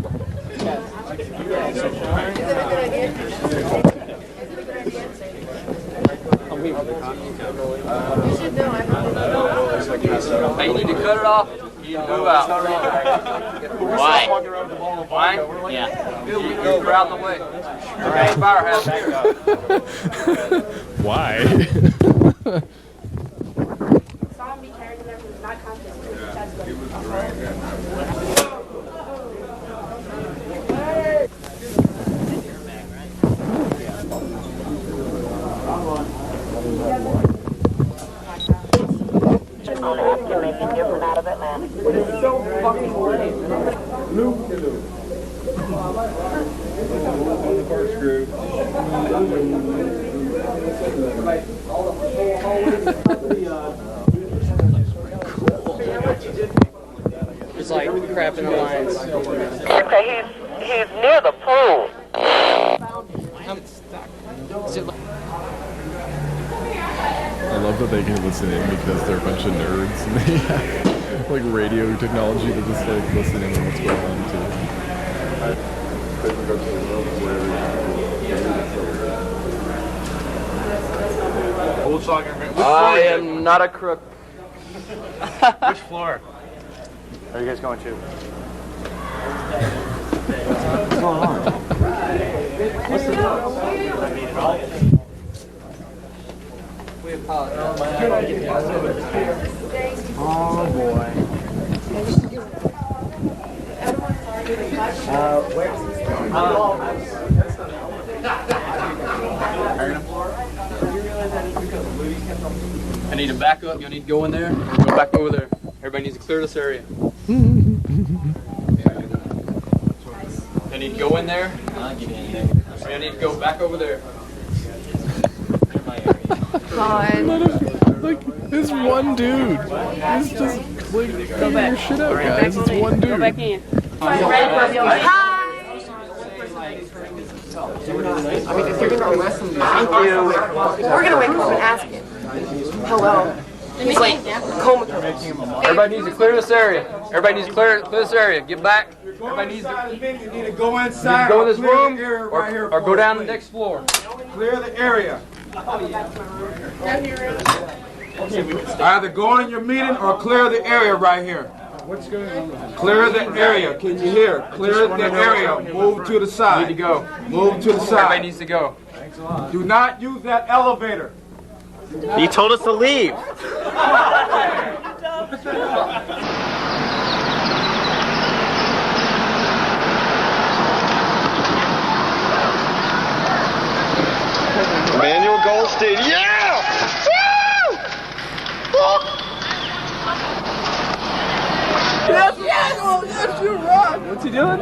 Hey, you need to cut it off. You move out. Why? Why? Yeah. You're out of the way. Okay, fire hazard. Why? It's so fucking lame. It's like crap in the lines. Okay, he's near the pool. I love that they can listen in because they're a bunch of nerds and they have like radio technology to just like listen in on what's going on too. I am not a crook. Which floor are you guys going to? What's going on? What's the deal? Oh boy. I need to back up. You need to go in there. Go back over there. Everybody needs to clear this area. I need to go in there. I need to go back over there. Like this one dude is just like figuring your shit out, guys. It's one dude. Go back in. Hi. I mean, if you're gonna arrest him, thank you. We're gonna wake up and ask him. Hello. He's like comatose. Everybody needs to clear this area. Everybody needs to clear this area. Get back. Everybody needs to go inside. Go in this room or go down the next floor. Clear the area. Either go in your meeting or clear the area right here. Clear the area. Can you hear? Clear the area. Move to the side. Need to go. Move to the side. Everybody needs to go. Do not use that elevator. You told us to leave. Emmanuel Goldstein, yeah! Woo! Yes, you're right. What's he doing?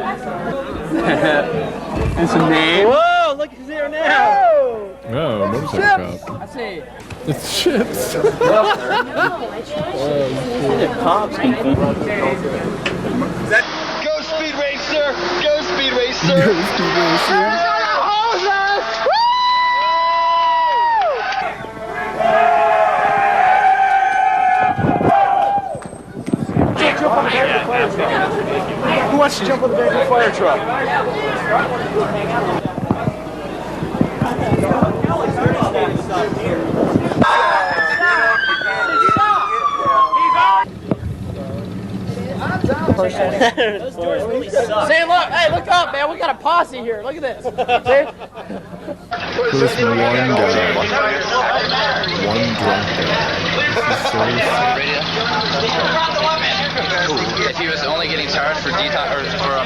And some name. Whoa, look who's here now. Oh, motorcycle cop. I see. It's Chips. Go Speed Racer! Go Speed Racer! Go Speed Racer. Who wants to jump on the back of the fire truck? See, look, hey, look up, man. We got a posse here. Look at this. See? There's one guy. One drunk guy. If he was only getting charged for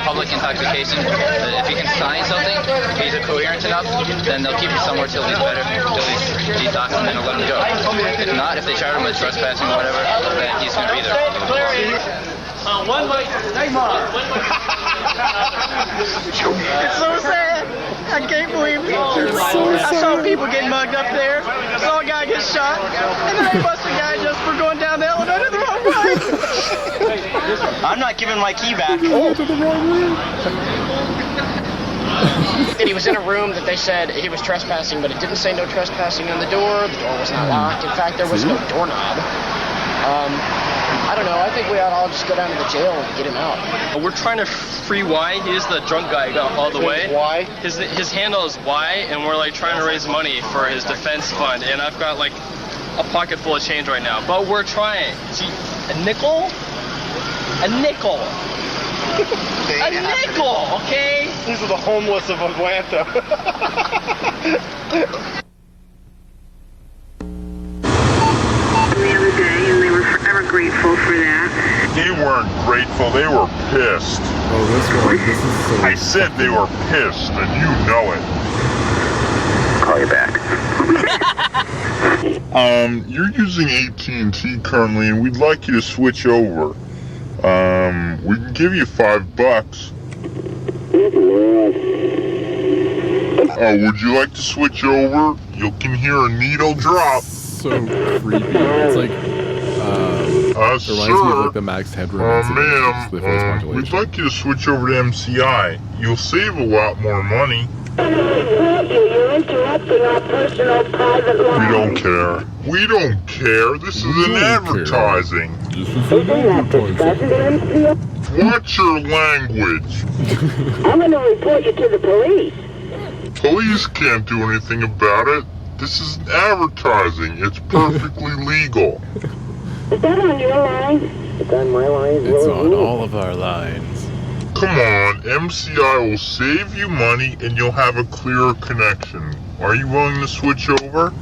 public intoxication, if he can sign something, if he's coherent enough, then they'll keep him somewhere till he's better, till he's detoxed, and then they'll let him go. If not, if they charge him with trespassing or whatever, then he's going to be there. One way. Hey, Mom. It's so sad. I can't believe it. I saw people get mugged up there. I saw a guy get shot. And then they bust a guy just for going down the elevator the wrong way. I'm not giving my key back. And he was in a room that they said he was trespassing, but it didn't say no trespassing on the door. The door was not locked. In fact, there was no doorknob. I don't know. I think we ought to all just go down to the jail and get him out. We're trying to free Y. He's the drunk guy who got hauled away. Y? His handle is Y, and we're like trying to raise money for his defense fund. And I've got like a pocket full of change right now. But we're trying. See, a nickel? A nickel. A nickel, okay? These are the homeless of Atlanta. The other day, and they were forever grateful for that. They weren't grateful, they were pissed. Oh, this is so... I said they were pissed, and you know it. Call you back. You're using AT&T currently, and we'd like you to switch over. We can give you $5. Would you like to switch over? You can hear a needle drop. So creepy. It's like, it reminds me of like the Max Headroom incident. Ma'am, the voice modulation. we'd like you to switch over to MCI. You'll save a lot more money. You're interrupting our personal private life. We don't care. We don't care. This is an advertising. This is an advertising. Watch your language. I'm going to report you to the police. Police can't do anything about it. This is advertising. It's perfectly legal. Is that on your line? It's on my line. It's on all of our lines. Come on, MCI will save you money and you'll have a clearer connection. Are you willing to switch over?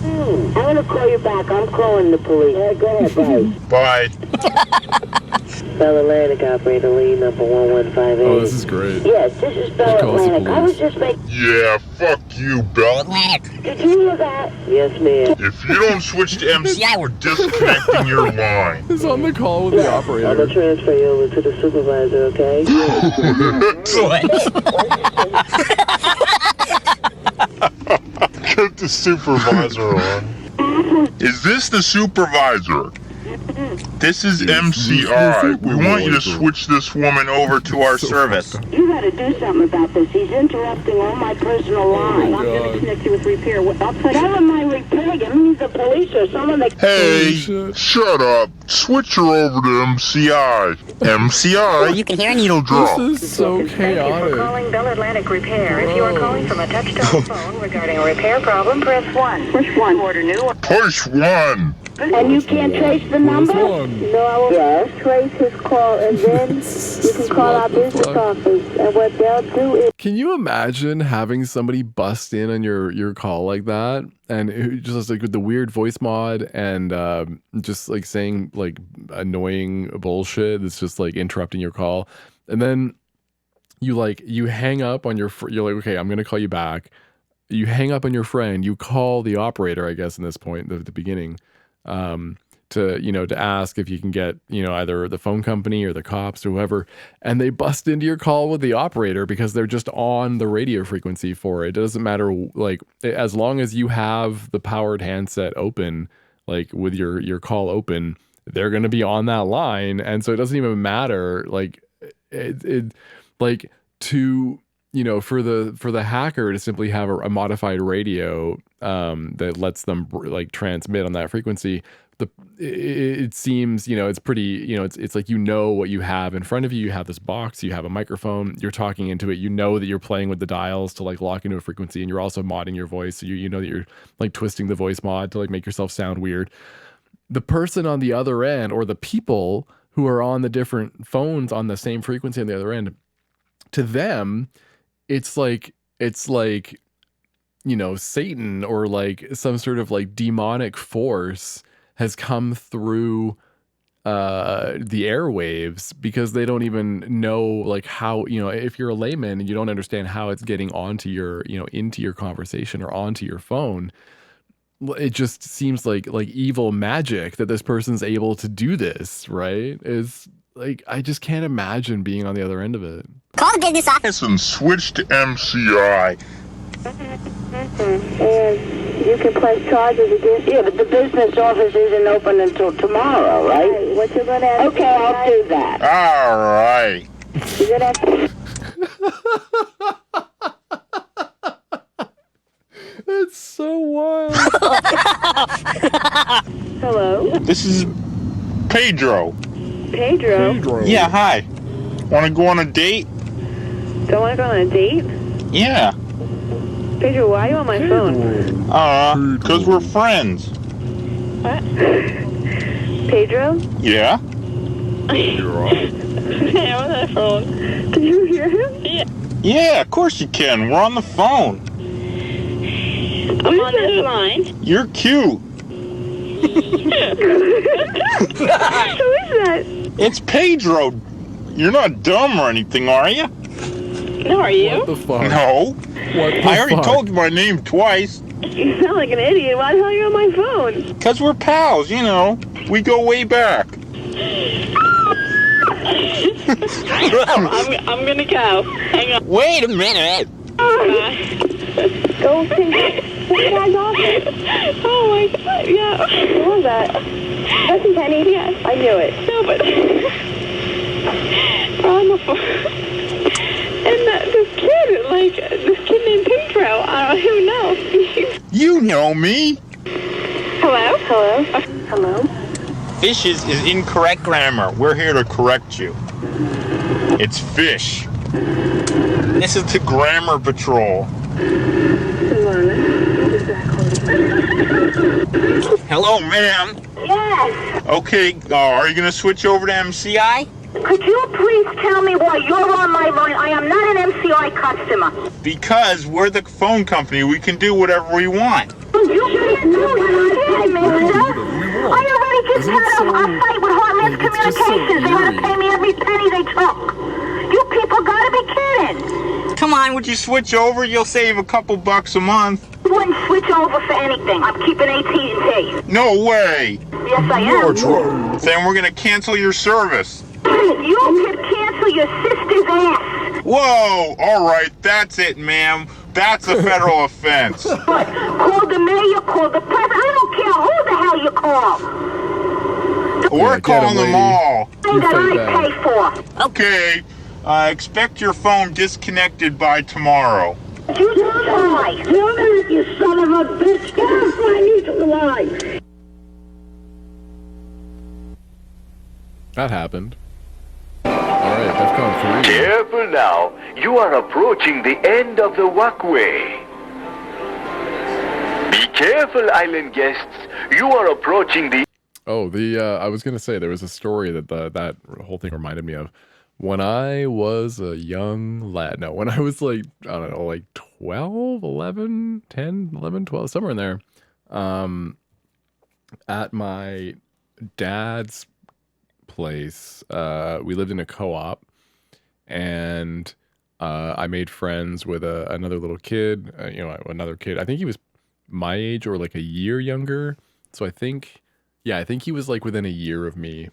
I'm going to call you back. I'm calling the police. Go ahead, Bye. Bell Atlantic operator lead number 1158. Oh, this is great. Yes, this is Bell Atlantic. I was just making... Yeah, fuck you, Bell Atlantic. Did you hear that? Yes, ma'am. If you don't switch to MCI, we're disconnecting your line. He's on the call with the operator. I'm going to transfer you over to the supervisor, okay? Get the supervisor on. Is this the supervisor? This is MCI. We want you to switch this woman over to our service. You got to do something about this. He's interrupting all my personal lines. I'm going to connect you with repair. I'll put out on my repair. It means the police or someone that... Hey, shut up. Switch her over to MCI. MCI? You can hear needle drop. This is so Thank you for calling Bell Atlantic Repair. If you are calling from a touch-tone phone regarding a repair problem, press 1. Push 1. Order new. Push 1. And you can't trace the number? No, I will trace his call, and then you can call our business office. And what they'll do is... Can you imagine having somebody bust in on your call like that, and it just like with the weird voice mod and just like saying like annoying bullshit that's just like interrupting your call, and then you hang up on you're like, okay, I'm gonna call you back. You hang up on your friend. You call the operator, I guess, in this point, the beginning, to ask if you can get, either the phone company or the cops or whoever, and they bust into your call with the operator because they're just on the radio frequency for it. It doesn't matter, like, as long as you have the powered handset open, like with your call open, they're going to be on that line. And so it doesn't even matter, like, for the hacker to simply have a modified radio that lets them like transmit on that frequency. It seems, it's pretty, it's like, what you have in front of you. You have this box, you have a microphone, you're talking into it, that you're playing with the dials to like lock into a frequency, and you're also modding your voice. So you know that you're like twisting the voice mod to like make yourself sound weird. The person on the other end, or the people who are on the different phones on the same frequency on the other end, to them, it's like Satan or like some sort of like demonic force has come through the airwaves, because they don't even know like how, if you're a layman and you don't understand how it's getting onto your, into your conversation or onto your phone, it just seems like evil magic that this person's able to do this, right? Is like, I just can't imagine being on the other end of it. Call the business office and switch to MCI. And you can press charges against... Yeah, but the business office isn't open until tomorrow, right? What you're going to ask... Okay, I'll do that. All right. You're going to... It's so wild. Hello? This is Pedro. Pedro? Yeah, hi. Want to go on a date? Don't want to go on a date? Yeah. Pedro, why are you on my phone? Because we're friends. What? Pedro? Yeah? You're on. Yeah, I'm on the phone. Can you hear him? Yeah. Yeah, of course you can. We're on the phone. I'm on this line. You're cute. Who is that? It's Pedro. You're not dumb or anything, are you? No, are you? What the fuck? No. What the I already fuck? told you my name twice. You sound like an idiot. Why the hell are you on my phone? Because we're pals, We go way back. I'm gonna go. Hang on. Wait a minute. Go take this guy's office. Oh my god, yeah. What was that? That's a Penny? Yes. I knew it. No, but... We're on the phone. And this kid named Pedro, who knows? You know me. Hello? Hello? Hello? Fishes is incorrect grammar. We're here to correct you. It's fish. This is the Grammar Patrol. Hello, ma'am. Yes. Okay, are you going to switch over to MCI? Could you please tell me why you're on my line? I am not an MCI customer. Because we're the phone company. We can do whatever we want. You can't do what you mister. I already just had a fight with Heartland Communications. They want to pay me every penny they took. You people gotta be kidding. Come on, would you switch over? You'll save a couple bucks a month. I wouldn't switch over for anything. I'm keeping AT&T. No way. Yes, I am. Then we're going to cancel your service. You can cancel your sister's ass. Whoa, all right, that's it, ma'am. That's a federal offense. What? Call the mayor, call the president. I don't care who the hell you call. We're calling them all. That I pay for. Okay, expect your phone disconnected by tomorrow. You lie. You son of a bitch. Get off my music line. That happened. Alright, DEFCON 3. Careful now. You are approaching the end of the walkway. Be careful, island guests. You are approaching the... Oh, I was gonna say there was a story that that whole thing reminded me of. When I was a young lad, no, when I was like, I don't know, like 12, 11, 10, 11, 12, somewhere in there, at my dad's place, we lived in a co-op, and I made friends with another little kid, another kid. I think he was my age or like a year younger. So I think he was like within a year of me.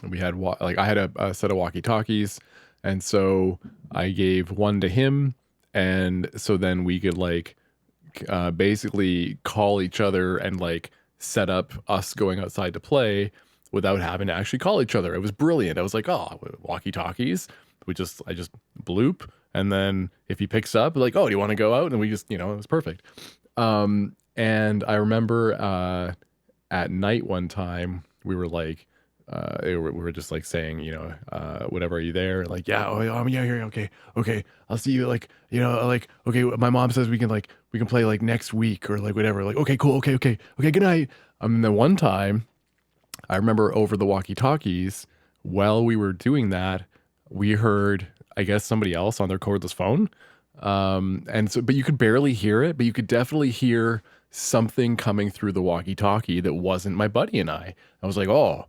We had I had a set of walkie-talkies, and so I gave one to him, and so then we could like basically call each other and like set up us going outside to play without having to actually call each other. It was brilliant. I was like, oh, walkie-talkies. I just bloop, and then if he picks up, like, oh, do you want to go out? And we just, it was perfect. And I remember at night one time we were like, we were just like saying, whatever, are you there? Like, yeah, I'm here. Okay, I'll see you. Like, like, okay, my mom says we can play like next week or like whatever. Like, okay, cool. Okay, good night. And then one time, I remember over the walkie-talkies, while we were doing that, we heard, I guess, somebody else on their cordless phone. But you could barely hear it, but you could definitely hear something coming through the walkie-talkie that wasn't my buddy and I. I was like, oh,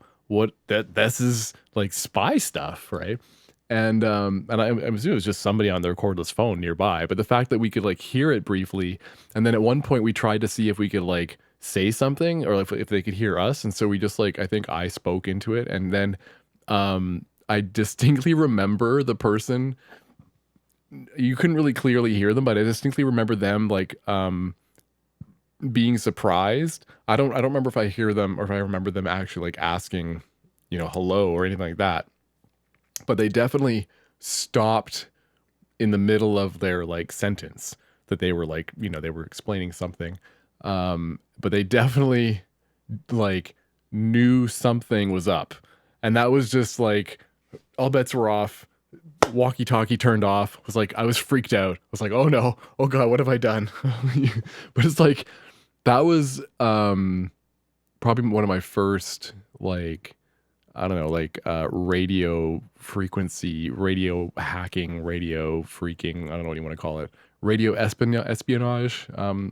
this is like spy stuff, right? And I assume it was just somebody on their cordless phone nearby. But the fact that we could like hear it briefly, and then at one point we tried to see if we could like say something or if they could hear us, and so we just like, I think I spoke into it, and then I distinctly remember the person. You couldn't really clearly hear them, but I distinctly remember them like being surprised. I don't remember if I hear them or if I remember them actually like asking, hello or anything like that. But they definitely stopped in the middle of their like sentence that they were like, they were explaining something. But they definitely like knew something was up. And that was just like, all bets were off. Walkie-talkie turned off. I was freaked out. I was like, oh no, oh God, what have I done? But it's like, that was probably one of my first, like, I don't know, like radio frequency, radio hacking, radio freaking, I don't know what you want to call it, radio espionage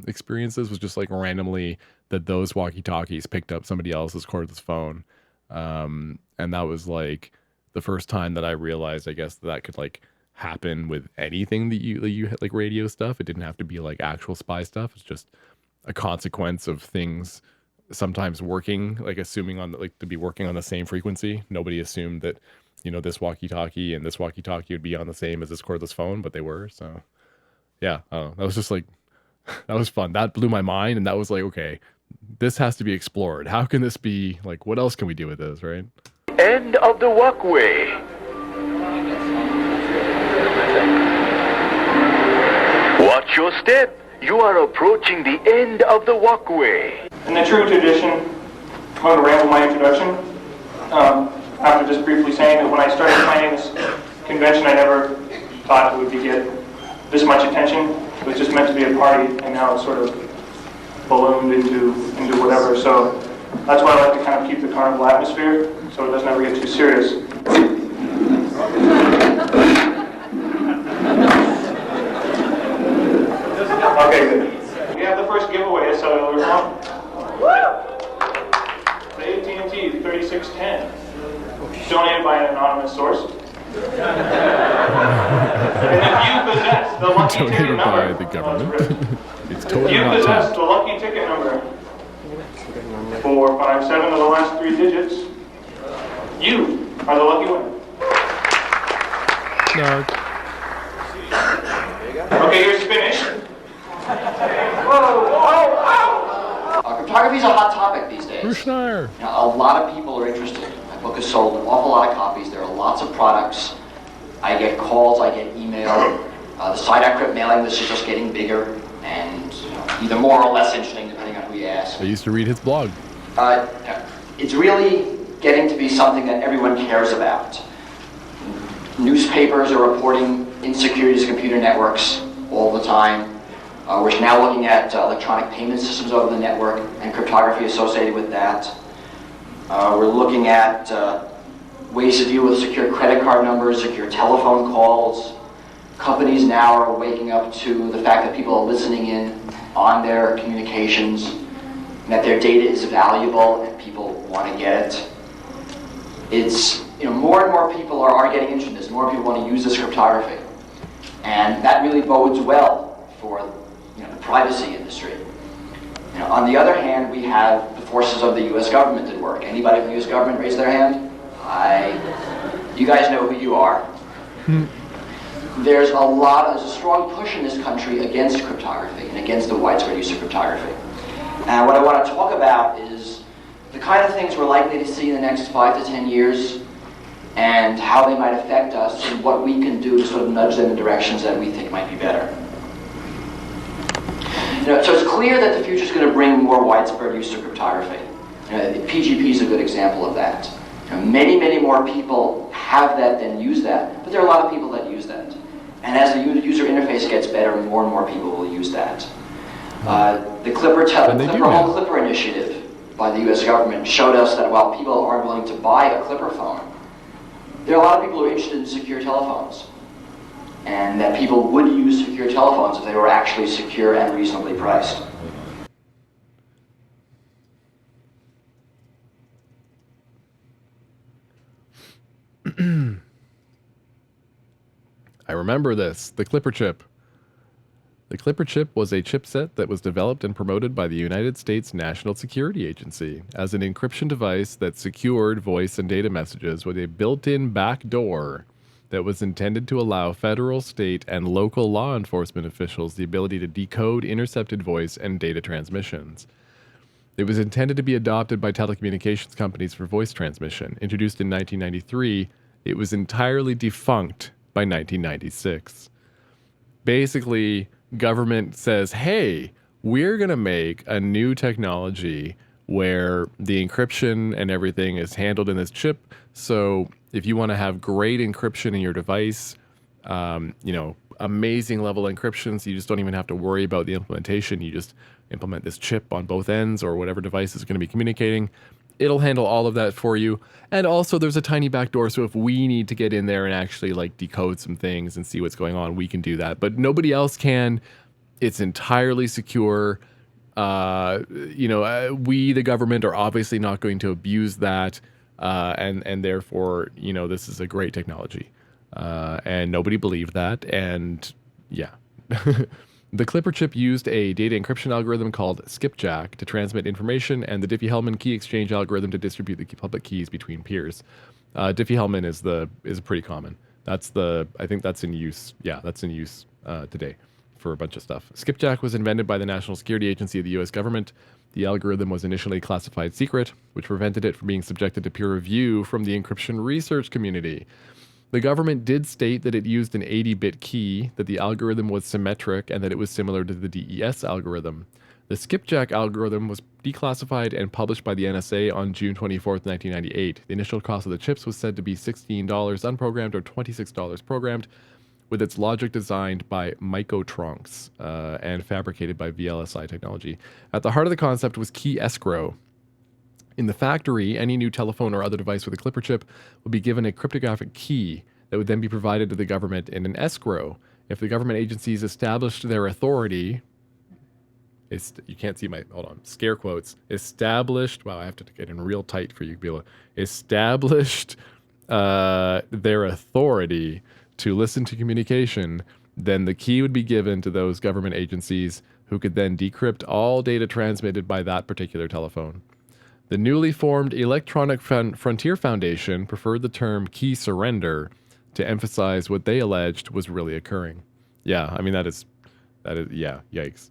experiences. Was just like randomly that those walkie-talkies picked up somebody else's cordless phone. And that was like the first time that I realized, I guess, that could like happen with anything that you had, like radio stuff. It didn't have to be like actual spy stuff. It's just a consequence of things sometimes working, like assuming on to be working on the same frequency. Nobody assumed that, this walkie-talkie and this walkie-talkie would be on the same as this cordless phone, but they were. So yeah, that was just like, that was fun. That blew my mind. And that was like, okay, this has to be explored. How can this be like, what else can we do with this? Right. End of the walkway. Watch your step. You are approaching the end of the walkway. In the true tradition, I'm going to ramble my introduction. After just briefly saying that when I started planning this convention, I never thought it would get this much attention. It was just meant to be a party, and now it's sort of ballooned into whatever. So that's why I like to kind of keep the carnival atmosphere, so it doesn't ever get too serious. Okay, good. We have the first giveaway, a cellular phone. The AT&T 3610, donated by an anonymous source. And if you possess the lucky ticket number, the government. It's totally you not possess tapped. the lucky ticket number 457 of the last 3 digits. You are the lucky winner. No. Okay, here's finish. Cryptography is a hot topic these days. Schneier. A lot of people are interested. My book has sold an awful lot of copies. There are lots of products. I get calls, I get email. The CyberCrypt mailing list is just getting bigger and either more or less interesting depending on who you ask. I used to read his blog. It's really getting to be something that everyone cares about. Newspapers are reporting insecurities of computer networks all the time. We're now looking at electronic payment systems over the network and cryptography associated with that. We're looking at ways to deal with secure credit card numbers, secure telephone calls. Companies now are waking up to the fact that people are listening in on their communications, and that their data is valuable and people want to get it. It's, more and more people are getting interested in this. More people want to use this cryptography. And that really bodes well for the privacy industry. On the other hand, we have the forces of the U.S. government at work. Anybody from the U.S. government raise their hand? You guys know who you are. There's a strong push in this country against cryptography and against the widespread use of cryptography. And what I want to talk about is the kind of things we're likely to see in the next 5 to 10 years and how they might affect us and what we can do to sort of nudge them in directions that we think might be better. So it's clear that the future is going to bring more widespread use of cryptography. PGP is a good example of that. Many, many more people have that than use that, but there are a lot of people that use that. And as the user interface gets better, more and more people will use that. The Clipper Home Clipper initiative by the U.S. government showed us that while people aren't willing to buy a Clipper phone, there are a lot of people who are interested in secure telephones. And that people would use secure telephones if they were actually secure and reasonably priced. I remember this, the Clipper chip. The Clipper chip was a chipset that was developed and promoted by the United States National Security Agency as an encryption device that secured voice and data messages with a built-in backdoor that was intended to allow federal, state, and local law enforcement officials the ability to decode intercepted voice and data transmissions. It was intended to be adopted by telecommunications companies for voice transmission. Introduced in 1993, it was entirely defunct by 1996. Basically, government says, hey, we're going to make a new technology where the encryption and everything is handled in this chip. So if you want to have great encryption in your device, amazing level encryption, so you just don't even have to worry about the implementation. You just implement this chip on both ends or whatever device is going to be communicating. It'll handle all of that for you. And also there's a tiny backdoor, so if we need to get in there and actually decode some things and see what's going on, we can do that. But nobody else can. It's entirely secure. We, the government, are obviously not going to abuse that. And therefore, this is a great technology. And nobody believed that. And yeah. The Clipper chip used a data encryption algorithm called Skipjack to transmit information, and the Diffie-Hellman key exchange algorithm to distribute the public keys between peers. Diffie-Hellman is pretty common. I think that's in use. Yeah, that's in use today for a bunch of stuff. Skipjack was invented by the National Security Agency of the U.S. government. The algorithm was initially classified secret, which prevented it from being subjected to peer review from the encryption research community. The government did state that it used an 80-bit key, that the algorithm was symmetric, and that it was similar to the DES algorithm. The Skipjack algorithm was declassified and published by the NSA on June 24, 1998. The initial cost of the chips was said to be $16 unprogrammed or $26 programmed, with its logic designed by Microtronix and fabricated by VLSI Technology. At the heart of the concept was key escrow. In the factory, any new telephone or other device with a Clipper chip would be given a cryptographic key that would then be provided to the government in an escrow. If the government agencies established their authority, you can't see my, hold on, scare quotes, established, wow, I have to get in real tight for you to be able to, established their authority to listen to communication, then the key would be given to those government agencies who could then decrypt all data transmitted by that particular telephone. The newly formed Electronic Frontier Foundation preferred the term key surrender to emphasize what they alleged was really occurring. Yeah, I mean, that is, yeah, yikes.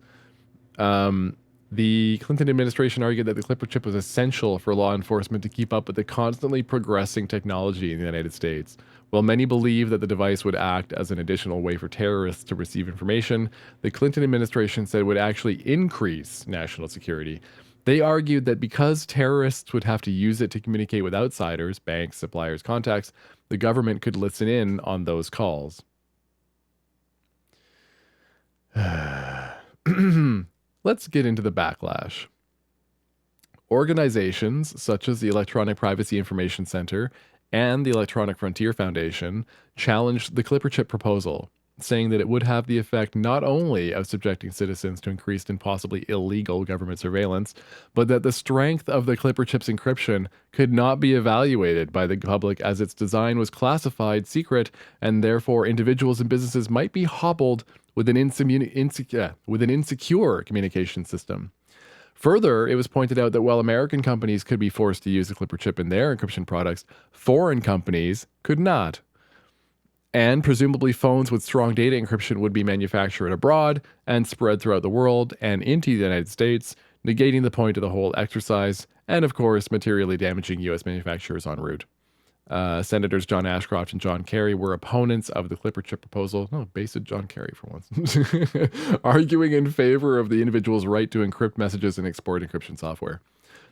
The Clinton administration argued that the Clipper chip was essential for law enforcement to keep up with the constantly progressing technology in the United States. While many believe that the device would act as an additional way for terrorists to receive information, the Clinton administration said it would actually increase national security. They argued that because terrorists would have to use it to communicate with outsiders, banks, suppliers, contacts, the government could listen in on those calls. let's get into the backlash. Organizations such as the Electronic Privacy Information Center and the Electronic Frontier Foundation challenged the ClipperChip proposal, saying that it would have the effect not only of subjecting citizens to increased and possibly illegal government surveillance, but that the strength of the ClipperChip's encryption could not be evaluated by the public as its design was classified secret, and therefore individuals and businesses might be hobbled with an insecure communication system. Further, it was pointed out that while American companies could be forced to use the ClipperChip in their encryption products, foreign companies could not. And presumably phones with strong data encryption would be manufactured abroad and spread throughout the world and into the United States, negating the point of the whole exercise, and of course, materially damaging U.S. manufacturers en route. Senators John Ashcroft and John Kerry were opponents of the ClipperChip proposal. Oh, based John Kerry for once. Arguing in favor of the individual's right to encrypt messages and export encryption software.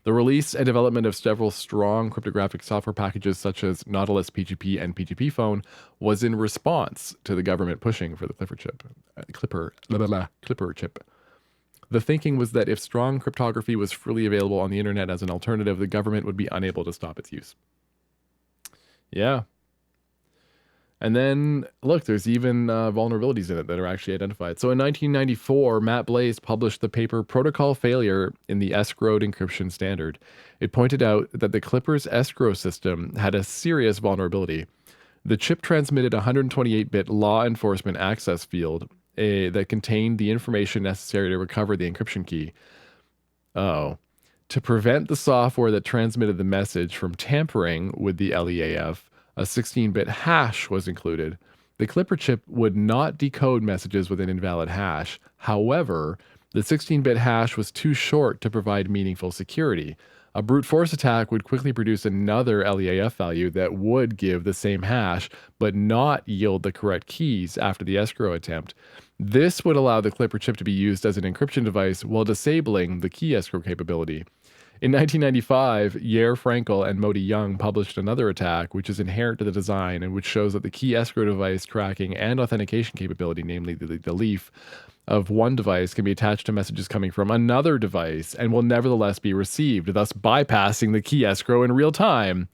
The release and development of several strong cryptographic software packages such as Nautilus PGP and PGP Phone was in response to the government pushing for the ClipperChip. ClipperChip. The thinking was that if strong cryptography was freely available on the internet as an alternative, the government would be unable to stop its use. Yeah. And then, look, there's even vulnerabilities in it that are actually identified. So in 1994, Matt Blaze published the paper Protocol Failure in the Escrowed Encryption Standard. It pointed out that the Clipper's escrow system had a serious vulnerability. The chip transmitted a 128-bit law enforcement access field that contained the information necessary to recover the encryption key. To prevent the software that transmitted the message from tampering with the LEAF, a 16-bit hash was included. The ClipperChip would not decode messages with an invalid hash. However, the 16-bit hash was too short to provide meaningful security. A brute force attack would quickly produce another LEAF value that would give the same hash, but not yield the correct keys after the escrow attempt. This would allow the ClipperChip to be used as an encryption device while disabling the key escrow capability. In 1995, Yair Frankel and Modi Young published another attack, which is inherent to the design and which shows that the key escrow device tracking and authentication capability, namely the leaf, of one device can be attached to messages coming from another device and will nevertheless be received, thus bypassing the key escrow in real time.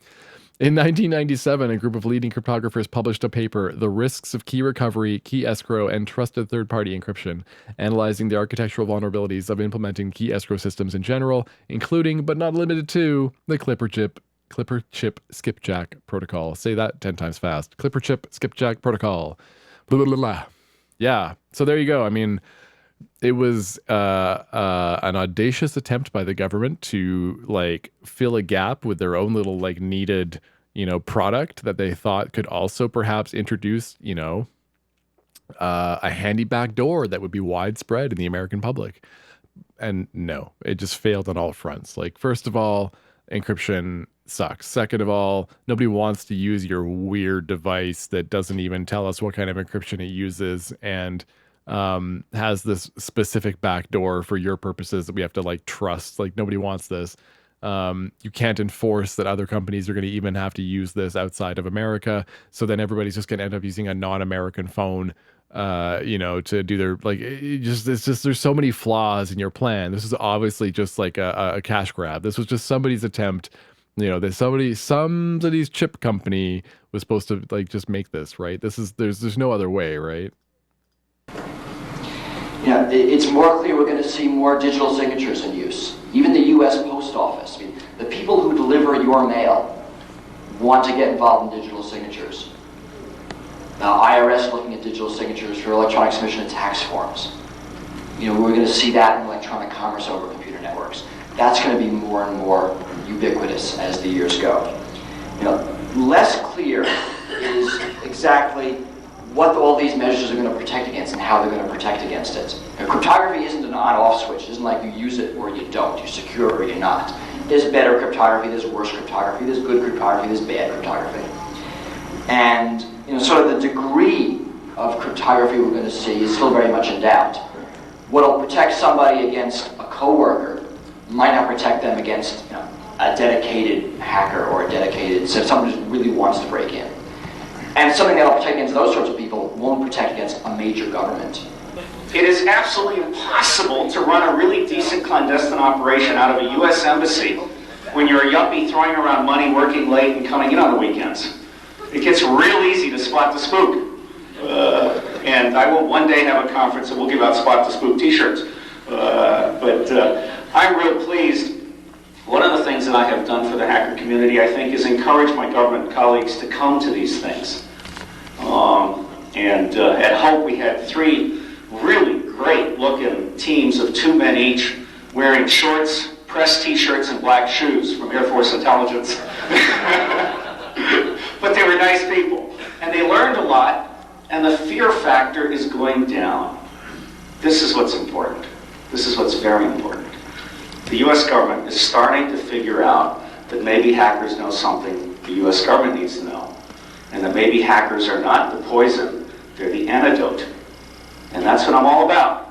In 1997, a group of leading cryptographers published a paper, The Risks of Key Recovery, Key Escrow, and Trusted Third-Party Encryption, analyzing the architectural vulnerabilities of implementing key escrow systems in general, including, but not limited to, the ClipperChip Skipjack Protocol. Say that 10 times fast. ClipperChip Skipjack Protocol. Blah, blah, blah, blah. Yeah, so there you go. I mean, it was an audacious attempt by the government to like fill a gap with their own little like needed, product that they thought could also perhaps introduce, a handy back door that would be widespread in the American public. And no, it just failed on all fronts. Like, first of all, encryption sucks. Second of all, nobody wants to use your weird device that doesn't even tell us what kind of encryption it uses and has this specific backdoor for your purposes that we have to like trust. Like, nobody wants this. You can't enforce that other companies are going to even have to use this outside of America. So then everybody's just going to end up using a non-American phone, to do their like. It's just there's so many flaws in your plan. This is obviously just like a cash grab. This was just somebody's attempt. Somebody's chip company was supposed to like just make this, right? There's no other way, right? Yeah, it's more clear we're going to see more digital signatures in use. Even the U.S. Post Office. I mean, the people who deliver your mail want to get involved in digital signatures. Now, IRS looking at digital signatures for electronic submission of tax forms. We're going to see that in electronic commerce over computer networks. That's going to be more and more ubiquitous as the years go. Less clear is exactly what all these measures are going to protect against and how they're going to protect against it. Cryptography isn't an on-off switch. It isn't like you use it or you don't. You secure or you're not. There's better cryptography, there's worse cryptography, there's good cryptography, there's bad cryptography. And sort of the degree of cryptography we're going to see is still very much in doubt. What'll protect somebody against a coworker might not protect them against a dedicated hacker or someone who really wants to break in. And something that'll protect against those sorts of people won't protect against a major government It is absolutely impossible to run a really decent clandestine operation out of a U.S. embassy when you're a yuppie throwing around money, working late, and coming in on the weekends. It gets real easy to spot the spook. And I will one day have a conference and we'll give out Spot the Spook t-shirts. But I'm real pleased. One of the things that I have done for the hacker community, I think, is encourage my government colleagues to come to these things. At Hope, we had 3 really great-looking teams of 2 men each wearing shorts, pressed t-shirts, and black shoes from Air Force Intelligence. But they were nice people, and they learned a lot, and the fear factor is going down. This is what's important. This is what's very important. The U.S. government is starting to figure out that maybe hackers know something the U.S. government needs to know, and that maybe hackers are not the poison, they're the antidote. And that's what I'm all about.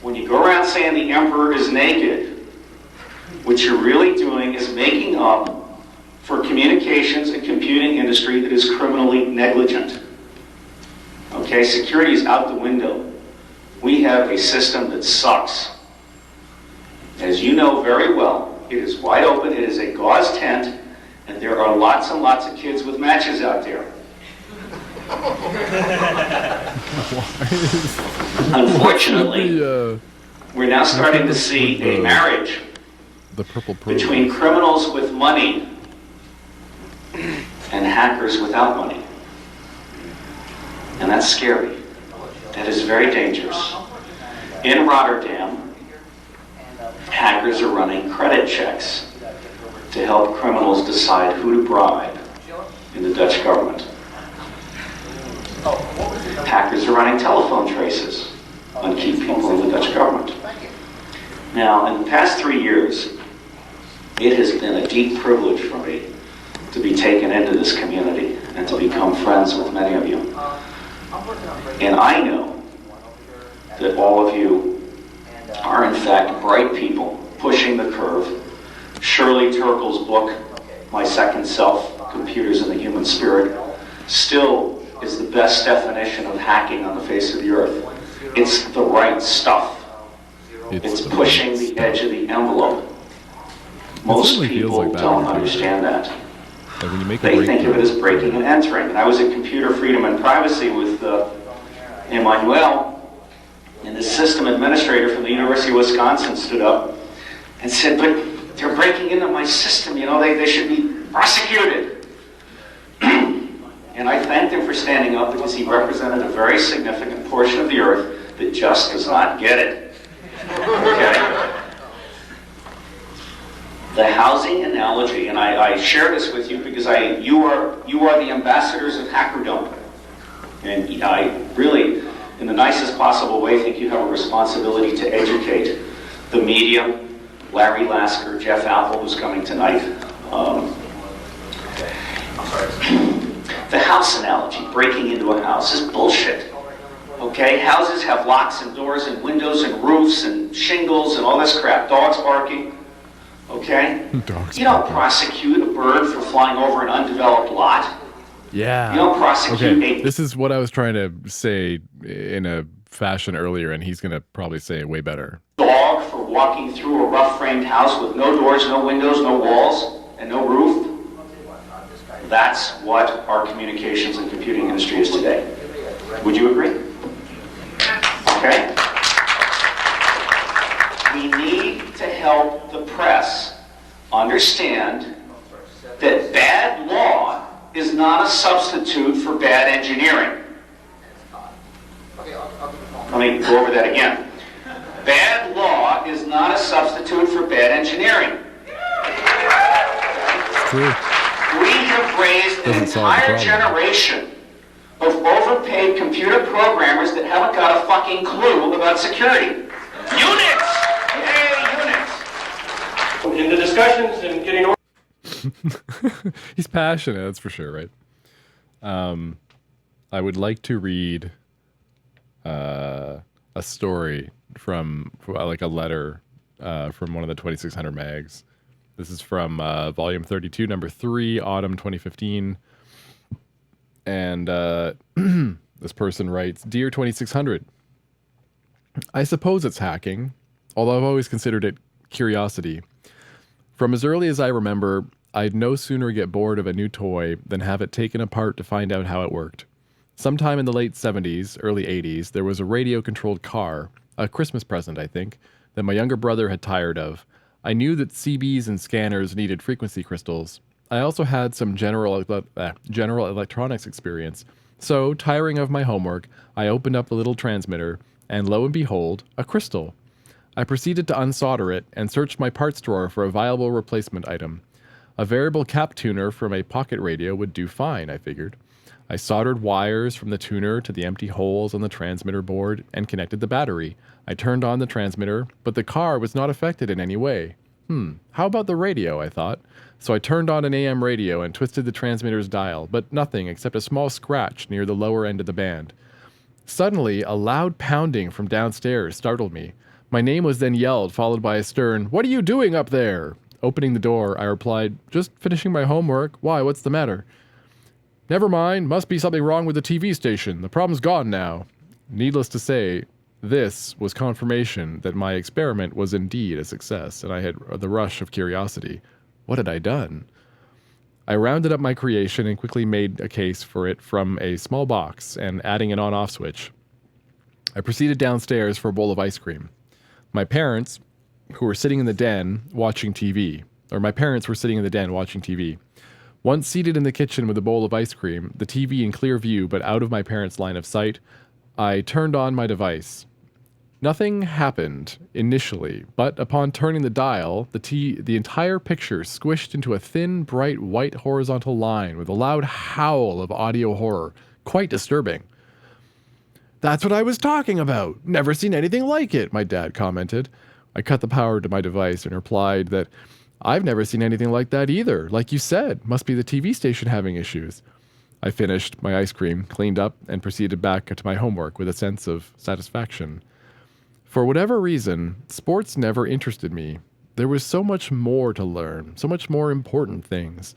When you go around saying the emperor is naked, what you're really doing is making up for communications and computing industry that is criminally negligent. Okay, security is out the window. We have a system that sucks. As you know very well, it is wide open, it is a gauze tent, and there are lots and lots of kids with matches out there. Unfortunately, we're now starting to see a marriage between criminals with money and hackers without money. And that's scary. That is very dangerous. In Rotterdam, hackers are running credit checks to help criminals decide who to bribe in the Dutch government. Hackers are running telephone traces on key people in the Dutch government. Now, in the past 3 years, it has been a deep privilege for me to be taken into this community and to become friends with many of you. And I know that all of you are in fact bright people pushing the curve. Shirley Turkle's book, My Second Self, Computers and the Human Spirit, still is the best definition of hacking on the face of the earth. It's the right stuff. It's pushing the edge of the envelope. Most people don't understand that. They think of it as breaking and entering. And I was at Computer Freedom and Privacy with Emmanuel, and the system administrator from the University of Wisconsin stood up and said, but they're breaking into my system, you know, they should be prosecuted. And I thanked him for standing up because he represented a very significant portion of the earth that just does not get it. Okay? The housing analogy, and I share this with you because you are the ambassadors of hackerdom. And I really, in the nicest possible way, think you have a responsibility to educate the media, Larry Lasker, Jeff Apple, who's coming tonight. The house analogy, breaking into a house, is bullshit. Okay? Houses have locks and doors and windows and roofs and shingles and all this crap. Dogs barking. Okay? You don't prosecute a bird for flying over an undeveloped lot. Yeah. You don't prosecute a... This is what I was trying to say in a fashion earlier, and he's going to probably say it way better. Dog for walking through a rough-framed house with no doors, no windows, no walls, and no roof. That's what our communications and computing industry is today. Would you agree? Okay? We need to help the press understand that bad law is not a substitute for bad engineering. Let me go over that again. Bad law is not a substitute for bad engineering. It's true. We have raised an entire generation of overpaid computer programmers that haven't got a fucking clue about security. Unix! Yay, Unix! In the discussions and getting order. He's passionate, that's for sure, right? I would like to read a story from like a letter from one of the 2600 mags. This is from volume 32, number 3, autumn 2015. And this person writes, Dear 2600, I suppose it's hacking, although I've always considered it curiosity. From as early as I remember, I'd no sooner get bored of a new toy than have it taken apart to find out how it worked. Sometime in the late 70s, early 80s, there was a radio-controlled car, a Christmas present, I think, that my younger brother had tired of. I knew that CBs and scanners needed frequency crystals. I also had some general electronics experience. So, tiring of my homework, I opened up the little transmitter, and lo and behold, a crystal. I proceeded to unsolder it and searched my parts drawer for a viable replacement item. A variable cap tuner from a pocket radio would do fine, I figured. I soldered wires from the tuner to the empty holes on the transmitter board and connected the battery. I turned on the transmitter, but the car was not affected in any way. How about the radio, I thought. So I turned on an AM radio and twisted the transmitter's dial, but nothing except a small scratch near the lower end of the band. Suddenly, a loud pounding from downstairs startled me. My name was then yelled, followed by a stern, "What are you doing up there?" Opening the door, I replied, "Just finishing my homework. Why, what's the matter?" "Never mind, must be something wrong with the TV station. The problem's gone now." Needless to say, this was confirmation that my experiment was indeed a success, and I had the rush of curiosity. What had I done? I rounded up my creation and quickly made a case for it from a small box and adding an on-off switch. I proceeded downstairs for a bowl of ice cream. My parents, who were sitting in the den watching TV, Once seated in the kitchen with a bowl of ice cream, the TV in clear view but out of my parents' line of sight, I turned on my device. Nothing happened initially, but upon turning the dial, the entire picture squished into a thin, bright, white horizontal line with a loud howl of audio horror. Quite disturbing. "That's what I was talking about! Never seen anything like it," my dad commented. I cut the power to my device and replied that "I've never seen anything like that either. Like you said, must be the TV station having issues." I finished my ice cream, cleaned up, and proceeded back to my homework with a sense of satisfaction. For whatever reason, sports never interested me. There was so much more to learn, so much more important things.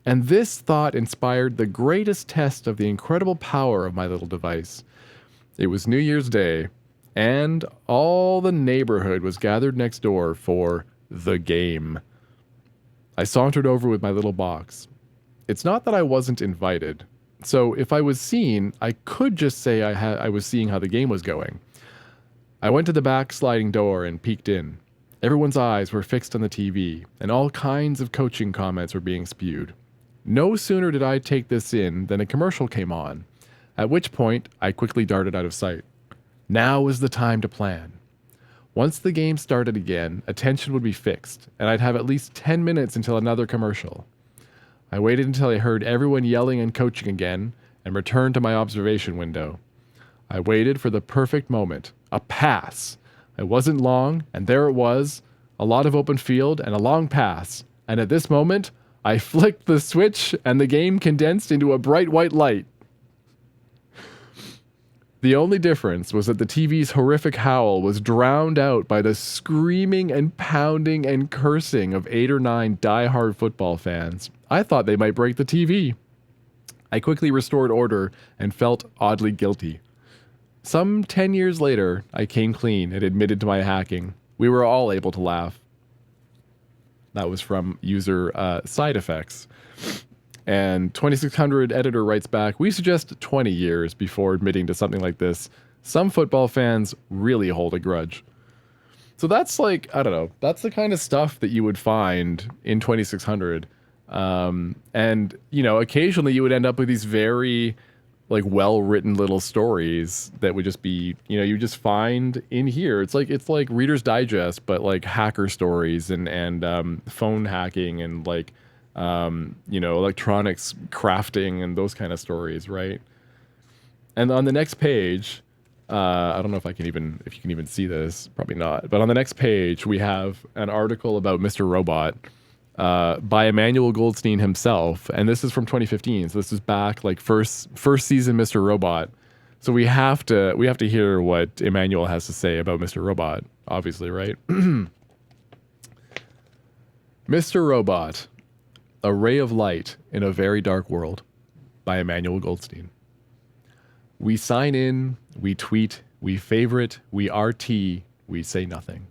And this thought inspired the greatest test of the incredible power of my little device. It was New Year's Day, and all the neighborhood was gathered next door for the game. I sauntered over with my little box. It's not that I wasn't invited. So if I was seen, I could just say I was seeing how the game was going. I went to the back sliding door and peeked in. Everyone's eyes were fixed on the TV, and all kinds of coaching comments were being spewed. No sooner did I take this in than a commercial came on, at which point I quickly darted out of sight. Now was the time to plan. Once the game started again, attention would be fixed, and I'd have at least 10 minutes until another commercial. I waited until I heard everyone yelling and coaching again, and returned to my observation window. I waited for the perfect moment. A pass. It wasn't long, and there it was, a lot of open field and a long pass. And at this moment, I flicked the switch and the game condensed into a bright white light. The only difference was that the TV's horrific howl was drowned out by the screaming and pounding and cursing of 8 or 9 die-hard football fans. I thought they might break the TV. I quickly restored order and felt oddly guilty. Some 10 years later, I came clean and admitted to my hacking. We were all able to laugh. That was from user Side Effects. And 2600 editor writes back, "We suggest 20 years before admitting to something like this. Some football fans really hold a grudge." So that's like, I don't know, that's the kind of stuff that you would find in 2600. And, you know, occasionally you would end up with these very like well-written little stories that would just be, you know, you just find in here. It's like Reader's Digest, but like hacker stories and phone hacking and like, you know, electronics crafting and those kind of stories, right? And on the next page, I don't know if you can even see this, probably not. But on the next page, we have an article about Mr. Robot by Emmanuel Goldstein himself, and this is from 2015. So this is back like first season Mr. Robot. So we have to hear what Emmanuel has to say about Mr. Robot, obviously, right? Mr. Robot, a ray of light in a very dark world, by Emmanuel Goldstein. We sign in, we tweet, We favorite, we RT, we say nothing.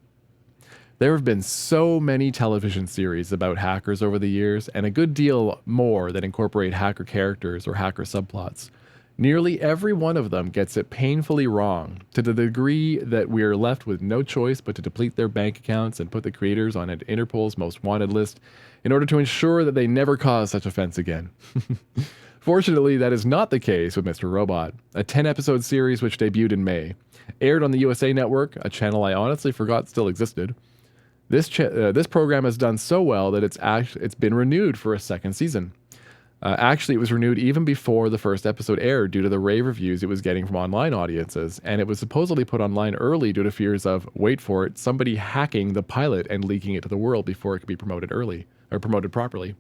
There have been so many television series about hackers over the years, and a good deal more that incorporate hacker characters or hacker subplots. Nearly every one of them gets it painfully wrong, to the degree that we are left with no choice but to deplete their bank accounts and put the creators on Interpol's most wanted list in order to ensure that they never cause such offense again. Fortunately, that is not the case with Mr. Robot, a 10-episode series which debuted in May. Aired on the USA Network, a channel I honestly forgot still existed. This program has done so well that it's been renewed for a second season. Actually, it was renewed even before the first episode aired due to the rave reviews it was getting from online audiences, and it was supposedly put online early due to fears of, wait for it, somebody hacking the pilot and leaking it to the world before it could be promoted properly.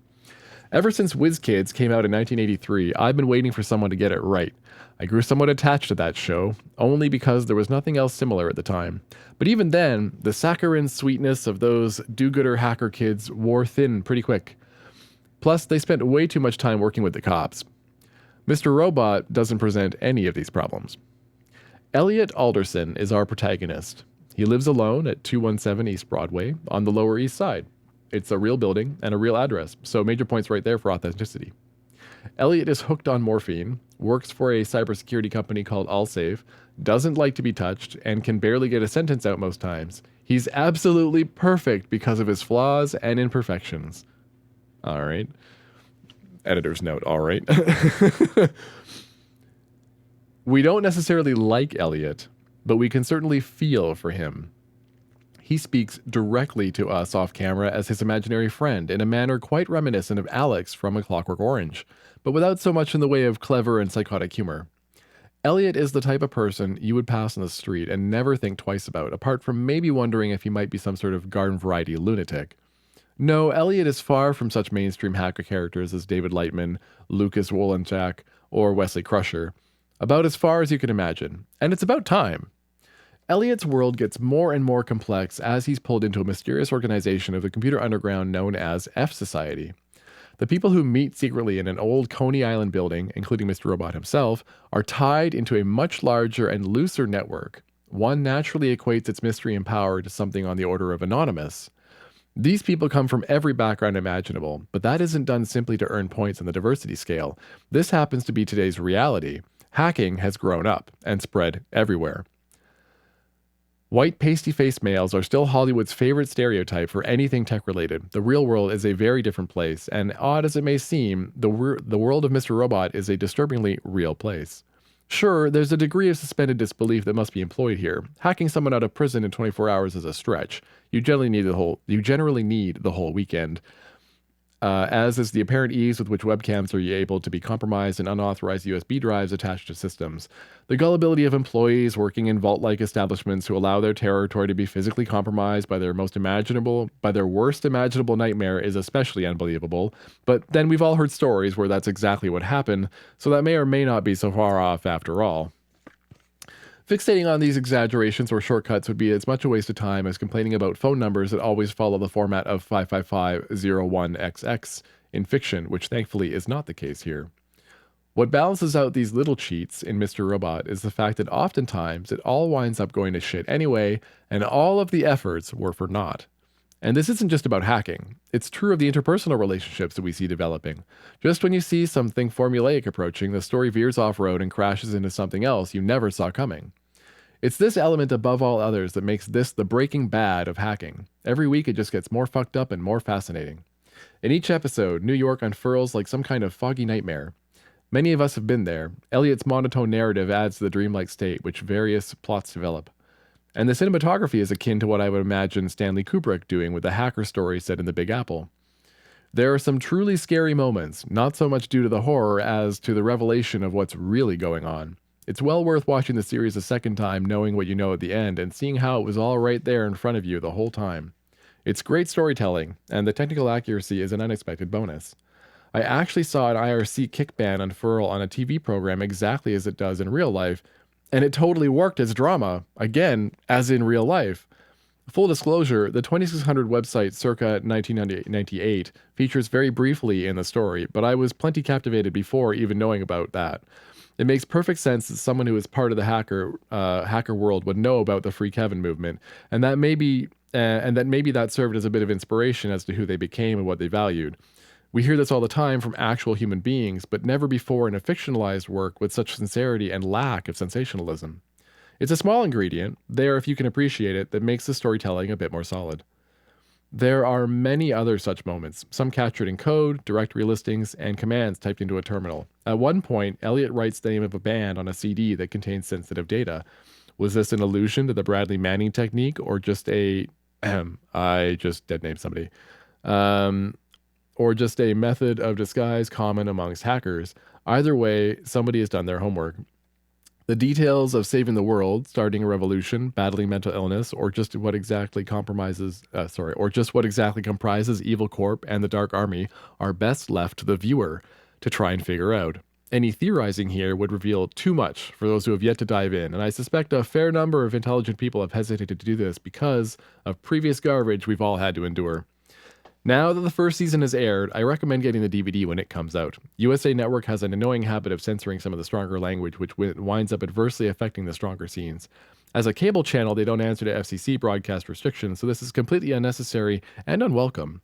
Ever since WizKids came out in 1983, I've been waiting for someone to get it right. I grew somewhat attached to that show, only because there was nothing else similar at the time. But even then, the saccharine sweetness of those do-gooder hacker kids wore thin pretty quick. Plus, they spent way too much time working with the cops. Mr. Robot doesn't present any of these problems. Elliot Alderson is our protagonist. He lives alone at 217 East Broadway on the Lower East Side. It's a real building and a real address, so major points right there for authenticity. Elliot is hooked on morphine, works for a cybersecurity company called Allsafe, doesn't like to be touched, and can barely get a sentence out most times. He's absolutely perfect because of his flaws and imperfections. All right. Editor's note, all right. We don't necessarily like Elliot, but we can certainly feel for him. He speaks directly to us off camera as his imaginary friend in a manner quite reminiscent of Alex from A Clockwork Orange, but without so much in the way of clever and psychotic humor. Elliot is the type of person you would pass on the street and never think twice about, apart from maybe wondering if he might be some sort of garden variety lunatic. No, Elliot is far from such mainstream hacker characters as David Lightman, Lucas Wolanchak, or Wesley Crusher. About as far as you can imagine. And it's about time. Elliot's world gets more and more complex as he's pulled into a mysterious organization of the computer underground known as F Society. The people who meet secretly in an old Coney Island building, including Mr. Robot himself, are tied into a much larger and looser network. One naturally equates its mystery and power to something on the order of anonymous. These people come from every background imaginable, but that isn't done simply to earn points on the diversity scale. This happens to be today's reality. Hacking has grown up and spread everywhere. White pasty-faced males are still Hollywood's favorite stereotype for anything tech-related. The real world is a very different place, and odd as it may seem, the world of Mr. Robot is a disturbingly real place. Sure, there's a degree of suspended disbelief that must be employed here. Hacking someone out of prison in 24 hours is a stretch. You generally need the whole weekend. As is the apparent ease with which webcams are able to be compromised and unauthorized USB drives attached to systems. The gullibility of employees working in vault-like establishments who allow their territory to be physically compromised by their worst imaginable nightmare is especially unbelievable. But then we've all heard stories where that's exactly what happened, so that may or may not be so far off after all. Fixating on these exaggerations or shortcuts would be as much a waste of time as complaining about phone numbers that always follow the format of 55501XX in fiction, which thankfully is not the case here. What balances out these little cheats in Mr. Robot is the fact that oftentimes it all winds up going to shit anyway, and all of the efforts were for naught. And this isn't just about hacking. It's true of the interpersonal relationships that we see developing. Just when you see something formulaic approaching, the story veers off-road and crashes into something else you never saw coming. It's this element above all others that makes this the Breaking Bad of hacking. Every week it just gets more fucked up and more fascinating. In each episode, New York unfurls like some kind of foggy nightmare. Many of us have been there. Elliot's monotone narrative adds to the dreamlike state which various plots develop. And the cinematography is akin to what I would imagine Stanley Kubrick doing with the hacker story set in the Big Apple. There are some truly scary moments, not so much due to the horror as to the revelation of what's really going on. It's well worth watching the series a second time knowing what you know at the end and seeing how it was all right there in front of you the whole time. It's great storytelling, and the technical accuracy is an unexpected bonus. I actually saw an IRC kick ban unfurl on a TV program exactly as it does in real life, and it totally worked as drama, again, as in real life. Full disclosure, the 2600 website circa 1998 features very briefly in the story, but I was plenty captivated before even knowing about that. It makes perfect sense that someone who is part of the hacker world would know about the Free Kevin movement, and that maybe that served as a bit of inspiration as to who they became and what they valued. We hear this all the time from actual human beings, but never before in a fictionalized work with such sincerity and lack of sensationalism. It's a small ingredient, there if you can appreciate it, that makes the storytelling a bit more solid. There are many other such moments, some captured in code, directory listings, and commands typed into a terminal. At one point, Elliot writes the name of a band on a CD that contains sensitive data. Was this an allusion to the Bradley Manning technique, or just I just dead named somebody, or just a method of disguise common amongst hackers? Either way, somebody has done their homework. The details of saving the world, starting a revolution, battling mental illness, or just what exactly comprises Evil Corp and the Dark Army are best left to the viewer to try and figure out. Any theorizing here would reveal too much for those who have yet to dive in, and I suspect a fair number of intelligent people have hesitated to do this because of previous garbage we've all had to endure. Now that the first season has aired, I recommend getting the DVD when it comes out. USA Network has an annoying habit of censoring some of the stronger language, which winds up adversely affecting the stronger scenes. As a cable channel, they don't answer to FCC broadcast restrictions, so this is completely unnecessary and unwelcome.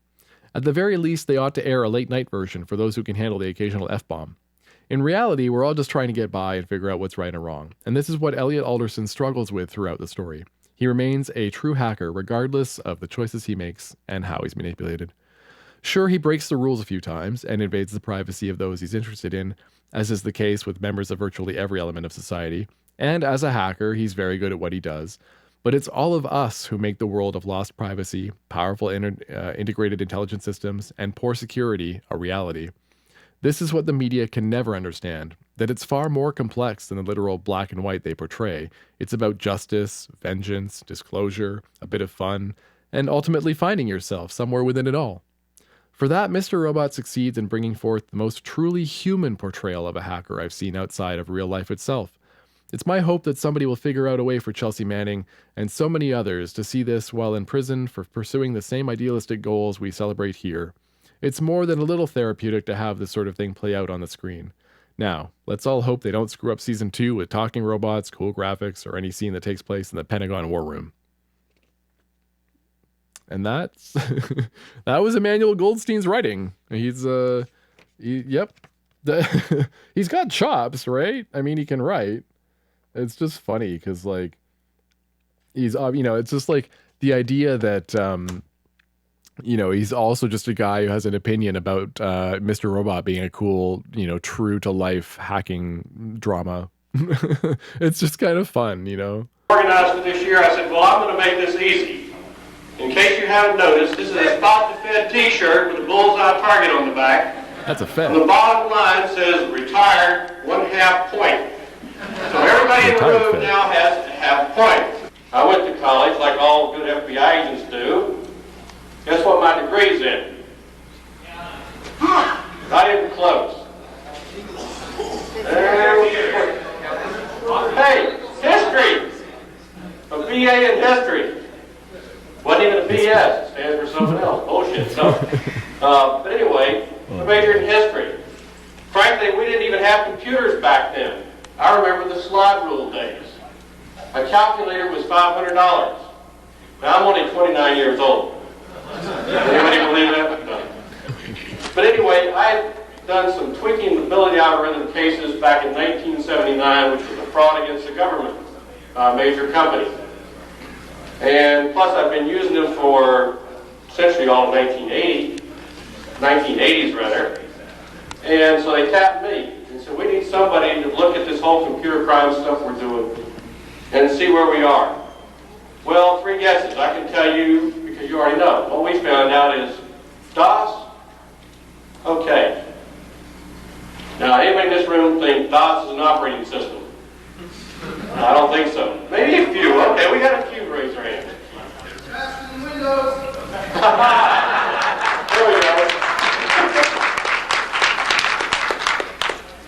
At the very least, they ought to air a late-night version for those who can handle the occasional F-bomb. In reality, we're all just trying to get by and figure out what's right and wrong, and this is what Elliot Alderson struggles with throughout the story. He remains a true hacker regardless of the choices he makes and how he's manipulated. Sure, he breaks the rules a few times and invades the privacy of those he's interested in, as is the case with members of virtually every element of society, and as a hacker, he's very good at what he does. But it's all of us who make the world of lost privacy, powerful integrated intelligence systems, and poor security a reality. This is what the media can never understand, that it's far more complex than the literal black and white they portray. It's about justice, vengeance, disclosure, a bit of fun, and ultimately finding yourself somewhere within it all. For that, Mr. Robot succeeds in bringing forth the most truly human portrayal of a hacker I've seen outside of real life itself. It's my hope that somebody will figure out a way for Chelsea Manning and so many others to see this while in prison for pursuing the same idealistic goals we celebrate here. It's more than a little therapeutic to have this sort of thing play out on the screen. Now, let's all hope they don't screw up Season 2 with talking robots, cool graphics, or any scene that takes place in the Pentagon War Room. And that's that was Emmanuel Goldstein's writing. He's he's got chops, right? I mean, he can write. It's just funny because like he's it's just like the idea that he's also just a guy who has an opinion about Mr. Robot being a cool, true to life hacking drama. It's just kind of fun, Organized for this year, I said, well, I'm going to make this easy. In case you haven't noticed, this is a Stop the Fed t-shirt with a bullseye target on the back. That's a Fed. And the bottom line says, retired 1/2 point. So everybody in the room now has a half point. I went to college like all good FBI agents do. Guess what my degree's in? Not even close. Hey, history! A BA in history. Wasn't even a BS. It stands for something else. Bullshit. So, but anyway, I majored in history. Frankly, we didn't even have computers back then. I remember the slide rule days. A calculator was $500. Now I'm only 29 years old. Anybody believe that? No. But anyway, I had done some tweaking the ability algorithm cases back in 1979, which was a fraud against the government, major company. And plus I've been using them for essentially all of 1980s rather. And so they tapped me and said, we need somebody to look at this whole computer crime stuff we're doing and see where we are. Well, 3 guesses. I can tell you, because you already know. What we found out is DOS. Okay. Now, anybody in this room think DOS is an operating system? I don't think so. Maybe a few. Okay, we got a few. Raise your hand. There we go.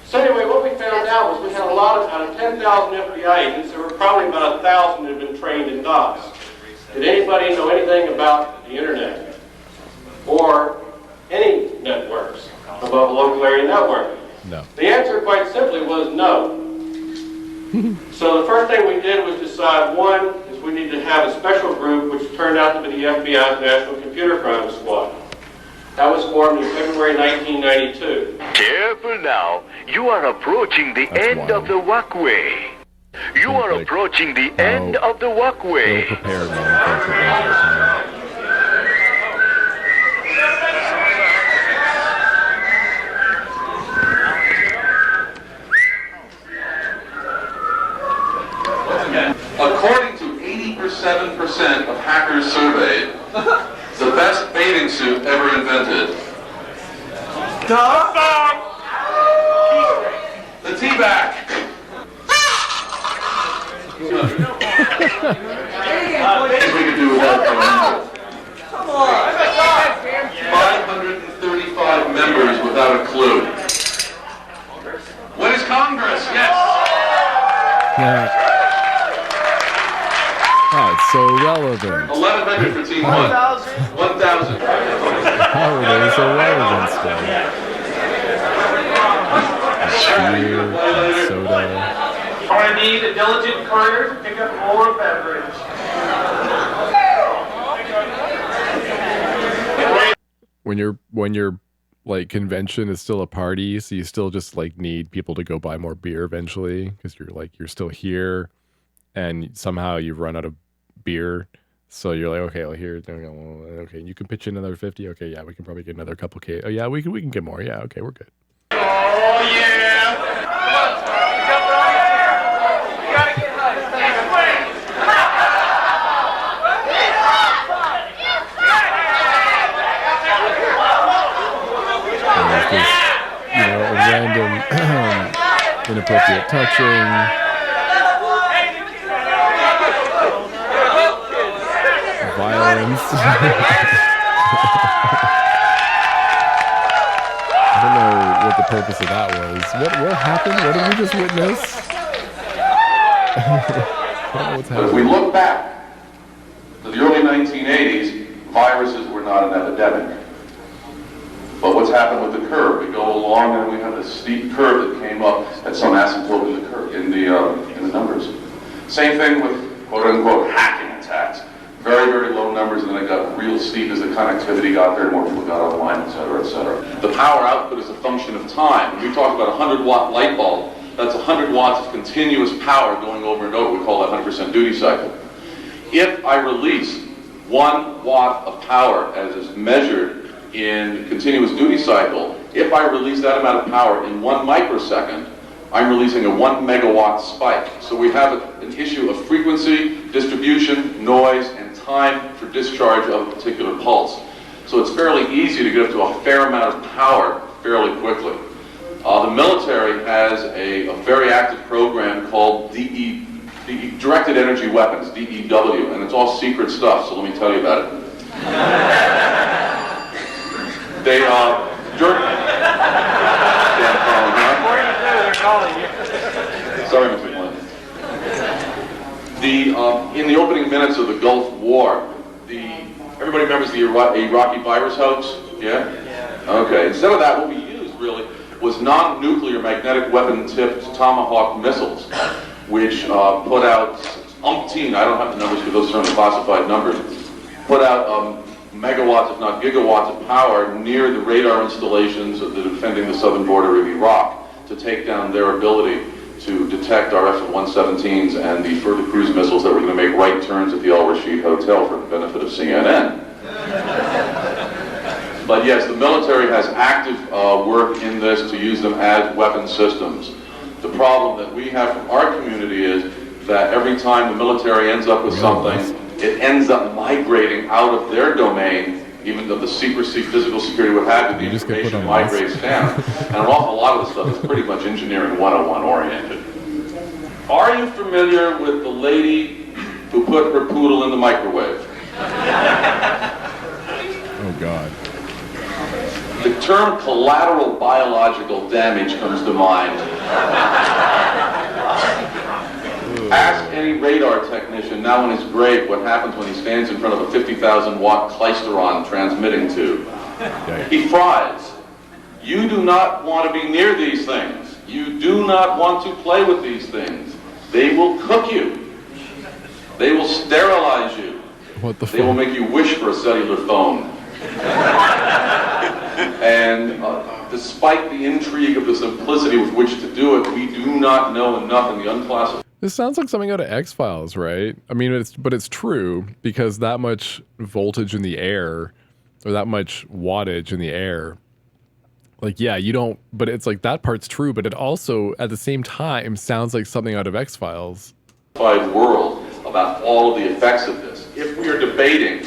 So anyway, what we found out was we had a lot of, out of 10,000 FBI agents, there were probably about 1,000 that had been trained in DOS. Did anybody know anything about the internet? Or any networks above a local area network? No. The answer quite simply was no. So the first thing we did was decide, one, is we need to have a special group, which turned out to be the FBI's National Computer Crime Squad. That was formed in February 1992. Careful now. You are approaching the end of the walkway. You are approaching the end of the walkway. Prepared, man. According to 87% of hackers surveyed, the best bathing suit ever invented. The tea bag. We could do without 535 members without a clue. What is Congress? Yes. Yeah. Oh, it's so relevant. 1,100 for team 1. 1,000. How are they so relevant still? Beer, soda. I need a diligent courier to pick up more beverage. When your like convention is still a party, so you still just like need people to go buy more beer eventually because you're still here, and somehow you've run out of beer. So you're like, okay, well here, okay, you can pitch in another 50. Okay, yeah, we can probably get another couple K. Oh yeah, we can get more. Yeah, okay, we're good. Oh yeah! You gotta get Random inappropriate touching. Violence. I don't know what the purpose of that was. What happened? What did we just witness? I don't know what's But if we happening. look back to the early 1980s, viruses were not an epidemic. But what's happened with the curve? We go along and we have this steep curve that came up at some asymptote in the curve, in the numbers. Same thing with quote-unquote hacking attacks. Very, very low numbers, and then it got real steep as the connectivity got there, more people got online, et cetera, et cetera. The power output is a function of time. When we talk about a 100-watt light bulb, that's 100 watts of continuous power going over and over. We call that 100% duty cycle. If I release 1 watt of power as is measured in continuous duty cycle, if I release that amount of power in 1 microsecond, I'm releasing a 1 megawatt spike. So we have an issue of frequency, distribution, noise, and time for discharge of a particular pulse. So it's fairly easy to get up to a fair amount of power fairly quickly. The military has a very active program called Directed Energy Weapons, DEW, and it's all secret stuff, so let me tell you about it. They, Sorry, Mr. Glenn. In the opening minutes of the Gulf War, everybody remembers the Iraqi virus hoax? Yeah? Okay. Instead of that, what we used really was non-nuclear magnetic weapon-tipped Tomahawk missiles, which put out umpteen, I don't have the numbers because those are classified numbers, put out megawatts, if not gigawatts of power near the radar installations of the defending the southern border of Iraq to take down their ability to detect our F-117s and the further cruise missiles that were going to make right turns at the Al Rashid Hotel for the benefit of CNN. But yes, the military has active work in this to use them as weapon systems. The problem that we have from our community is that every time the military ends up with something, it ends up migrating out of their domain, even though the secrecy, physical security, what have you, the information migrates down. And an awful lot of the stuff is pretty much engineering 101 oriented. Are you familiar with the lady who put her poodle in the microwave? Oh, God. The term collateral biological damage comes to mind. Ask any radar technician now in his grave what happens when he stands in front of a 50,000 watt Klysteron transmitting tube. He fries. You do not want to be near these things. You do not want to play with these things. They will cook you. They will sterilize you. What the They will make you wish for a cellular phone. And despite the intrigue of the simplicity with which to do it, we do not know enough in the unclassified. This sounds like something out of X-Files, right? I mean, it's true, because that much voltage in the air, or that much wattage in the air, like, yeah, you don't, but it's like, that part's true, but it also, at the same time, sounds like something out of X-Files. World about all of the effects of this. If we are debating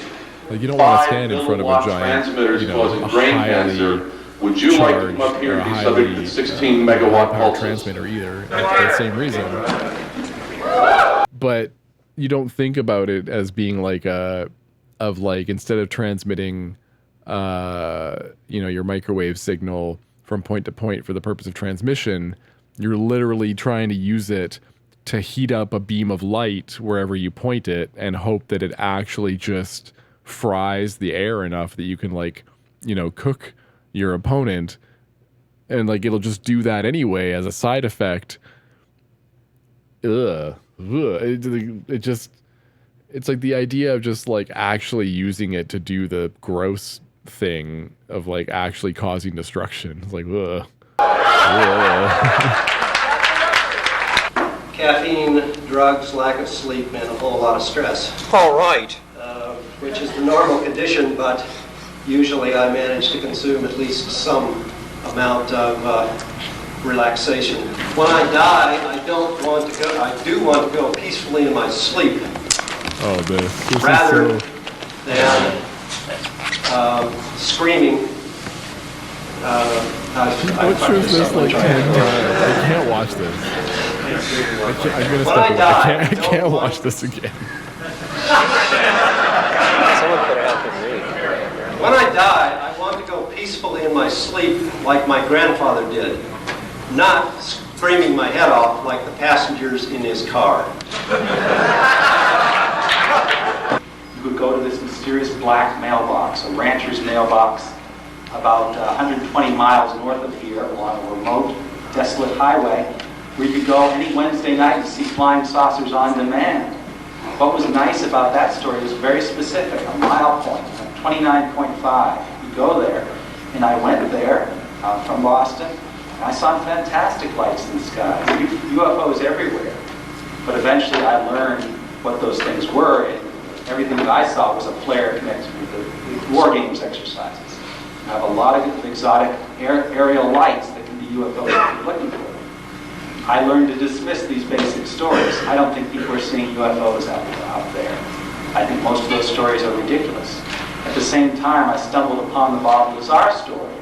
Like, you don't want to stand in front of a giant, transmitters you know, causing a brain highly cancer, would you like to come up here and be subject to 16 megawatt pulses? Transmitter either, for the same reason. But you don't think about it as being like instead of transmitting, your microwave signal from point to point for the purpose of transmission, you're literally trying to use it to heat up a beam of light wherever you point it and hope that it actually just fries the air enough that you can, cook your opponent, and it'll just do that anyway as a side effect. It's like the idea of just actually using it to do the gross thing of actually causing destruction. It's like, ugh. Caffeine, drugs, lack of sleep, and a whole lot of stress. All right. Which is the normal condition, but usually I manage to consume at least some amount of relaxation. When I die, I do want to go peacefully in my sleep. Oh, this rather is so... than screaming. What show is this? I can't watch this. I'm gonna step away. I can't watch this again. Someone could have helped me. When I die, I want to go peacefully in my sleep like my grandfather did, not screaming my head off like the passengers in his car. You would go to this mysterious black mailbox, a rancher's mailbox, about 120 miles north of here along a remote, desolate highway, where you could go any Wednesday night and see flying saucers on demand. What was nice about that story was very specific, a mile point, 29.5. You go there, and I went there from Boston, and I saw fantastic lights in the sky, UFOs everywhere. But eventually I learned what those things were, and everything that I saw was a flare connected with the war games exercises. You have a lot of exotic aerial lights that can be UFOs if you're looking for them. I learned to dismiss these basic stories. I don't think people are seeing UFOs out there. I think most of those stories are ridiculous. At the same time, I stumbled upon the Bob Lazar story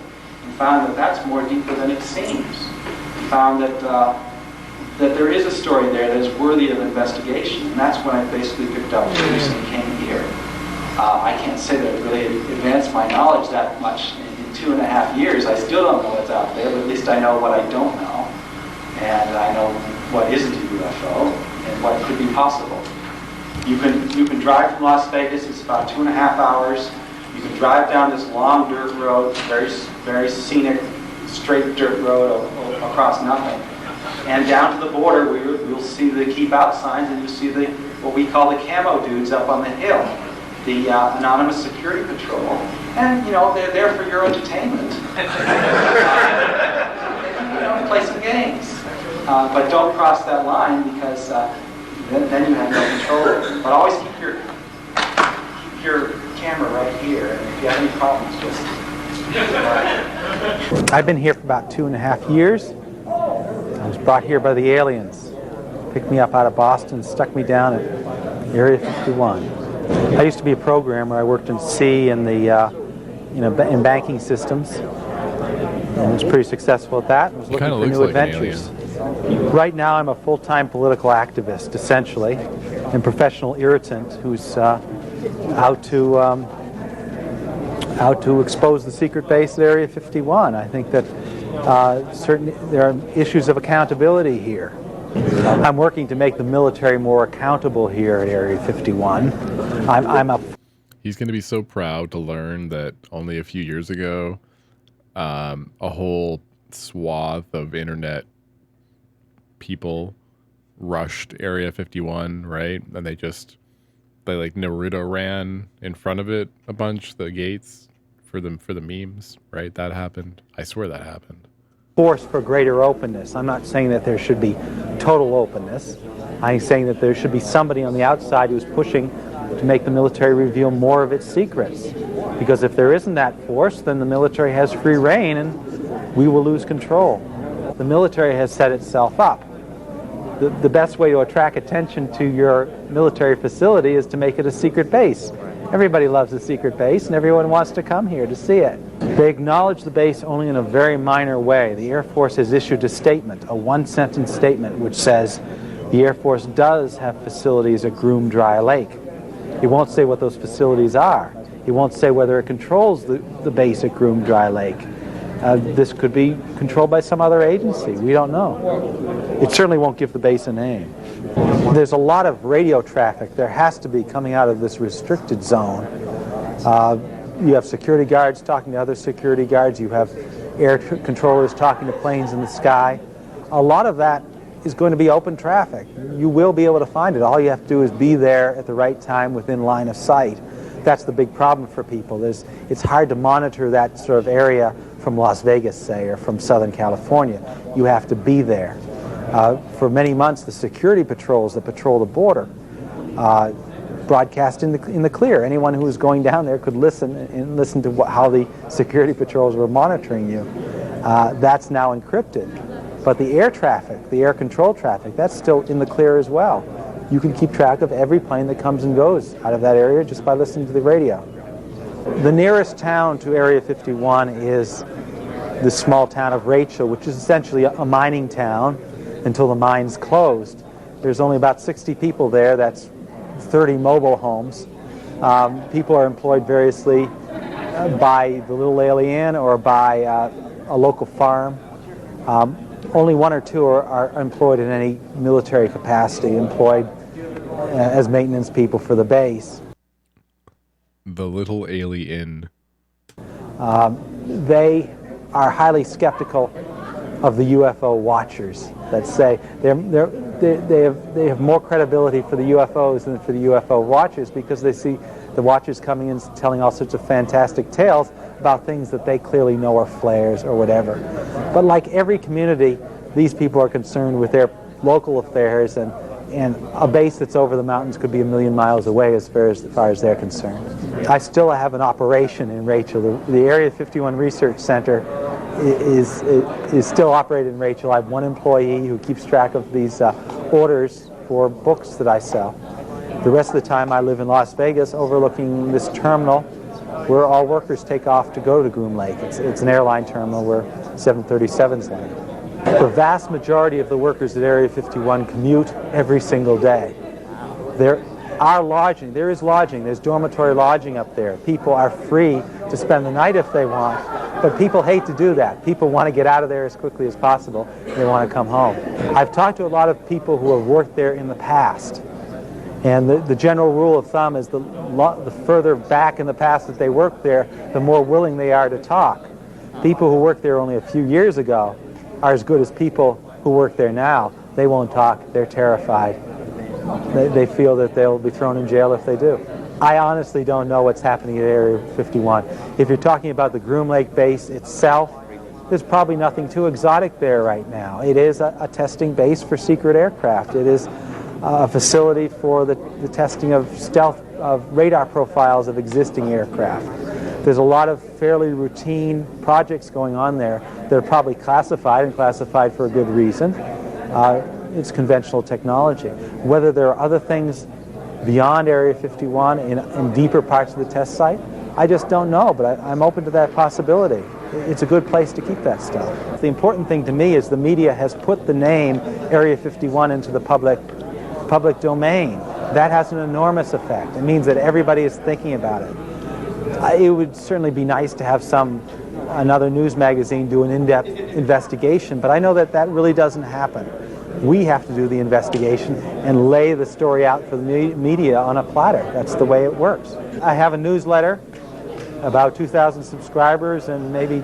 and found that that's more deeper than it seems. And found that there is a story there that is worthy of investigation, and that's when I basically picked up the news and came here. I can't say that it really advanced my knowledge that much in 2.5 years. I still don't know what's out there, but at least I know what I don't know. And I know what isn't a UFO and what could be possible. You can drive from Las Vegas, it's about 2.5 hours. You can drive down this long dirt road, very, very scenic, straight dirt road across nothing. And down to the border, we'll see the keep out signs, and you'll see what we call the camo dudes up on the hill, the anonymous security patrol. And, they're there for your entertainment. Play some games. But don't cross that line, because then you have no control. But always keep your camera right here, and if you have any problems, just... I've been here for about 2.5 years. I was brought here by the aliens. Picked me up out of Boston, stuck me down at Area 51. I used to be a programmer. I worked in C and in banking systems, and was pretty successful at that. I was looking for new adventures. Right now, I'm a full-time political activist, essentially, and professional irritant who's out to expose the secret base at Area 51. I think that there are issues of accountability here. I'm working to make the military more accountable here at Area 51. He's going to be so proud to learn that only a few years ago, a whole swath of internet people rushed Area 51, right? And they like Naruto ran in front of it a bunch, the gates for the memes, right? That happened. I swear that happened. Force for greater openness. I'm not saying that there should be total openness. I'm saying that there should be somebody on the outside who's pushing to make the military reveal more of its secrets. Because if there isn't that force, then the military has free reign and we will lose control. The military has set itself up. The best way to attract attention to your military facility is to make it a secret base. Everybody loves a secret base and everyone wants to come here to see it. They acknowledge the base only in a very minor way. The Air Force has issued a statement, a one-sentence statement, which says the Air Force does have facilities at Groom Dry Lake. It won't say what those facilities are. It won't say whether it controls the base at Groom Dry Lake. This could be controlled by some other agency. We don't know. It certainly won't give the base a name. There's a lot of radio traffic. There has to be coming out of this restricted zone. You have security guards talking to other security guards. You have air controllers talking to planes in the sky. A lot of that is going to be open traffic. You will be able to find it. All you have to do is be there at the right time within line of sight. That's the big problem for people. It's hard to monitor that sort of area from Las Vegas, say, or from Southern California. You have to be there. For many months, the security patrols that patrol the border broadcast in the clear. Anyone who was going down there could listen to how the security patrols were monitoring you. That's now encrypted. But the air traffic, the air control traffic, that's still in the clear as well. You can keep track of every plane that comes and goes out of that area just by listening to the radio. The nearest town to Area 51 is the small town of Rachel, which is essentially a mining town until the mines closed. There's only about 60 people there. That's 30 mobile homes. People are employed variously by the Little Alien or by a local farm. Only one or two are employed in any military capacity, employed as maintenance people for the base. The Little Alien. They are highly skeptical of the UFO watchers. Let's say they have more credibility for the UFOs than for the UFO watchers because they see the watchers coming in telling all sorts of fantastic tales about things that they clearly know are flares or whatever. But like every community, these people are concerned with their local affairs, and a base that's over the mountains could be 1,000,000 miles away as far as they're concerned. I still have an operation in Rachel. The Area 51 Research Center is still operated in Rachel. I have one employee who keeps track of these orders for books that I sell. The rest of the time I live in Las Vegas overlooking this terminal where all workers take off to go to Groom Lake. It's an airline terminal where 737s land. The vast majority of the workers at Area 51 commute every single day. There are lodging. There is lodging. There's dormitory lodging up there. People are free to spend the night if they want, but people hate to do that. People want to get out of there as quickly as possible. They want to come home. I've talked to a lot of people who have worked there in the past, and the general rule of thumb is the further back in the past that they worked there, the more willing they are to talk. People who worked there only a few years ago are as good as people who work there now. They won't talk. They're terrified. They feel that they'll be thrown in jail if they do. I honestly don't know what's happening at Area 51. If you're talking about the Groom Lake base itself, there's probably nothing too exotic there right now. It is a testing base for secret aircraft. It is a facility for the testing of radar profiles of existing aircraft. There's a lot of fairly routine projects going on there. They're probably classified and classified for a good reason. It's conventional technology. Whether there are other things beyond Area 51 in deeper parts of the test site, I just don't know, but I'm open to that possibility. It's a good place to keep that stuff. The important thing to me is the media has put the name Area 51 into the public domain. That has an enormous effect. It means that everybody is thinking about it. It would certainly be nice to have another news magazine do an in-depth investigation, but I know that really doesn't happen. We have to do the investigation and lay the story out for the media on a platter. That's the way it works. I have a newsletter, about 2,000 subscribers and maybe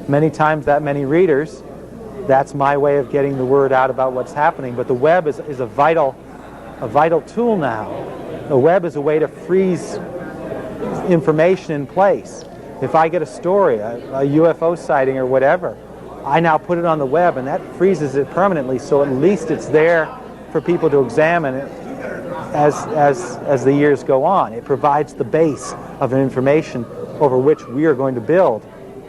many times that many readers. that's my way of getting the word out about what's happening. But the web is a vital tool now. The web is a way to freeze information in place. If I get a story, a UFO sighting or whatever, I now put it on the web, and that freezes it permanently, so at least it's there for people to examine it as the years go on. It provides the base of information over which we are going to build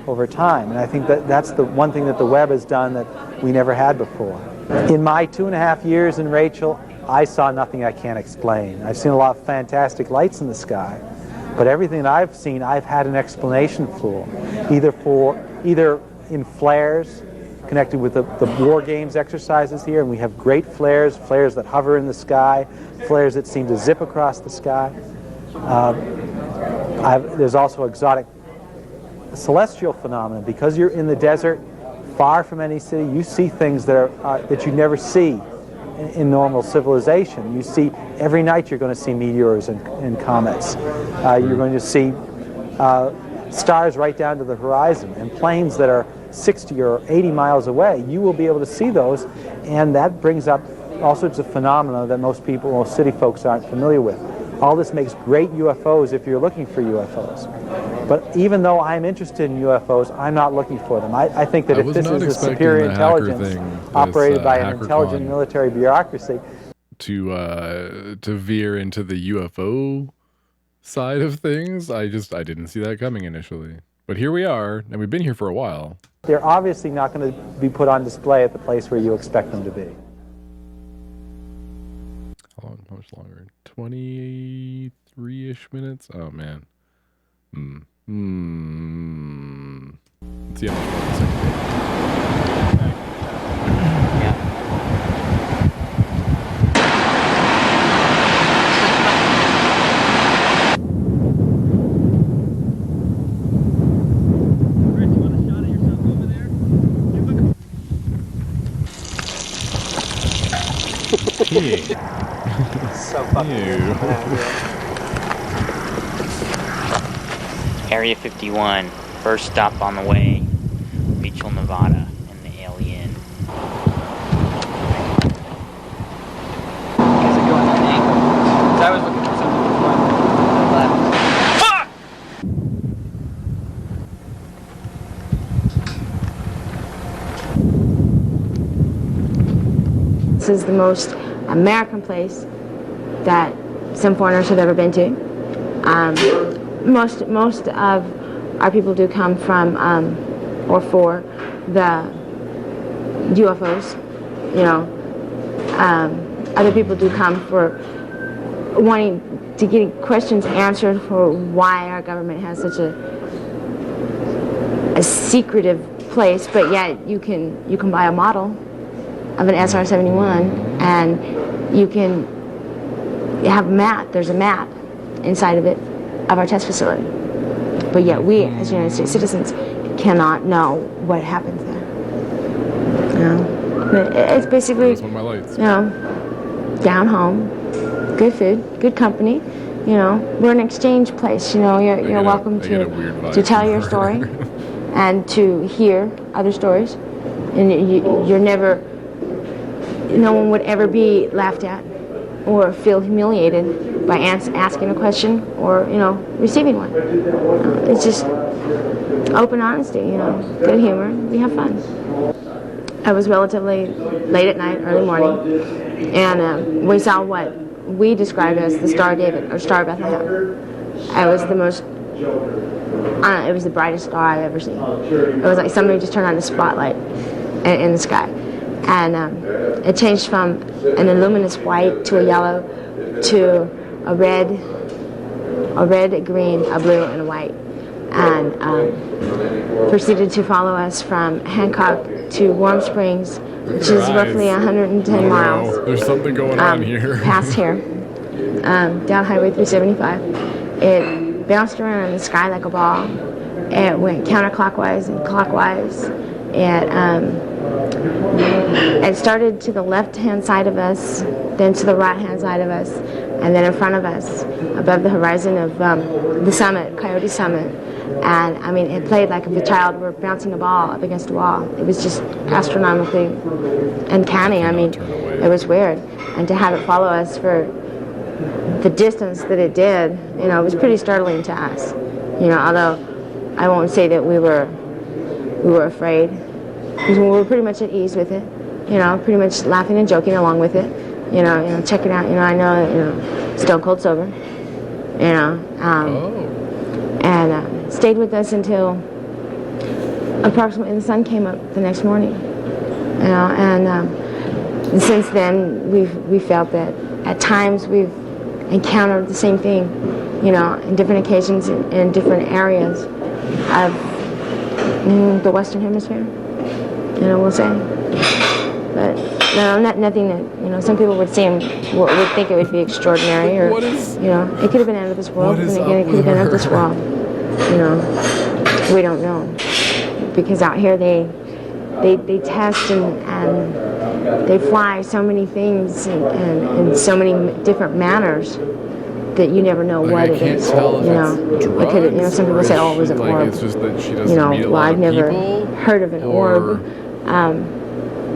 over time. And I think that's the one thing that the web has done that we never had before. In my 2.5 years in Rachel, I saw nothing I can't explain. I've seen a lot of fantastic lights in the sky, but everything that I've seen, I've had an explanation for. Either in flares connected with the war games exercises here, and we have great flares that hover in the sky, flares that seem to zip across the sky. There's also exotic celestial phenomena. Because you're in the desert, far from any city, you see things that you never see in normal civilization. You see, every night you're going to see meteors and comets. You're going to see stars right down to the horizon, and planes that are 60 or 80 miles away. You will be able to see those, and that brings up all sorts of phenomena that most city folks aren't familiar with. All this makes great UFOs if you're looking for UFOs. But even though I'm interested in UFOs, I'm not looking for them. I think that if this is a superior intelligence operated by an intelligent military bureaucracy, to veer into the UFO side of things, I didn't see that coming initially. But here we are, and we've been here for a while. They're obviously not going to be put on display at the place where you expect them to be. How much longer? 23-ish minutes? Oh, man. Let's see how much more this So fucking Area 51, first stop on the way, Rachel, Nevada, and the alien. Is it going on the ankle? Because I was looking for something to front left. Fuck! This is the most American place that some foreigners have ever been to. Most of our people do come from or for the UFOs. You know, other people do come for wanting to get questions answered for why our government has such a secretive place, but yet you can buy a model of an SR-71 and you can have a map. There's a map inside of it of our test facility, but yet we as United States citizens cannot know what happens there. You know, it's basically, you know, down home, good food, good company. You know, we're an exchange place. You know, you're welcome to tell your story and to hear other stories, and you're never. No one would ever be laughed at or feel humiliated by asking a question or, you know, receiving one. It's just open honesty, you know, good humor. We have fun. I was relatively late at night, early morning, and we saw what we described as the Star of David or Star of Bethlehem. It was the most, it was the brightest star I've ever seen. It was like somebody just turned on the spotlight in the sky. And it changed from an illuminous white to a yellow to a red, a green, a blue, and a white. And proceeded to follow us from Hancock to Warm Springs, which is roughly 110 miles. There's something going on here. Past here, down Highway 375. It bounced around in the sky like a ball. It went counterclockwise and clockwise. It started to the left-hand side of us, then to the right-hand side of us, and then in front of us, above the horizon of the summit, Coyote Summit. And I mean, it played like if a child were bouncing a ball up against a wall. It was just astronomically uncanny. I mean, it was weird. And to have it follow us for the distance that it did, you know, it was pretty startling to us. You know, although I won't say that we were afraid, because we were pretty much at ease with it. You know, pretty much laughing and joking along with it. You know, check it out. You know, I know, you know, stone cold sober. You know, and stayed with us until approximately the sun came up the next morning. You know, and since then we felt that at times we've encountered the same thing. You know, in different occasions in different areas of the Western Hemisphere. You know, we'll say. But no, nothing that, you know, some people would think it would be extraordinary, or you know, it could have been out of this world, and again, it could have been of this world. You know, we don't know, because out here they test and they fly so many things in so many different manners that you never know what it is. You know, it could, you know, some people say, oh, it was an orb. It's just that she doesn't you know, meet a well, lot I've of never people, heard of an orb.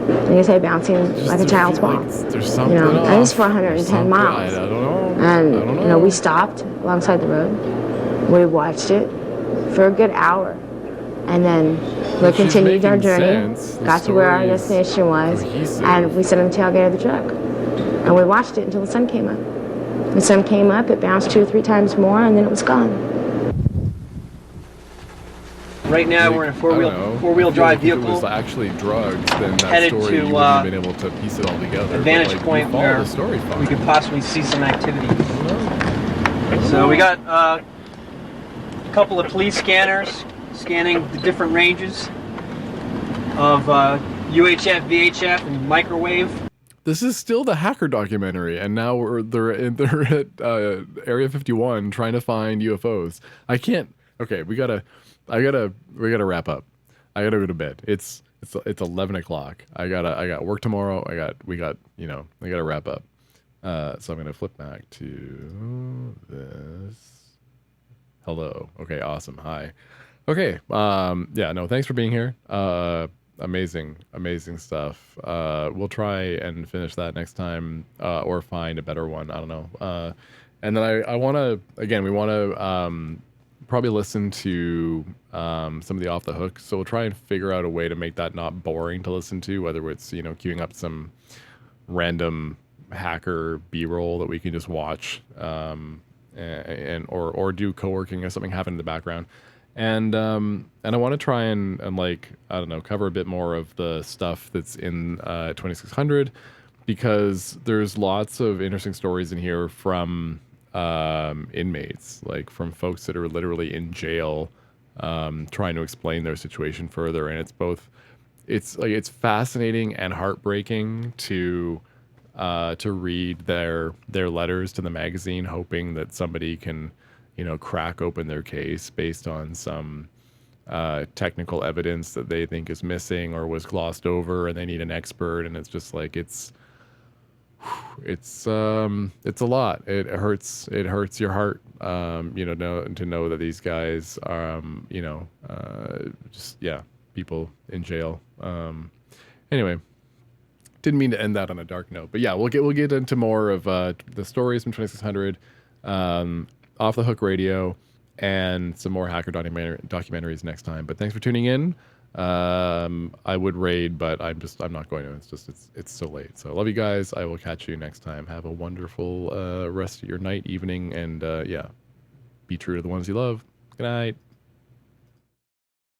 Like I say, bouncing like a child's ball. There's You something know, and it's off. 410 miles. I don't know. And I don't know. you know, we stopped alongside the road. We watched it for a good hour, and then we continued our journey. Got to where our destination was, and we sat on the tailgate of the truck, and we watched it until the sun came up. The sun came up, it bounced 2 or 3 times more, and then it was gone. Right now, we're in a four-wheel drive vehicle. If it was actually drugs, then that headed story, to, you wouldn't have been able to piece it all together. A vantage But, like, point you follow where the story fine. we could possibly see some activity. So we got a couple of police scanners scanning the different ranges of UHF, VHF, and microwave. This is still the hacker documentary, and now they're at Area 51 trying to find UFOs. I can't. Okay, we gotta wrap up. I gotta go to bed. It's 11 o'clock. I got work tomorrow. I gotta wrap up. So I'm gonna flip back to this. Hello. Okay. Awesome. Hi. Okay. Yeah. No. Thanks for being here. Amazing stuff. We'll try and finish that next time, or find a better one. I don't know. And then I want to, again, we want to probably listen to some of the Off the Hook. So we'll try and figure out a way to make that not boring to listen to, whether it's, you know, queuing up some random hacker B-roll that we can just watch, or do co-working or something happen in the background. And I want to try and like, I don't know, cover a bit more of the stuff that's in 2600, because there's lots of interesting stories in here from inmates, like from folks that are literally in jail, trying to explain their situation further. And it's fascinating and heartbreaking to read their letters to the magazine, hoping that somebody can, you know, crack open their case based on some technical evidence that they think is missing or was glossed over, and they need an expert. And it's just like, it's a lot. It hurts your heart, you know, to know that these guys are, you know, people in jail. Anyway, didn't mean to end that on a dark note, but yeah, we'll get into more of the stories from 2600, Off the Hook Radio, and some more hacker documentaries next time. But thanks for tuning in. I would raid, but I'm not going to. It's so late. So I love you guys. I will catch you next time. Have a wonderful rest of your night, evening, and be true to the ones you love. Good night.